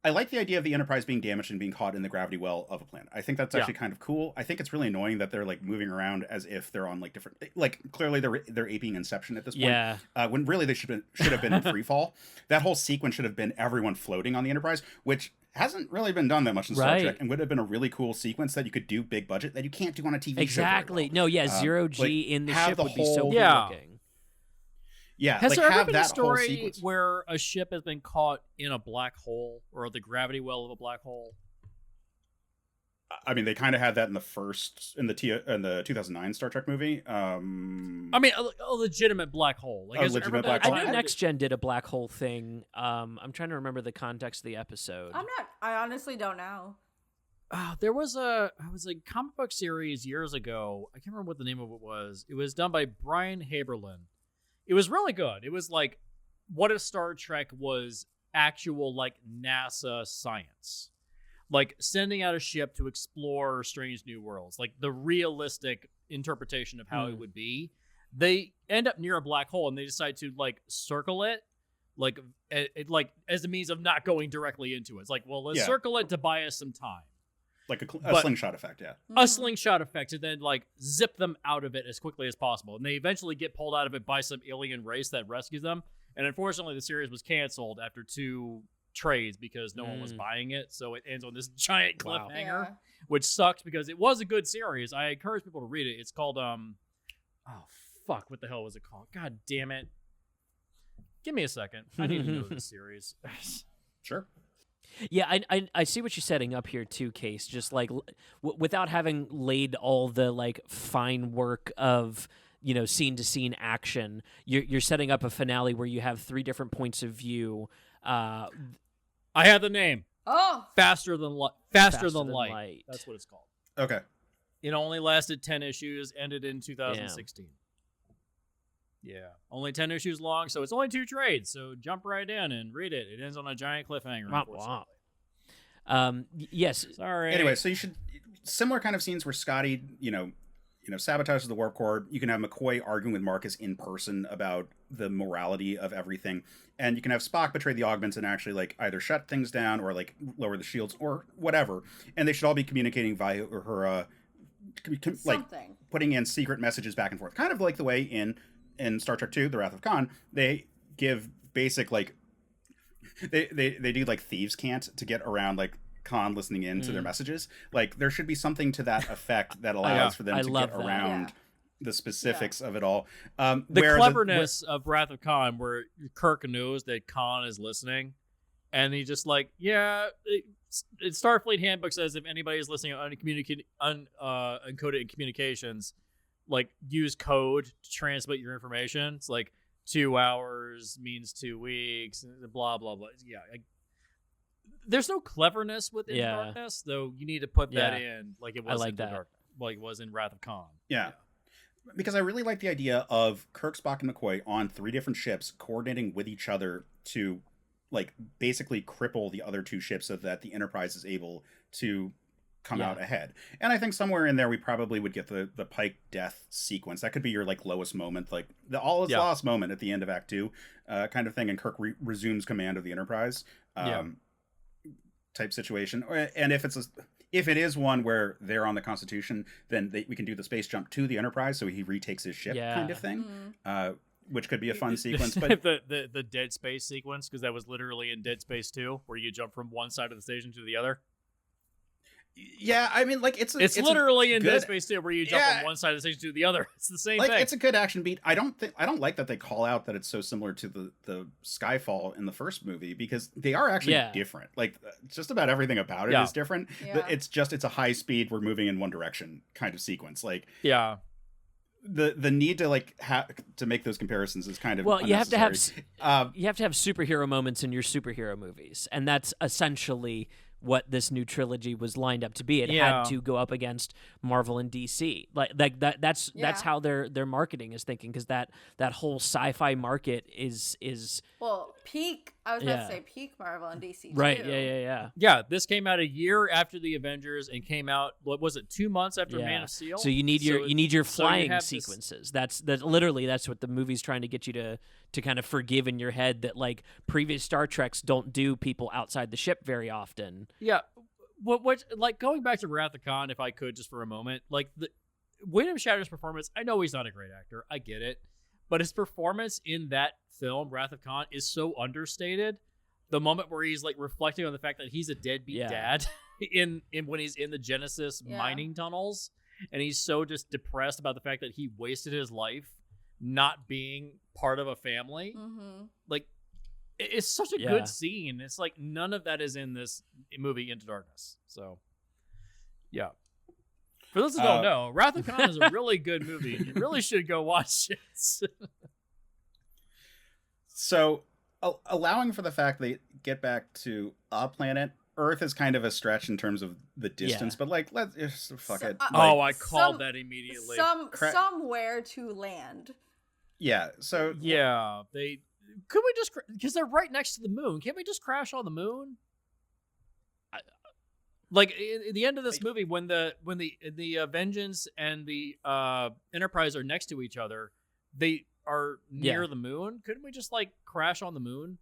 I like the idea of the Enterprise being damaged and being caught in the gravity well of a planet. I think that's actually kind of cool. I think it's really annoying that they're like moving around as if they're on like different, like clearly they're aping Inception at this point. Yeah. When really they should have been in free fall. That whole sequence should have been everyone floating on the Enterprise, which hasn't really been done that much in Star Trek, and would have been a really cool sequence that you could do big budget that you can't do on a TV show. Exactly. No, zero G like, in the ship would be so cool looking. Yeah, has like there have ever been that a story whole sequence where a ship has been caught in a black hole or the gravity well of a black hole? I mean, they kind of had that in the 2009 Star Trek movie. I mean, a legitimate black hole. Like, a legitimate black hole. I know Next Gen did a black hole thing. I'm trying to remember the context of the episode. I honestly don't know. There was a comic book series years ago. I can't remember what the name of it was. It was done by Brian Haberlin. It was really good. It was like, what if Star Trek was actual like NASA science? Like sending out a ship to explore strange new worlds, like the realistic interpretation of how it would be. They end up near a black hole and they decide to like circle it, like as a means of not going directly into it. It's like, well, let's circle it to buy us some time. Like a slingshot effect, A slingshot effect, and then like zip them out of it as quickly as possible. And they eventually get pulled out of it by some alien race that rescues them. And unfortunately, the series was canceled after 2 trades because no one was buying it. So it ends on this giant cliffhanger, which sucks because it was a good series. I encourage people to read it. It's called what the hell was it called? God damn it! Give me a second. I need to know this series. Sure. Yeah, I see what you're setting up here too, Case. Just like without having laid all the like fine work of, you know, scene to scene action, you're setting up a finale where you have 3 different points of view. I have the name. Faster than light. That's what it's called. Okay. It only lasted 10 issues. Ended in 2016. Yeah, only 10 issues long, so it's only 2 trades. So jump right in and read it. It ends on a giant cliffhanger. Yes. Sorry. Anyway, so you should similar kind of scenes where Scotty, you know, sabotages the warp core. You can have McCoy arguing with Marcus in person about the morality of everything, and you can have Spock betray the augments and actually like either shut things down or like lower the shields or whatever. And they should all be communicating via her, like putting in secret messages back and forth, kind of like the way in Star Trek II, The Wrath of Khan, they give basic like they do like thieves' cant to get around like Khan listening in to their messages. Like there should be something to that effect that allows for them to get around the specifics of it all. The cleverness of Wrath of Khan, where Kirk knows that Khan is listening, and he just like, Starfleet handbook says if anybody is listening on uncoded communications, like use code to transmit your information. It's like 2 hours means 2 weeks, blah blah blah. There's no cleverness within darkness, though. You need to put that in, like it was in like it was in Wrath of Khan. Yeah, because I really like the idea of Kirk, Spock, and McCoy on 3 different ships coordinating with each other to like basically cripple the other two ships so that the Enterprise is able to come out ahead. And I think somewhere in there we probably would get the Pike death sequence. That could be your like lowest moment, like the all is lost moment at the end of Act 2 kind of thing, and Kirk resumes command of the Enterprise type situation. And if it is one where they're on the Constitution, then we can do the space jump to the Enterprise so he retakes his ship kind of thing. Which could be a fun sequence, but the Dead Space sequence, because that was literally in Dead Space 2, where you jump from one side of the station to the other. Yeah, I mean, like it's literally in Dead Space 2, where you jump from one side of the station to the other. It's the same thing. It's a good action beat. I don't like that they call out that it's so similar to the Skyfall in the first movie, because they are actually different. Like just about everything about it is different. Yeah. It's a high speed, we're moving in one direction kind of sequence. Like the need to like to make those comparisons is kind of you have to have you have to have superhero moments in your superhero movies, and that's essentially what this new trilogy was lined up to be. It had to go up against Marvel and DC. Like that's how their marketing is thinking, because that whole sci-fi market is peak. I was about to say peak Marvel and DC too. Right. Yeah, this came out a year after the Avengers and came out, what was it, 2 months after Man of Steel? So you need your flying sequences. That's literally that's what the movie's trying to get you to kind of forgive in your head, that like previous Star Treks don't do people outside the ship very often. Yeah. What like going back to Wrath of Khan, if I could just for a moment, like William Shatner's performance, I know he's not a great actor, I get it, but his performance in that film, Wrath of Khan, is so understated. The moment where he's like reflecting on the fact that he's a deadbeat dad in when he's in the Genesis mining tunnels, and he's so just depressed about the fact that he wasted his life not being part of a family. Like, it's such a good scene. It's like none of that is in this movie Into Darkness. So for those who don't know, Wrath of Khan is a really good movie. You really should go watch it. So allowing for the fact they get back to a planet, Earth is kind of a stretch in terms of the distance, but like let's fuck it. I called that immediately. Somewhere to land. Yeah. So could we just, because they're right next to the moon, can't we just crash on the moon? Like in the end of this movie, when the Vengeance and the Enterprise are next to each other, they are near the moon. Couldn't we just like crash on the moon?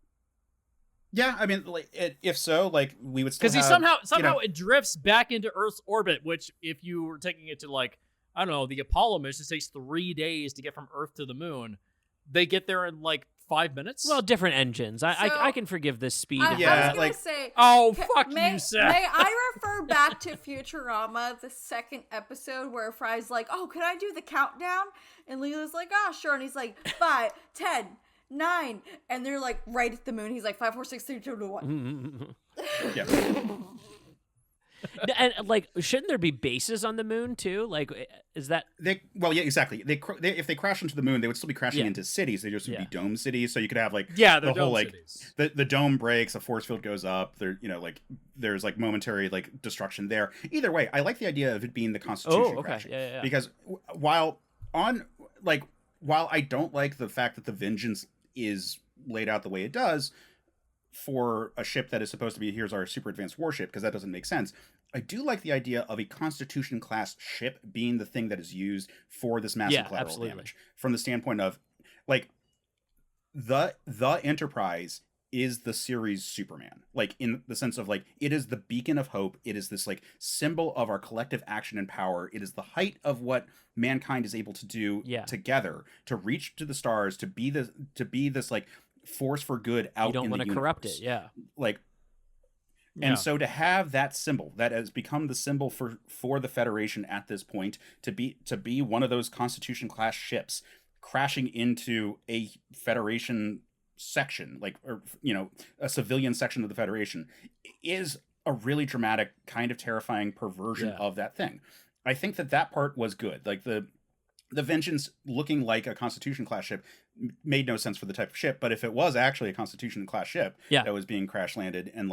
Yeah, I mean, like if so, like we would still because somehow it drifts back into Earth's orbit, which if you were taking it to like, I don't know, the Apollo mission takes 3 days to get from Earth to the moon. They get there in like 5 minutes. Well, different engines. I can forgive this speed. I was gonna say, you, Seth. May I refer back to Futurama, the second episode where Fry's like, "Oh, can I do the countdown?" And Leela's like, "Oh, sure." And he's like, 5, 10, 9, and they're like right at the moon. He's like 5, 4, 6, 3, 2, 1. Yeah. And like, shouldn't there be bases on the moon too? Like, is that exactly. If they crash into the moon, they would still be crashing into cities. They just would be dome cities. So you could have like the whole like cities. the dome breaks, a force field goes up. There, like there's like momentary like destruction there. Either way, I like the idea of it being the Constitution crashing. Because while I don't like the fact that the Vengeance is laid out the way it does for a ship that is supposed to be, here's our super advanced warship, because that doesn't make sense. I do like the idea of a Constitution class ship being the thing that is used for this massive collateral damage, from the standpoint of like the Enterprise is the series Superman, like in the sense of like it is the beacon of hope. It is this like symbol of our collective action and power. It is the height of what mankind is able to do together, to reach to the stars, to be this like force for good out in the universe. You don't want to corrupt it, and so to have that symbol that has become the symbol for the Federation at this point, to be one of those Constitution class ships crashing into a Federation section, a civilian section of the Federation, is a really dramatic, kind of terrifying perversion of that thing. I think that part was good. Like the Vengeance looking like a Constitution class ship made no sense for the type of ship, but if it was actually a Constitution class ship that was being crash landed, and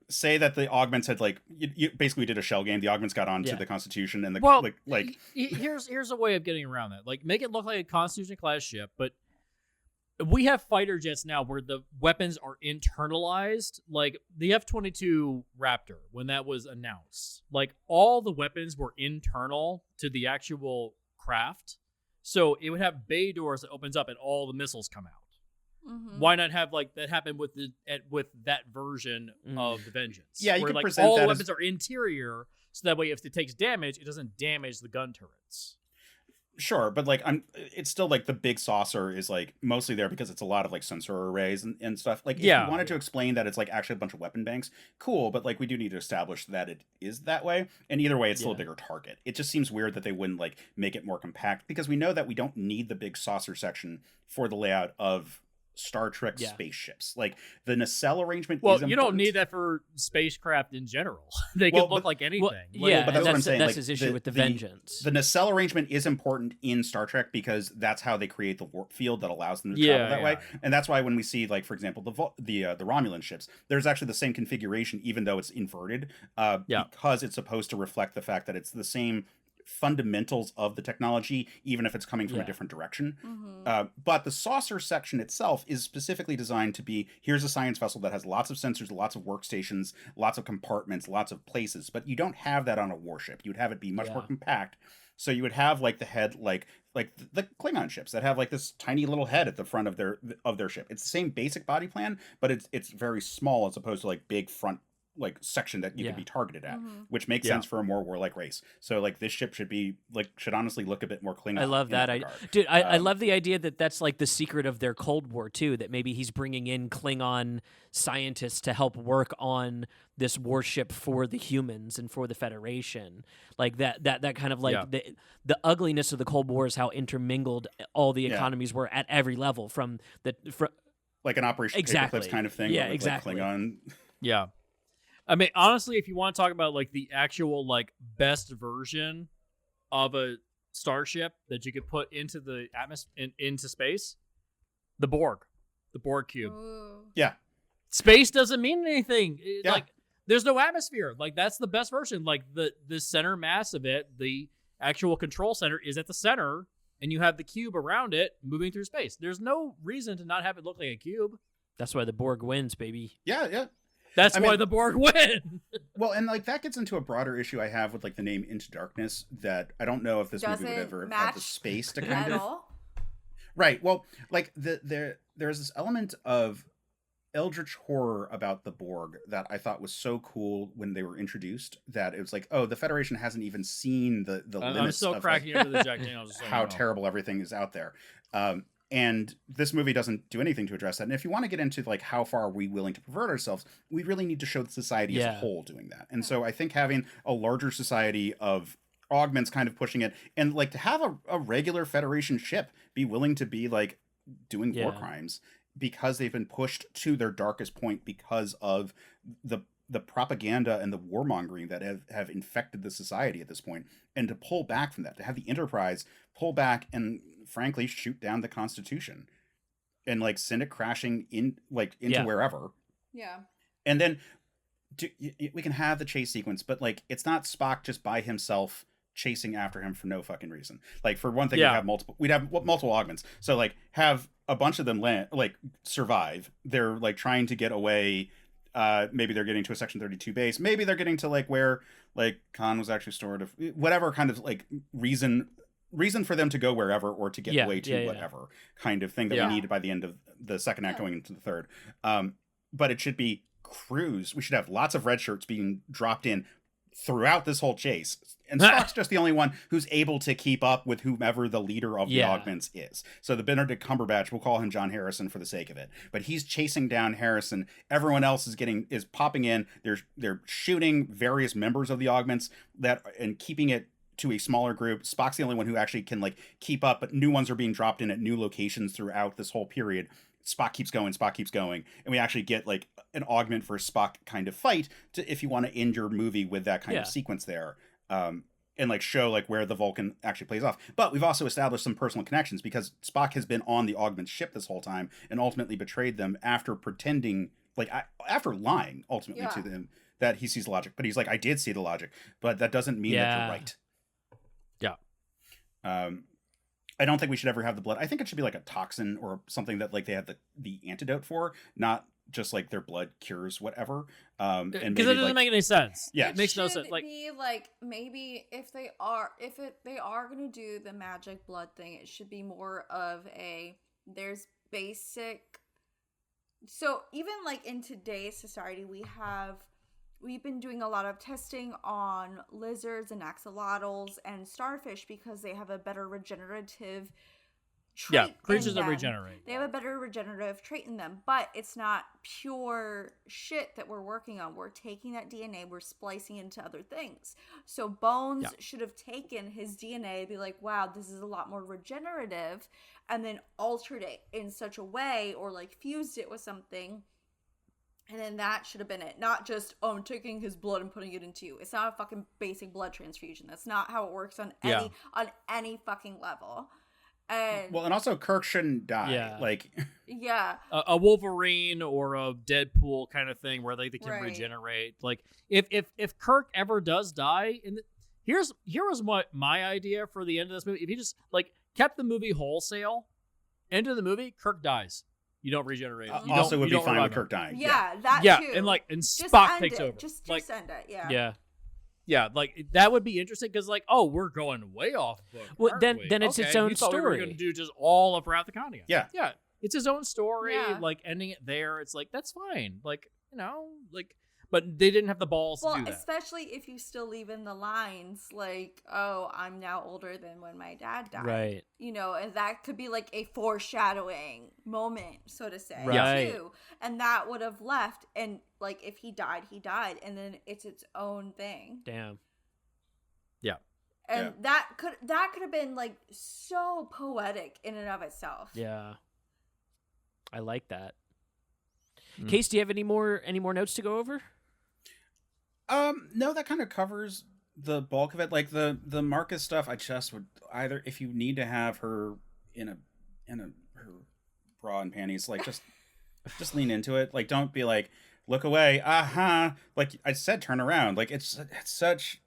say that the Augments had you basically did a shell game, the Augments got onto the Constitution, and here's a way of getting around that. Like, make it look like a Constitution class ship, but we have fighter jets now where the weapons are internalized. Like the F-22 Raptor, when that was announced, like all the weapons were internal to the actual craft. So it would have bay doors that opens up and all the missiles come out. Why not have like that happen with that version of the Vengeance? Yeah, you where could like present all that the as- weapons are interior, so that way if it takes damage, it doesn't damage the gun turrets. Sure, but like it's still like the big saucer is like mostly there because it's a lot of like sensor arrays and stuff. Like if you wanted to explain that it's like actually a bunch of weapon banks, cool, but like we do need to establish that it is that way. And either way, it's still a bigger target. It just seems weird that they wouldn't like make it more compact, because we know that we don't need the big saucer section for the layout of Star Trek spaceships. Like the nacelle arrangement is important. You don't need that for spacecraft in general. They can look like anything. But that's what I'm saying. That's like, his issue with the Vengeance. The nacelle arrangement is important in Star Trek because that's how they create the warp field that allows them to travel that way. And that's why when we see, like, for example, the Romulan ships, there's actually the same configuration, even though it's inverted, because it's supposed to reflect the fact that it's the same fundamentals of the technology, even if it's coming from a different direction. But the saucer section itself is specifically designed to be, here's a science vessel that has lots of sensors, lots of workstations, lots of compartments, lots of places, but you don't have that on a warship. You'd have it be much more compact. So you would have like the head, like the Klingon ships that have like this tiny little head at the front of their ship. It's the same basic body plan, but it's very small as opposed to like big front like section that you could be targeted at, which makes sense for a more warlike race. So like this ship should honestly look a bit more Klingon. I love that. I love the idea that that's like the secret of their Cold War too, that maybe he's bringing in Klingon scientists to help work on this warship for the humans and for the Federation. Like that kind of like the ugliness of the Cold War is how intermingled all the economies were at every level, from like an Operation Paperclips kind of thing. Yeah, with, exactly. Like, Klingon. Yeah. I mean, honestly, if you want to talk about like the actual like best version of a starship that you could put into the atmosphere, into space, the Borg cube. Ooh. Yeah. Space doesn't mean anything. Like there's no atmosphere. Like that's the best version. Like the center mass of it, the actual control center is at the center, and you have the cube around it moving through space. There's no reason to not have it look like a cube. That's why the Borg wins, baby. Yeah. That's why the Borg win. Well, and like that gets into a broder issue I have with like the name Into Darkness, that I don't know if this movie would ever have the space to kind of. Right. Well, like there's this element of eldritch horror about the Borg that I thought was so cool when they were introduced, that it was like, oh, the Federation hasn't even seen the limits. I'm still of cracking into the Jack Daniels. How terrible everything is out there. And this movie doesn't do anything to address that. And if you want to get into like how far are we willing to pervert ourselves, we really need to show the society as a whole doing that. And so I think having a larger society of augments kind of pushing it, and like to have a regular Federation ship be willing to be like doing war crimes because they've been pushed to their darkest point because of the propaganda and the warmongering that have infected the society at this point, and to pull back from that, to have the Enterprise pull back and frankly shoot down the Constitution and like send it crashing into wherever. Yeah. And then we can have the chase sequence, but like it's not Spock just by himself chasing after him for no fucking reason. Like for one thing, we'd have multiple augments. So like have a bunch of them survive. They're like trying to get away. Maybe they're getting to a Section 32 base. Maybe they're getting to like where like Khan was actually stored. Whatever kind of like reason for them to go wherever or to get away to whatever kind of thing that we needed by the end of the second act going into the third. But it should be crews. We should have lots of red shirts being dropped in throughout this whole chase. And Spock's just the only one who's able to keep up with whomever the leader of the augments is. So the Benedict Cumberbatch, we'll call him John Harrison for the sake of it, but he's chasing down Harrison. Everyone else is popping in. They're shooting various members of the augments and keeping it to a smaller group. Spock's the only one who actually can like keep up, but new ones are being dropped in at new locations throughout this whole period. Spock keeps going, and we actually get like an augment for a Spock kind of fight if you want to end your movie with that kind of sequence there, and like show like where the Vulcan actually plays off. But we've also established some personal connections because Spock has been on the augment ship this whole time and ultimately betrayed them after after lying ultimately to them that he sees logic. But he's like, I did see the logic, but that doesn't mean that you're right. Yeah. I don't think we should ever have the blood. I think it should be like a toxin or something that like they have the antidote for, not just like their blood cures whatever. And Because maybe it doesn't like, make any sense. Yeah. It makes no Should sense. Like, be like maybe if they are gonna do the magic blood thing, it should be more of there's basic. So even like in today's society, we've been doing a lot of testing on lizards and axolotls and starfish because they have a better regenerative trait. creatures in that them. regenerate. They have a better regenerative trait in them, but it's not pure shit that we're working on. We're taking that DNA, we're splicing into other things. So Bones should have taken his DNA, be like, wow, this is a lot more regenerative, and then altered it in such a way, or like fused it with something. And then that should have been it. Not just, oh, I'm taking his blood and putting it into you. It's not a fucking basic blood transfusion. That's not how it works on any fucking level. And well, and also Kirk shouldn't die. Yeah. Like, yeah. A Wolverine or a Deadpool kind of thing where they can Right. regenerate. Like if Kirk ever does die, here was what my idea for the end of this movie. If he just like kept the movie wholesale, end of the movie, Kirk dies. You don't regenerate. You also don't- would you be don't fine revive with Kirk him. dying. Yeah, that Yeah, too. and Just Spock end takes it. over. Just Like, end it. Yeah. Yeah, like that would be interesting because, like, oh, we're going way off book. Well, aren't then- we? then it's its Okay, own you thought we were story. going to do just all of Wrath of Khan. Yeah. Yeah, it's his own story. Yeah. Like ending it there, it's like that's fine. Like but they didn't have the balls Well, to do that. especially if you still leave in the lines like, oh, I'm now older than when my dad died. Right. You know, and that could be like a foreshadowing moment, so to say, Right. too. And that would have left, and like if he died, and then it's its own thing. Damn. Yeah. And that could have been like so poetic in and of itself. Yeah. I like that. Mm. Case, do you have any more notes to go over? No, that kind of covers the bulk of it. Like the Marcus stuff, I just would either, if you need to have her in her bra and panties, like just lean into it. Like, don't be like, look away. Like I said, turn around. Like it's such.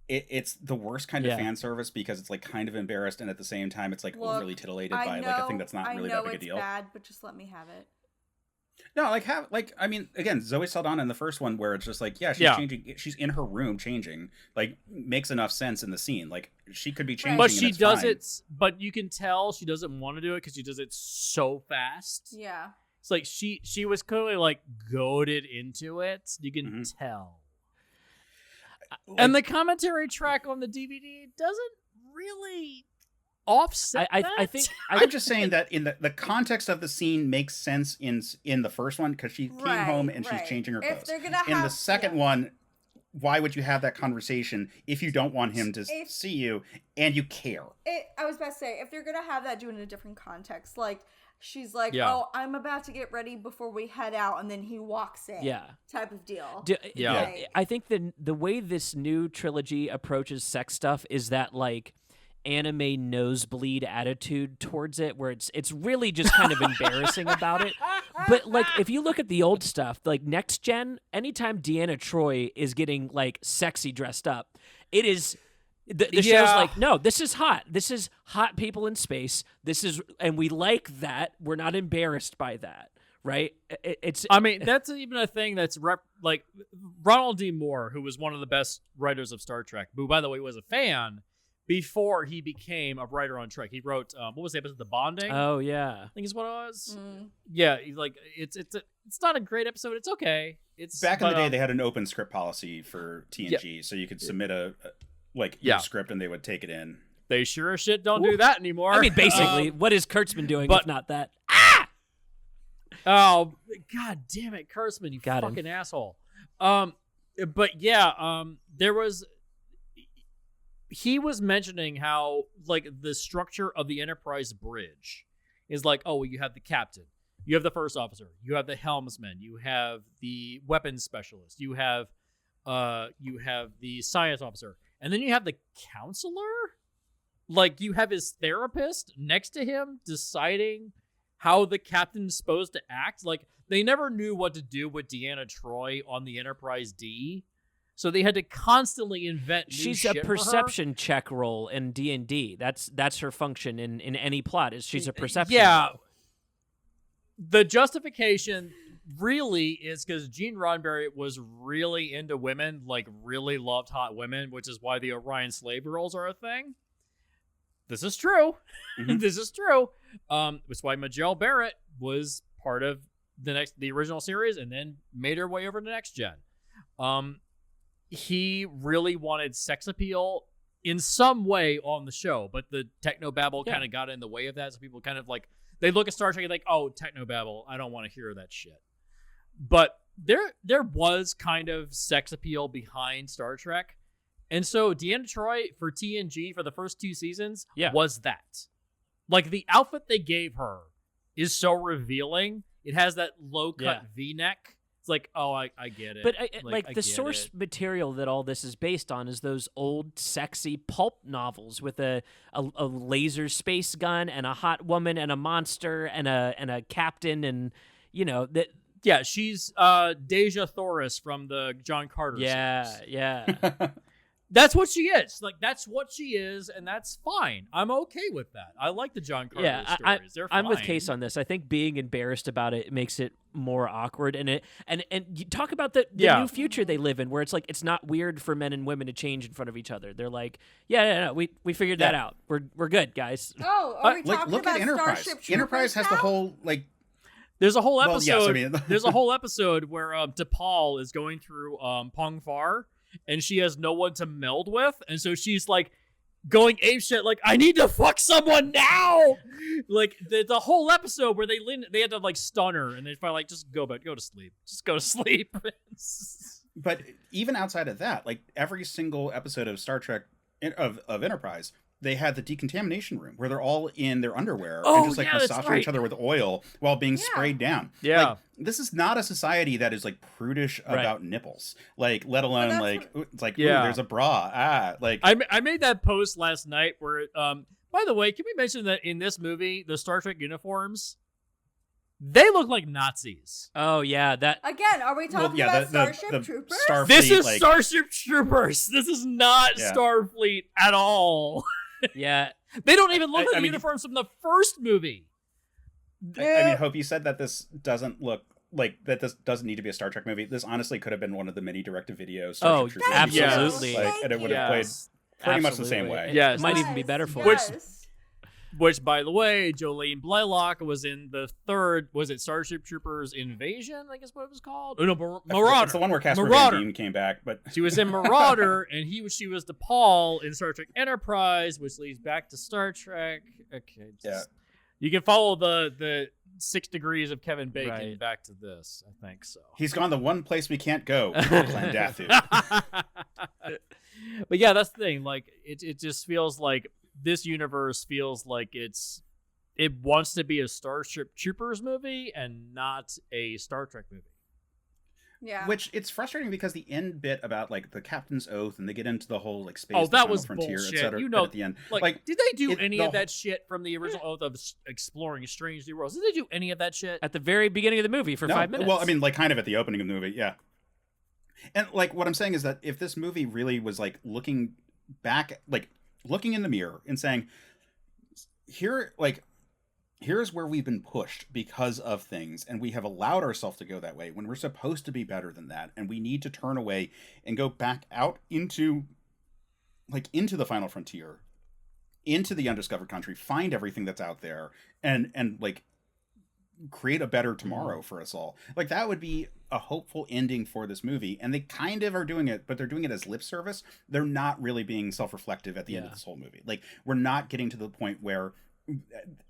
It's the worst kind of fan service because it's like kind of embarrassed, and at the same time it's like Look, overly titillated by like a thing that's not really that big a deal. I know it's bad, but just let me have it. No, I mean, again, Zoe Saldana in the first one where it's just like, changing, she's in her room changing, like makes enough sense in the scene. Like she could be changing, But she and it's does fine. it. But you can tell she doesn't want to do it because she does it so fast. Yeah. It's like she was clearly like goaded into it. You can Mhm. tell. Like, And the commentary track on the DVD doesn't really offset I that. think I'm just saying that in the context of the scene makes sense in the first one because she came home and she's changing her If clothes. they're gonna In the have- second one, why would you have that conversation if you don't want him to see you and you care? I was about to say, if they're gonna have that, do it in a different context. Like she's like, Yeah. "Oh, I'm about to get ready before we head out," and then he walks in. Yeah. Type of deal. Yeah. Like, I think the way this new trilogy approaches sex stuff is that like anime nosebleed attitude towards it, where it's really just kind of embarrassing about it. But like if you look at the old stuff, like Next Gen, anytime Deanna Troi is getting like sexy dressed up, it is the show's Yeah. like, no, this is hot. This is hot people in space. And we like that. We're not embarrassed by that. Right? It's I mean, that's even a thing that's like Ronald D. Moore, who was one of the best writers of Star Trek, who, by the way, was a fan before he became a writer on Trek. He wrote, what was the episode? The Bonding? oh yeah. I think is what it was. mm. Yeah, he's like, it's not a great episode. It's okay. It's Back in the but, day, they had an open script policy for TNG, so you could submit your script and they would take it in. they sure as shit don't do that anymore. I mean, basically, what has Kurtz been doing but- if not that? Oh, god damn it, Kurtzman, you Got him. fucking asshole. But yeah, he was mentioning how like the structure of the Enterprise bridge is like, oh, well, you have the captain, you have the first officer, you have the helmsman, you have the weapons specialist, you have the science officer, and then you have the counselor. Like you have his therapist next to him deciding how the captain's supposed to act. Like they never knew what to do with Deanna Troi on the Enterprise D. So they had to constantly invent new She's shit a for her. perception check roll in D&D. That's her function in any plot. Is she's a perception Yeah. roll. The justification really is because Gene Roddenberry was really into women, like really loved hot women, which is why the Orion slave girls are a thing. This is true. Mhm. This is true. That's why Majel Barrett was part of the original series and then made her way over to Next Gen. He really wanted sex appeal in some way on the show, but the technobabble kind of got in the way of that. So people kind of like, they look at Star Trek and like, oh, technobabble, I don't want to hear that shit. But there was kind of sex appeal behind Star Trek. And so Deanna Troi for TNG for the first 2 seasons was that. Like the outfit they gave her is so revealing. It has that low-cut V-neck. It's like, oh, I get it. But I the source material that all this is based on is those old, sexy pulp novels with a laser space gun and a hot woman and a monster and a captain and that. Yeah, she's Deja Thoris from the John Carter series. Yeah. That's what she is. Like, that's what she is, and that's fine. I'm okay with that. I like the John Carter stories. They're fine. I'm with Case on this. I think being embarrassed about it makes it more awkward. And you talk about the new future they live in, where it's like it's not weird for men and women to change in front of each other. They're like, no, we figured that out. We're good, guys. Oh, are we talking look about at Enterprise. Starship Troopers Enterprise has the now? whole There's a whole episode. Well, yes, I mean, there's a whole episode where T'Pol is going through Pong Far, and she has no one to meld with, and so she's like going apeshit, like I need to fuck someone now. Like the whole episode where they had to like stun her, and they finally like just go to sleep, just go to sleep. But even outside of that, like every single episode of Star Trek of Enterprise, they had the decontamination room where they're all in their underwear and just like massaging each other with oil while being sprayed down. Yeah. Like, this is not a society that is like prudish about nipples. Like, let alone like it's like, ooh, there's a bra. Like I made that post last night where by the way, can we mention that in this movie, the Star Trek uniforms, they look like Nazis. Oh yeah, that again. Are we talking about Starship Troopers? Starfleet, this is Starship Troopers. This is not Starfleet at all. Yeah, they don't even look like the uniforms from the first movie. I mean, Hope, you said that this doesn't look like that. This doesn't need to be a Star Trek movie. This honestly could have been one of the many direct-to-video Starship Troopers. Absolutely. Like, and it would have played pretty much the same way. Yes, it might even be better for it. Which, by the way, Jolene Blaylock was in the third. Was it Starship Troopers Invasion? I guess what it was called. Oh no, Marauder. It's the one where Casper Van Dien came back, but she was in Marauder, and she was T'Pol in Star Trek Enterprise, which leads back to Star Trek. Okay, you can follow the 6 degrees of Kevin Bacon back to this. I think so. He's gone the one place we can't go, Clandathu. But yeah, that's the thing. Like, it just feels like this universe feels like it wants to be a Starship Troopers movie and not a Star Trek movie. Yeah. Which it's frustrating because the end bit about like the captain's oath and they get into the whole like space, that the final was frontier, bullshit. etc. You know, at the end, like did they do any of that shit from the original oath of exploring strange new worlds? Did they do any of that shit at the very beginning of the movie for 5 minutes? Well, I mean, like kind of at the opening of the movie, yeah. And like what I'm saying is that if this movie really was like looking back, like looking in the mirror and saying, here's where we've been pushed because of things, and we have allowed ourselves to go that way when we're supposed to be better than that, and we need to turn away and go back out into the final frontier, into the undiscovered country, find everything that's out there, and like create a better tomorrow for us all. Like that would be a hopeful ending for this movie, and they kind of are doing it, but they're doing it as lip service. They're not really being self-reflective at the end of this whole movie. Like we're not getting to the point where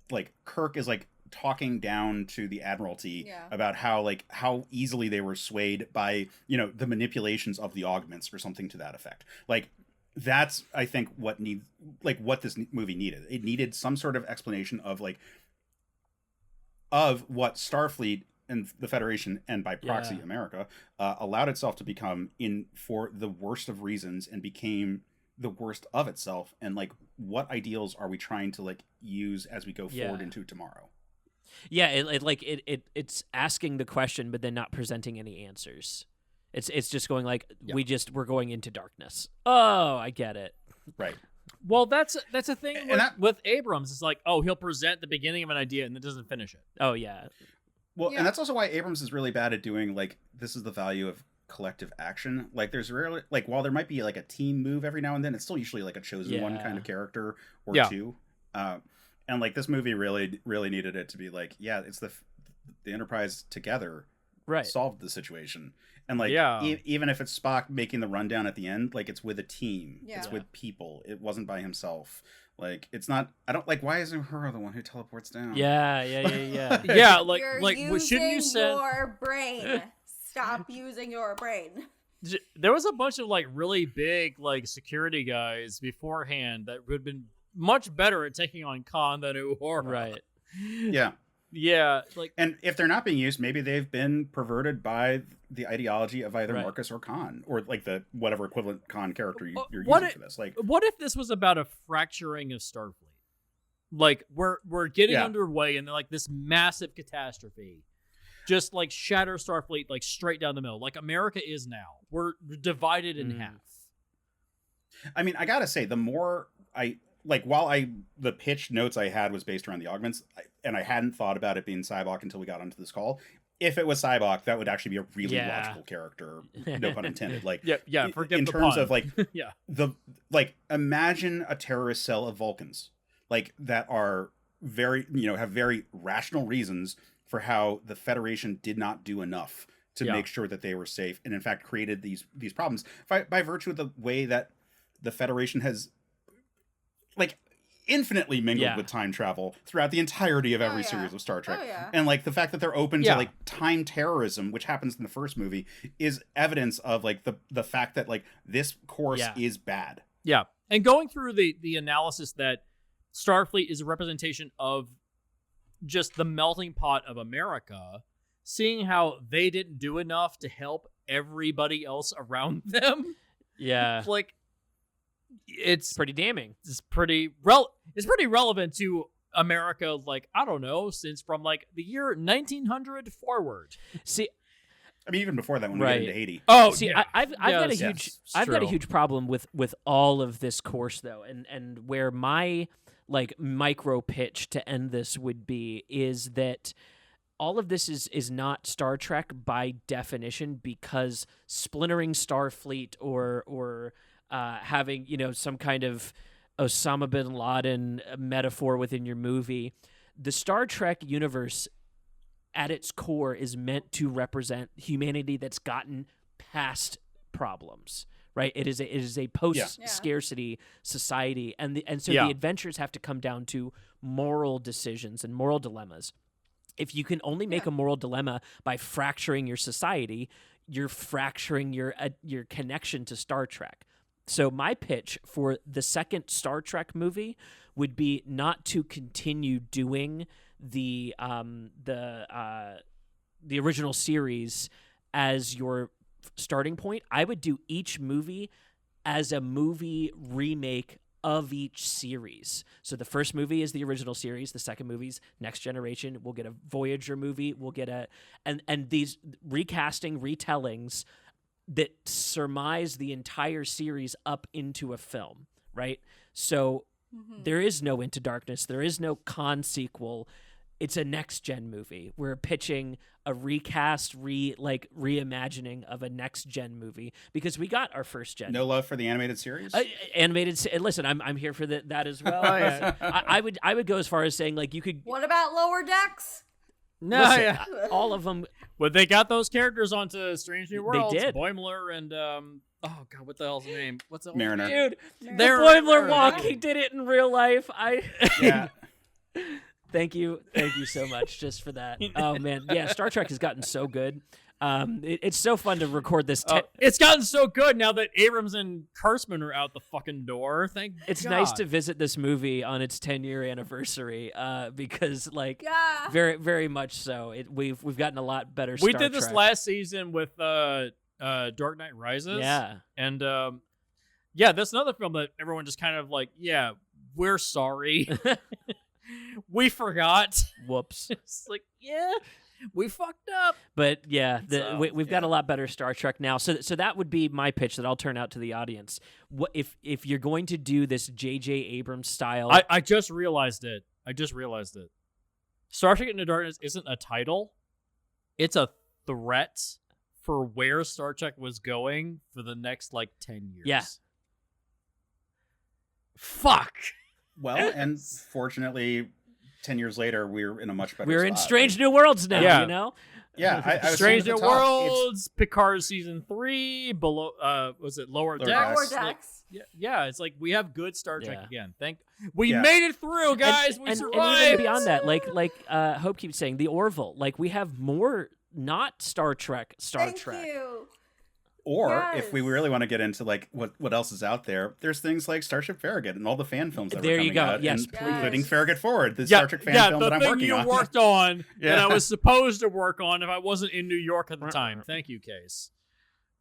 like Kirk is like talking down to the Admiralty about how easily they were swayed by the manipulations of the augments or something to that effect. Like that's I think what this movie needed. It needed some sort of explanation of what Starfleet and the Federation, and by proxy America, allowed itself to become for the worst of reasons, and became the worst of itself, and like what ideals are we trying to like use as we go forward into tomorrow. It's asking the question but then not presenting any answers. It's just going like Yeah. we're going into darkness. Oh, I get it. Right. Well, that's a thing And with, that- with Abrams. It's like, oh, he'll present the beginning of an idea and then doesn't finish it. Oh yeah. Well, Yeah. and that's also why Abrams is really bad at doing like this is the value of collective action. Like there's rarely like while there might be like a team move every now and then, it's still usually like a chosen one Yeah. kind of character or Yeah. two. And like this movie really needed it to be like, yeah, it's the Enterprise together Right. solved the situation. And like Yeah. even if it's Spock making the rundown at the end, like it's with a team. Yeah. It's with people. It wasn't by himself. Like it's not. I don't like. Why isn't her the one who teleports down? Yeah. Yeah, like You're like using shouldn't you send? your brain. Stop using your brain. There was a bunch of like really big like security guys beforehand that would have been much better at taking on Khan than Uhura. Right. Yeah. Yeah, like And if they're not being used, maybe they've been perverted by the ideology of either Right. Marcus or Khan, or like the whatever equivalent Khan character you're What using for this. Like, what if this was about a fracturing of Starfleet? Like we're getting Yeah. underway and like this massive catastrophe just like shatter Starfleet like straight down the middle. Like America is now. We're divided in half. I mean, I gotta say, the more I like, while the pitch notes I had was based around the augments, and I hadn't thought about it being Cybok until we got onto this call. If it was Cybok, that would actually be a really Yeah. logical character. No pun intended. Like, Yeah, forget in the terms pun. of like Yeah. imagine a terrorist cell of Vulcans, like that are very, have very rational reasons for how the Federation did not do enough to Yeah. make sure that they were safe, and in fact created these problems by virtue of the way that the Federation has like infinitely mingled Yeah. with time travel throughout the entirety of every yeah. series of Star Trek. Oh, yeah. And like the fact that they're open Yeah. to like time terrorism, which happens in the first movie, is evidence of like the fact that like this course Yeah. is bad. Yeah. And going through the analysis that Starfleet is a representation of just the melting pot of America, seeing how they didn't do enough to help everybody else around them. Yeah. Like it's Pretty damning. pretty relevant to America, like, I don't know, since from like the year 1900 forward. See, I mean, even before that, when we Right. get into Haiti. Oh, See, yeah. I've got a Yes, huge it's I've got a true. huge problem with all of this course though, and where my like micro pitch to end this would be is that all of this is not Star Trek by definition, because splintering Starfleet or having some kind of Osama bin Laden metaphor within your movie, the Star Trek universe at its core is meant to represent humanity that's gotten past problems, right? It is a post scarcity society, and so Yeah. the adventures have to come down to moral decisions and moral dilemmas. If you can only make a moral dilemma by fracturing your society, you're fracturing your connection to Star Trek. So my pitch for the second Star Trek movie would be not to continue doing the original series as your starting point. I would do each movie as a movie remake of each series. So the first movie is the original series, the second movie's Next Generation. We'll get a Voyager movie, we'll get and these recasting retellings that surmise the entire series up into a film, right? So there is no Into Darkness, there is no Khan sequel. It's a next gen movie. We're pitching a recast, reimagining of a next gen movie because we got our first gen. No love for the animated series. Listen, I'm here for that as well. Oh, yeah. I would go as far as saying like you could. What about Lower Decks? No, Listen, yeah. all of them. But they got those characters onto Strange New Worlds. did. Boimler and oh god, what the hell's his name? What's the Mariner. Dude, They're- the Boimler walk. He did it in real life. Yeah. Thank you so much just for that. Oh man, yeah, Star Trek has gotten so good. It's so fun to record this. It's gotten so good now that Abrams and Kurtzman are out the fucking door. Thank It's God. nice to visit this movie on its 10-year anniversary because, like, Yeah. very, very much so. We've gotten a lot better. We Star did this Trek. last season with Dark Knight Rises. Yeah, And yeah, that's another film that everyone just kind of like, yeah, we're sorry. We forgot. whoops. It's like, yeah. We fucked up. But yeah, So, we've got a lot better Star Trek now. So that would be my pitch that I'll turn out to the audience. What if you're going to do this J.J. Abrams style? I just realized it. Star Trek Into Darkness isn't a title. It's a threat for where Star Trek was going for the next, 10 years. Yeah. Fuck. Well, and fortunately, 10 years later, we're in a much better We're spot. in Strange New Worlds now, Yeah. you know? Yeah, I was Strange saying New at the top, Worlds, Picard season 3, below was it Lower Lower Decks? Decks. Lower Like, Decks. yeah, it's like we have good Star Trek Yeah. again. We Yeah. made it through, guys. We and survived. even beyond that, like Hope keeps saying, the Orville. Like, we have more not Star Trek. Thank you. Or if Yes. we really want to get into what else is out there, there's things like Starship Farragut and all the fan films that There were you coming go. out, Yes, and please. including Farragut Forward, the Star Trek fan film the that I'm thing working you on. worked on Yeah. that I was supposed to work on if I wasn't in New York at the time. Thank you, Case.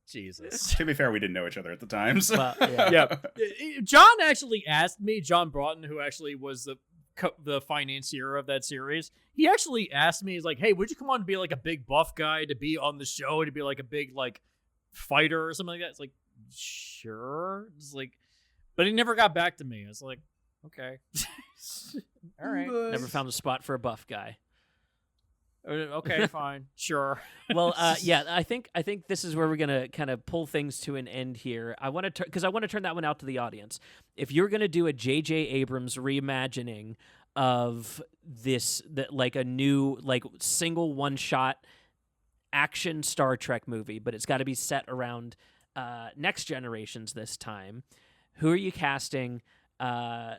Jesus. To be fair, we didn't know each other at the time. So. Well, yeah. Yeah. John actually asked me, John Broughton, who actually was the financier of that series, he actually asked me, he's like, hey, would you come on to be like a big buff guy, to be on the show, to be like a big fighter or something like that? It's like, sure. It's like, but he never got back to me. It's like, okay. All right. Never found a spot for a buff guy. Okay, fine. Sure. Well, yeah, I think this is where we're gonna kind of pull things to an end here. I want to because I want to turn that one out to the audience. If you're gonna do a J.J. Abrams reimagining of this, a new single one shot action Star Trek movie, but it's got to be set around next generations this time. Who are you casting? Who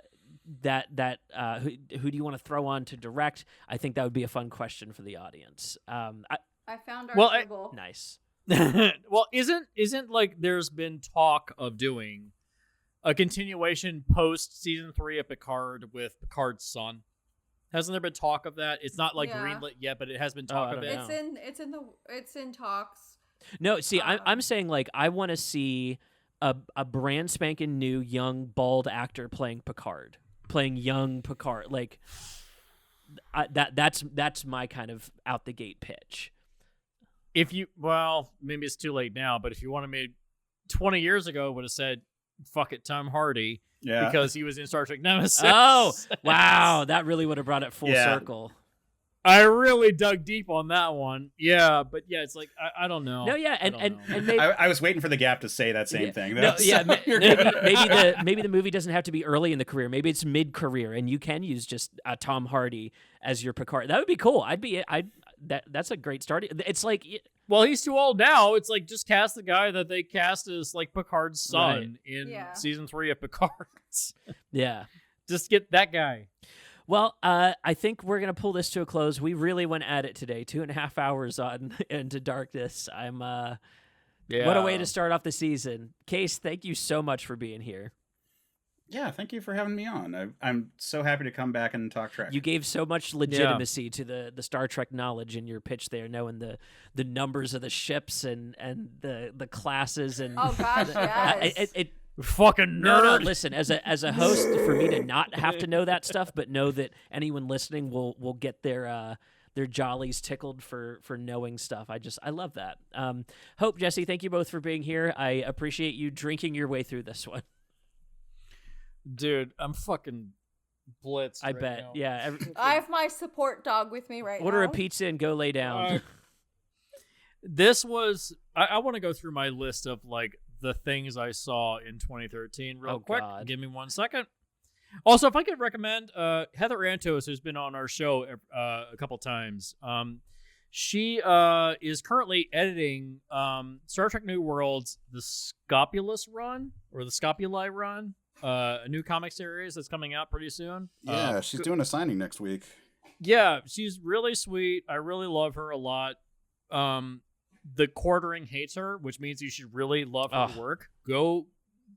do you want to throw on to direct? I think that would be a fun question for the audience. I found our table. Nice. Well, isn't there's been talk of doing a continuation post season 3 of Picard with Picard's son? Hasn't there been talk of that? It's not greenlit yet, but it has been talk of it. It's in talks. No, see, I'm saying I want to see a brand spanking new young bald actor playing young Picard. That's my kind of out the gate pitch. Maybe it's too late now, but if you wanted me 20 years ago, would have said, fuck it, Tom Hardy. Yeah. Because he was in Star Trek Nemesis. Oh, wow. That really would have brought it full circle. I really dug deep on that one. Yeah, but yeah, it's like, I don't know. No, yeah, and maybe, I was waiting for the Gap to say that same thing. No, yeah, maybe the movie doesn't have to be early in the career. Maybe it's mid-career, and you can use just Tom Hardy as your Picard. That would be cool. That's a great start. It's like, well, he's too old now. It's like, just cast the guy that they cast as Picard's son in season 3 of Picard. Yeah, just get that guy. Well, I think we're going to pull this to a close. We really went at it today. 2.5 hours on Into Darkness. What a way to start off the season. Case, thank you so much for being here. Yeah, thank you for having me on. I'm so happy to come back and talk Trek. You gave so much legitimacy to the Star Trek knowledge in your pitch there, knowing the numbers of the ships and the classes. And oh, gosh, yes. Fucking nerd. No, listen, as a host, for me to not have to know that stuff, but know that anyone listening will get their jollies tickled for knowing stuff. I love that. Hope, Jesse, thank you both for being here. I appreciate you drinking your way through this one. Dude, I'm fucking blitzed. I bet. Now. Yeah. I have my support dog with me right now. Order a pizza and go lay down. This was. I want to go through my list of the things I saw in 2013 real quick. God. Give me 1 second. Also, if I could recommend Heather Antos, who's been on our show a couple times. She is currently editing Star Trek New Worlds, the Scopulus run, or the Scopuli run, a new comic series that's coming out pretty soon. Yeah, she's doing a signing next week. Yeah, she's really sweet. I really love her a lot. The Quartering hates her, which means you should really love her work. Go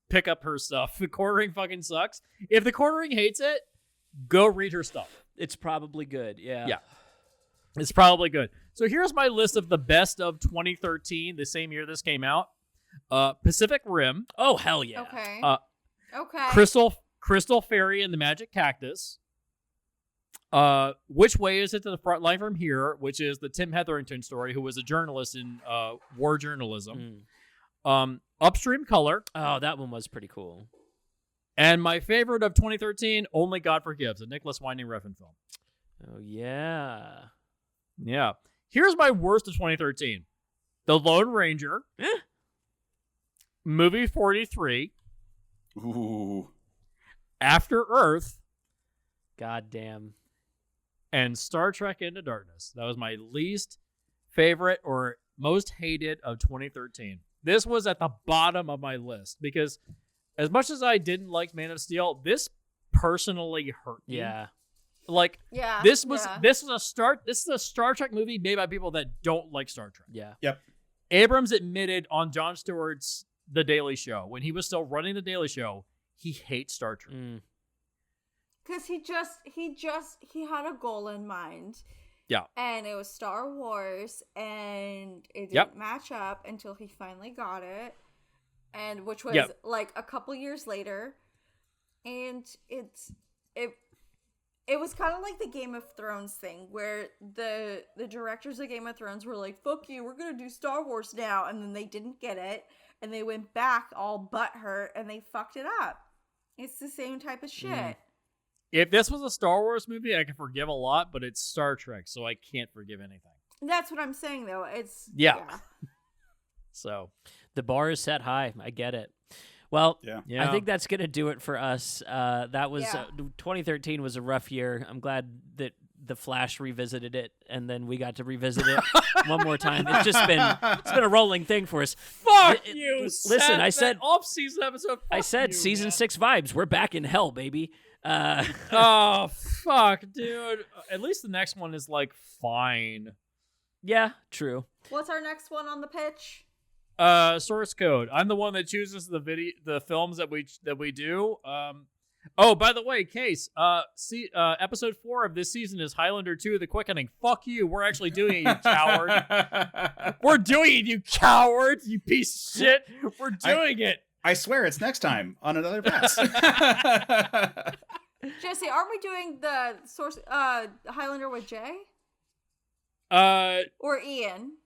pick up her stuff. The Quartering fucking sucks. If the Quartering hates it, go read her stuff. It's probably good. Yeah. Yeah. It's probably good. So here's my list of the best of 2013, the same year this came out. Pacific Rim. Oh, hell yeah. Okay. Okay. Crystal Fairy and the Magic Cactus. Which way is it to the front line from here? Which is the Tim Hetherington story, who was a journalist in war journalism. Upstream Color. Oh, that one was pretty cool. And my favorite of 2013, Only God Forgives, a Nicholas Winding Refn film. Oh, yeah. Yeah. Here's my worst of 2013. The Lone Ranger. Movie 43. Ooh. After Earth. God damn. And Star Trek Into Darkness. That was my least favorite or most hated of 2013. This was at the bottom of my list because as much as I didn't like Man of Steel, this personally hurt me. Yeah. Like, Yeah. this is a Star Trek movie made by people that don't like Star Trek. Yeah. Yep. Abrams admitted on Jon Stewart's The Daily Show, when he was still running The Daily Show, he hates Star Trek. Because he had a goal in mind. Yeah. And it was Star Wars, and it didn't match up until he finally got it, and which was like a couple years later. And it was kind of like the Game of Thrones thing, where the directors of Game of Thrones were like, fuck you, we're going to do Star Wars now. And then they didn't get it. And they went back all butthurt and they fucked it up. It's the same type of shit. If this was a Star Wars movie, I could forgive a lot, but it's Star Trek, so I can't forgive anything. That's what I'm saying, though. It's... Yeah. So. The bar is set high. I get it. Well, yeah. I think that's going to do it for us. That was 2013 was a rough year. I'm glad that The Flash revisited it, and then we got to revisit it one more time. It's been a rolling thing for us. Fuck you! Listen, I said off-season episode. I said season 6 vibes. We're back in hell, baby. Oh fuck, dude. At least the next one is like fine. Yeah, true. What's our next one on the pitch? Source code. I'm the one that chooses the films that we do. Oh, by the way, Case, episode 4 of this season is Highlander 2, The Quickening. Fuck you. We're actually doing it, you coward. We're doing it, you coward, you piece of shit. We're doing it. I swear it's next time on another pass. Jesse, aren't we doing the source Highlander with Jay? Or Ian?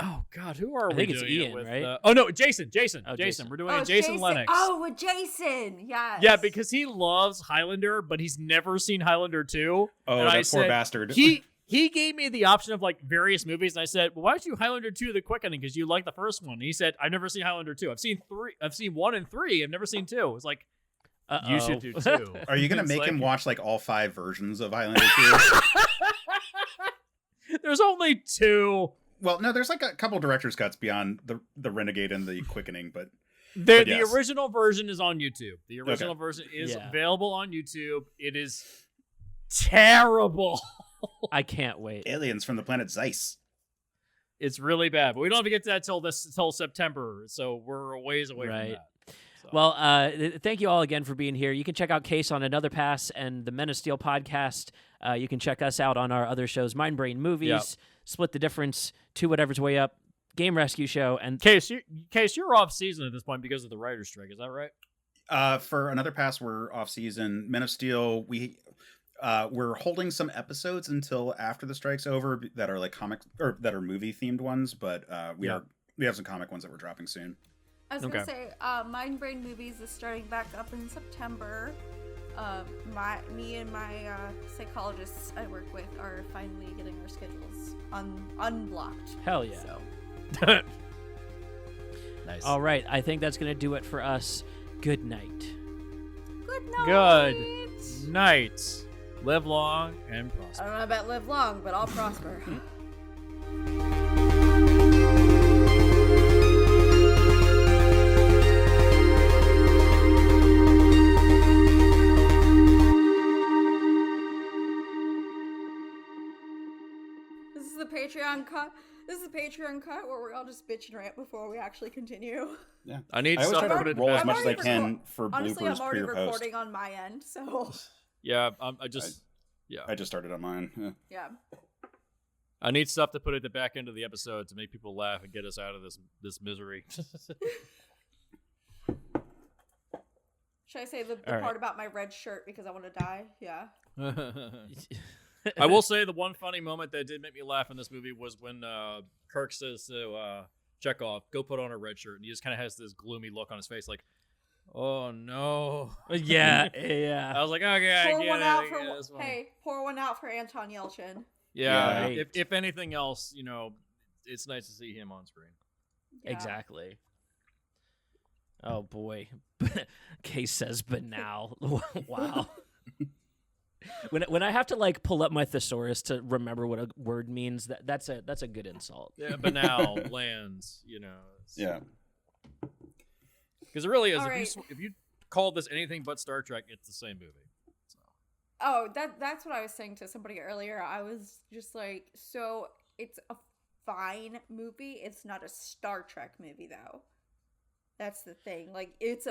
Oh God, who are we? I think doing it's Ian, it with? right? Oh no, Jason. Oh, Jason. We're doing it. Jason Lennox. Oh, with Jason. Yes. Yeah, because he loves Highlander, but he's never seen Highlander 2. Oh, and that poor bastard. He gave me the option of like various movies, and I said, "Well, why don't you Highlander 2: The Quickening? Because you like the first one." And he said, "I've never seen Highlander 2. I've seen 3. I've seen 1 and 3. I've never seen 2." It's like, you should do 2. Are you gonna make him watch like all 5 versions of Highlander 2? There's only 2. Well, no, there's like a couple director's cuts beyond the Renegade and the Quickening, but the original version is on YouTube. The original version is available on YouTube. It is terrible. I can't wait. Aliens from the planet Zeiss. It's really bad, but we don't have to get to that till September, so we're a ways away from that. So. Well, thank you all again for being here. You can check out Case on Another Pass and the Men of Steel podcast. You can check us out on our other shows, Mind Brain Movies, Split the Difference, Two Whatever's Way Up, Game Rescue Show, and Case, you're off season at this point because of the writer's strike. Is that right? For Another Pass, we're off season. Men of Steel, we're holding some episodes until after the strike's over that are like comic or that are movie themed ones, but we have some comic ones that we're dropping soon. I was gonna say, Mind Brain Movies is starting back up in September. Me and my psychologists I work with are finally getting our schedules unblocked. Hell yeah. So. Nice. All right, I think that's going to do it for us. Good night. Good night. Good night. Live long and prosper. I don't know about live long, but I'll prosper. This is the Patreon cut where we're all just bitch and rant before we actually continue. Yeah, I need always stuff try to to put roll it as back. much as I can for Honestly, bloopers I'm already pre or post. recording on my end, so Yeah, I just started on mine. yeah. I need stuff to put at the back end of the episode to make people laugh and get us out of this misery. Should I say the part about my red shirt because I want to die? Yeah. I will say the one funny moment that did make me laugh in this movie was when Kirk says to Chekhov, "Go put on a red shirt," and he just kind of has this gloomy look on his face, like, "Oh no." Yeah, yeah. I was like, "Okay, Pour one out for this one." hey, pour one out for Anton Yelchin. Yeah. Right. If anything else, it's nice to see him on screen. Yeah. Exactly. Oh boy. Case says banal. Wow. When I have to like pull up my thesaurus to remember what a word means, that's a good insult. Yeah, banal lands, Yeah. Because it really is. All If you call this anything but Star Trek, it's the same movie. So. Oh, that's what I was saying to somebody earlier. I was just like, so it's a fine movie. It's not a Star Trek movie though. That's the thing. Like it's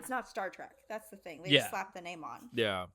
not Star Trek. That's the thing. They just slap the name on. Yeah.